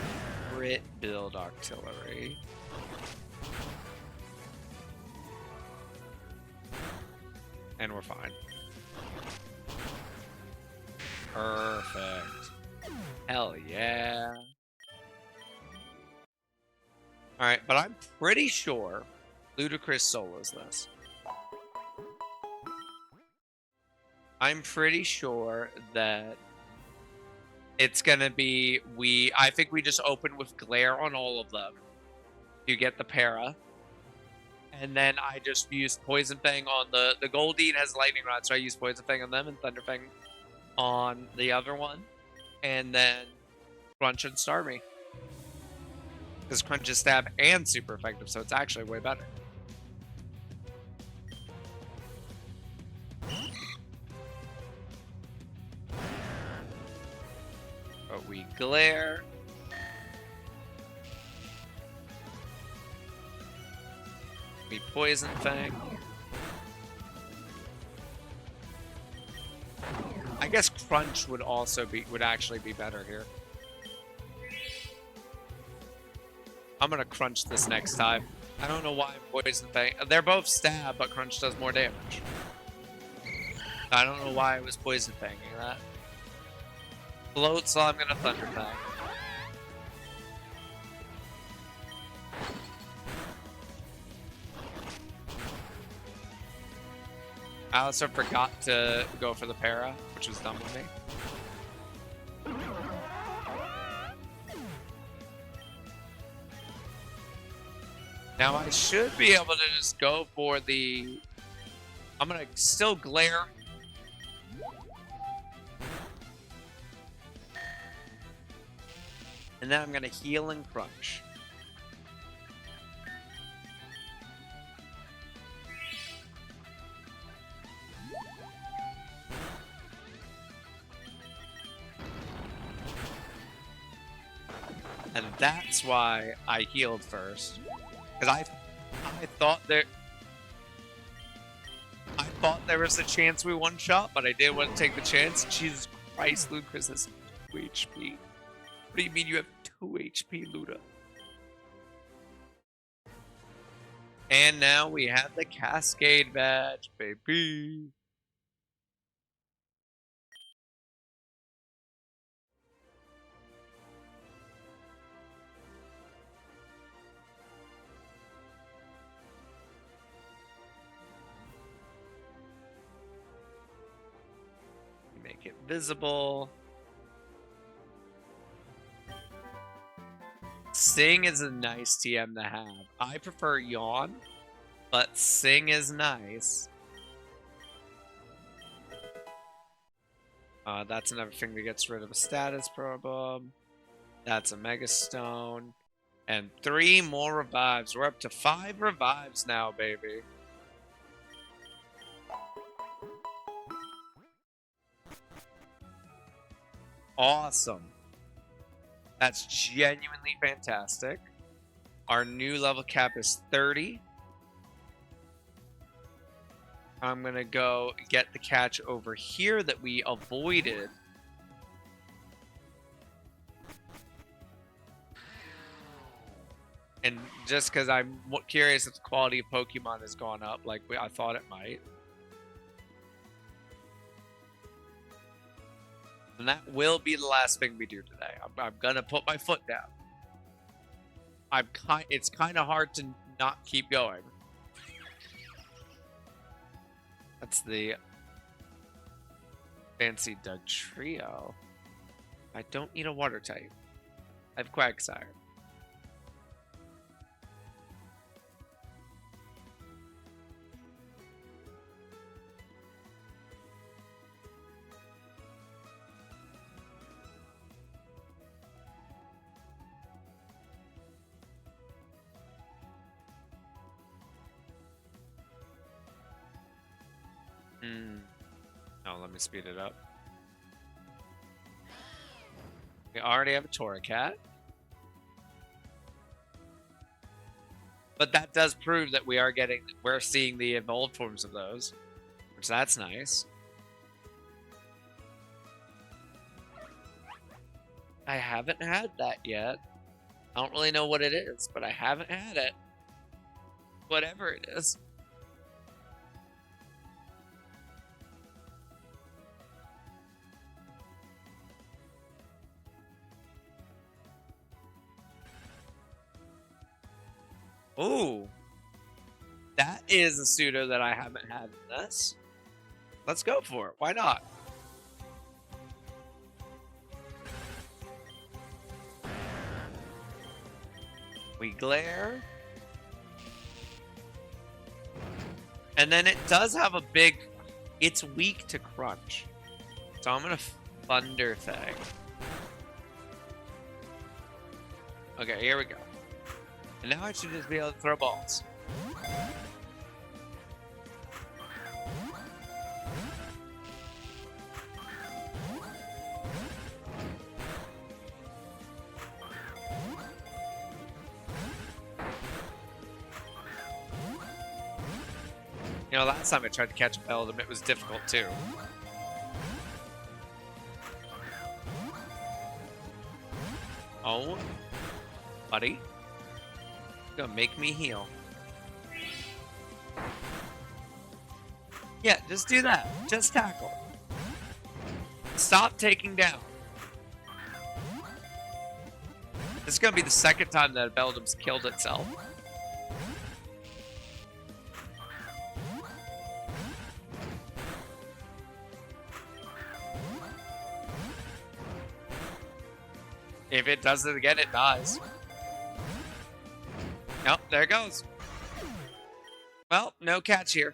S1: crit build artillery. And we're fine. Perfect. Hell yeah. Alright, but I'm pretty sure Ludicrous solos this. I'm pretty sure that it's gonna be I think we just open with Glare on all of them. You get the para. And then I just used Poison Fang on the Goldeen has Lightning Rod, so I used Poison Fang on them and Thunder Fang on the other one. And then Crunch and Starmie. Because Crunch is stab and super effective, so it's actually way better. But we Glare. We Poison Fang. I guess Crunch would actually be better here. I'm gonna Crunch this next time. I don't know why Poison Fang. They're both stab, but Crunch does more damage. I don't know why I was Poison Fanging that. Float, so I'm gonna Thunder Fang. I also forgot to go for the para, which was dumb with me. Now I should be able to just go for the... I'm gonna still Glare. And then I'm gonna heal and Crunch. And that's why I healed first. Because I thought there was a chance we one-shot, but I didn't want to take the chance. Jesus Christ, Ludicrous has 2 HP. What do you mean you have 2 HP, Luda? And now we have the Cascade badge, baby. Make it visible. Sing is a nice TM to have. I prefer Yawn, but Sing is nice. That's another thing that gets rid of a status problem. That's a Mega Stone. And 3 more revives. We're up to 5 revives now, baby. Awesome. That's genuinely fantastic. Our new level cap is 30. I'm going to go get the catch over here that we avoided. And just because I'm curious if the quality of Pokemon has gone up like I thought it might. And that will be the last thing we do today. I'm going to put my foot down. It's kind of hard to not keep going. That's the fancy Doug trio. I don't need a water type. I have Quagsire. Oh, let me speed it up. We already have a Torracat. But that does prove that we're seeing the evolved forms of those. Which that's nice. I haven't had that yet. I don't really know what it is, but I haven't had it. Whatever it is. Ooh. That is a pseudo that I haven't had in this. Let's go for it. Why not? We glare. And then it does have a big... It's weak to crunch. So I'm going to Thunder Thing. Okay, here we go. And now I should just be able to throw balls. You know, last time I tried to catch a Beldum, it was difficult too. Oh, buddy. You're gonna make me heal. Yeah, just do that. Just tackle. Stop taking down. This is gonna be the second time that Beldum's killed itself. If it does it again, it dies. Nope, there it goes. Well, no catch here.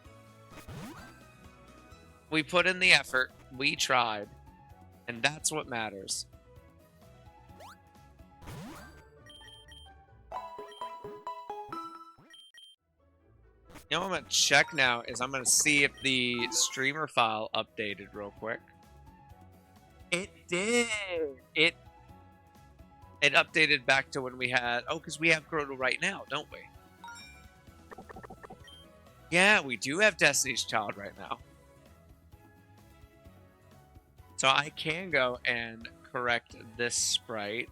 S1: We put in the effort. We tried. And that's what matters. You know what I'm going to check now is I'm going to see if the streamer file updated real quick. It did. It updated back to when we had... Oh, because we have Grotle right now, don't we? Yeah, we do have Destiny's Child right now. So I can go and correct this sprite.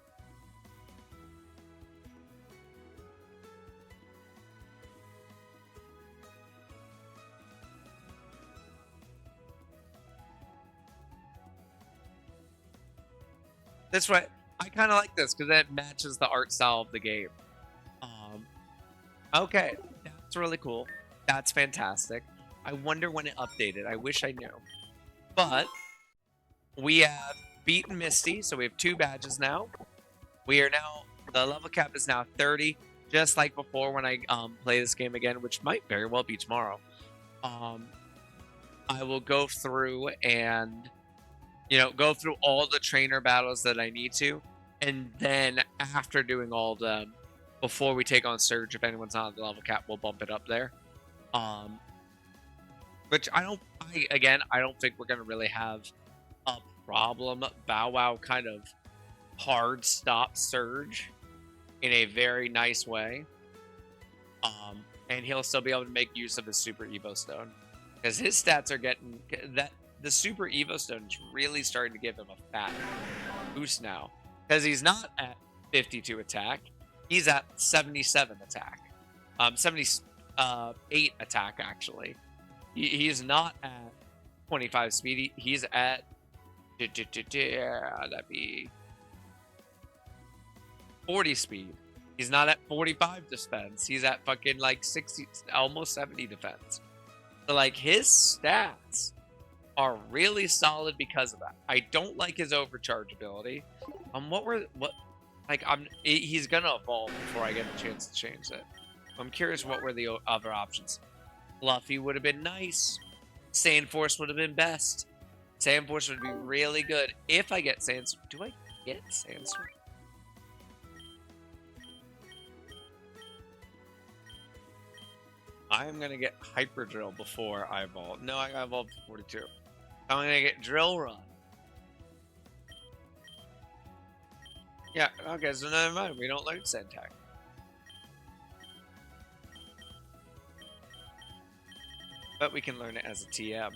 S1: This way, I kind of like this because it matches the art style of the game. Okay, that's really cool. That's fantastic. I wonder when it updated. I wish I knew. But we have beaten Misty, so we have 2 badges now. We are now, the level cap is now 30, just like before when I play this game again, which might very well be tomorrow. I will go through and, you know, go through all the trainer battles that I need to. And then after doing all of them, before we take on Surge, if anyone's not on the level cap, we'll bump it up there. Which I don't think we're going to really have a problem. Bow Wow kind of hard stop Surge in a very nice way. And he'll still be able to make use of his Super Evo Stone. Because his stats are getting... The Super Evo Stone is really starting to give him a fat boost now. Because he's not at 52 attack. He's at 77 attack. 78 attack, actually. He's not at 25 speed. He's at... That'd be... 40 speed. He's not at 45 defense. He's at fucking like 60, almost 70 defense. So like his stats are really solid because of that. I don't like his overcharge ability. He's gonna evolve before I get a chance to change it. I'm curious what were the other options. Fluffy would have been nice. Sandforce would have been best. Sandforce would be really good if I get Sandstorm. Do I get Sandstorm? I'm gonna get Hyper Drill before I evolve. No, I got evolved to 42. I'm gonna get Drill Run. Yeah, okay, so never mind. We don't learn Sandtag. But we can learn it as a TM.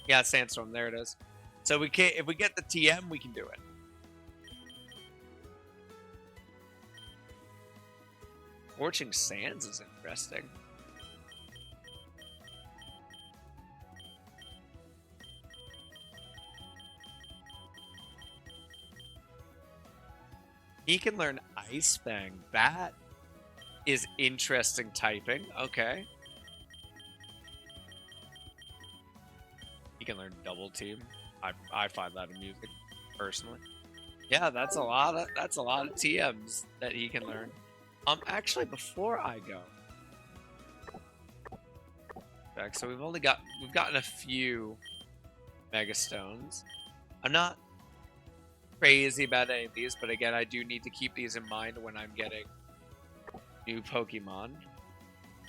S1: Yeah, Sandstorm, there it is. So we can, if we get the TM, we can do it. Scorching Sands is interesting. He can learn Ice Fang. That is interesting typing. Okay. He can learn Double Team. I find that amusing, personally. Yeah, that's a lot of TMs that he can learn. Actually, before I go, back. So we've gotten a few Mega Stones. I'm not crazy about any of these, but again, I do need to keep these in mind when I'm getting new Pokemon.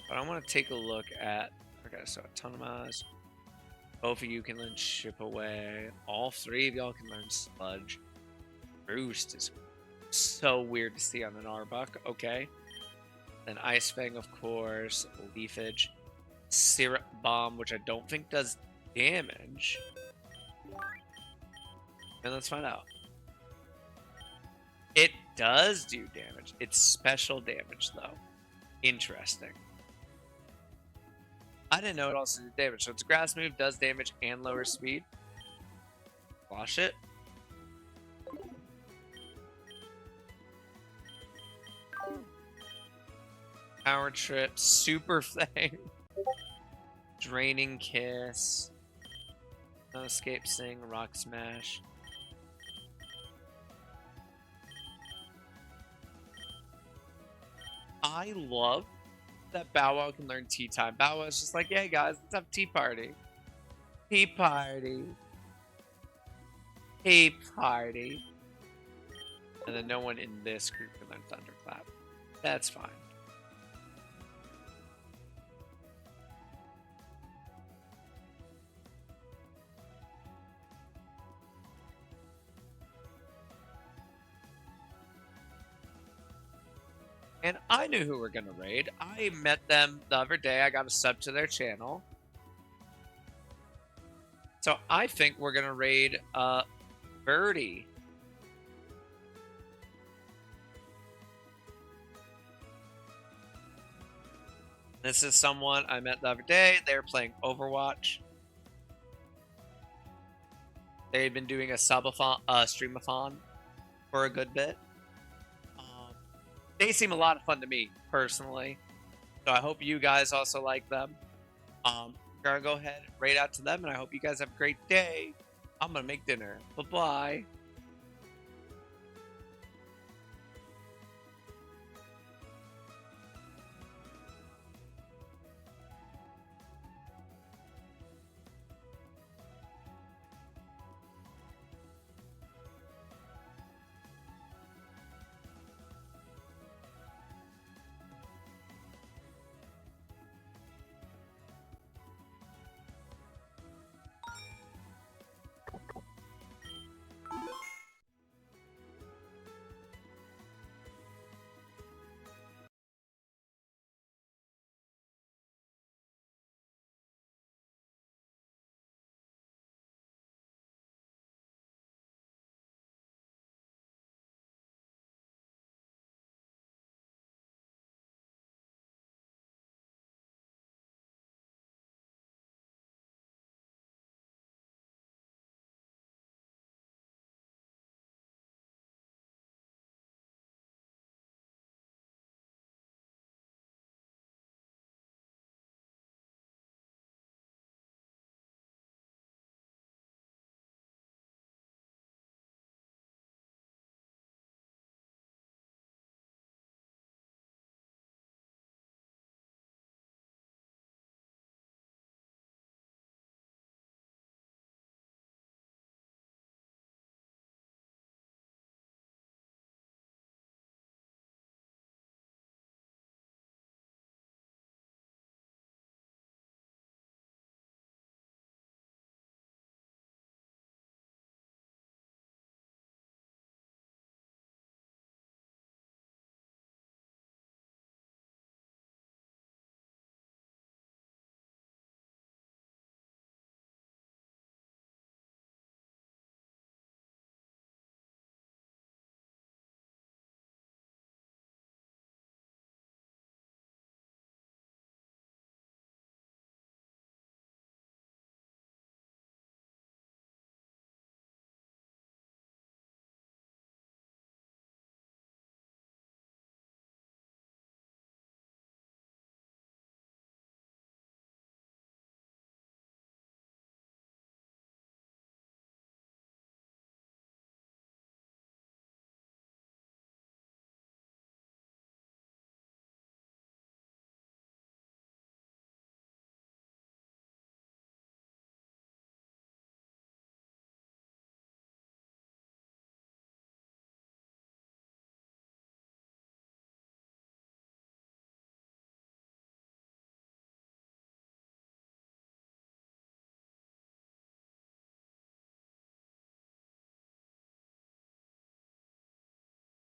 S1: But I want to take a look at. Okay, so Autonomous. Both of you can learn Chip Away. All three of y'all can learn Sludge. Roost is so weird to see on an Arbok. Okay. Then Ice Fang, of course. Leafage. Syrup Bomb, which I don't think does damage. And let's find out. It does do damage. It's special damage, though. Interesting. I didn't know it also did damage. So it's a grass move, does damage, and lower speed. Wash it. Power Trip, Super Fang. Draining Kiss. No Escape Sing, Rock Smash. I love that Bow Wow can learn Tea Time. Bow Wow's just like, hey guys, let's have tea party. Tea party. Tea party. And then no one in this group can learn Thunderclap. That's fine. And I knew who we're gonna raid. I met them the other day. I got a sub to their channel. So I think we're gonna raid Birdie. This is someone I met the other day. They were playing Overwatch. They had been doing a subathon, streamathon for a good bit. They seem a lot of fun to me, personally. So I hope you guys also like them. We're going to go ahead and raid out to them, and I hope you guys have a great day. I'm going to make dinner. Bye-bye.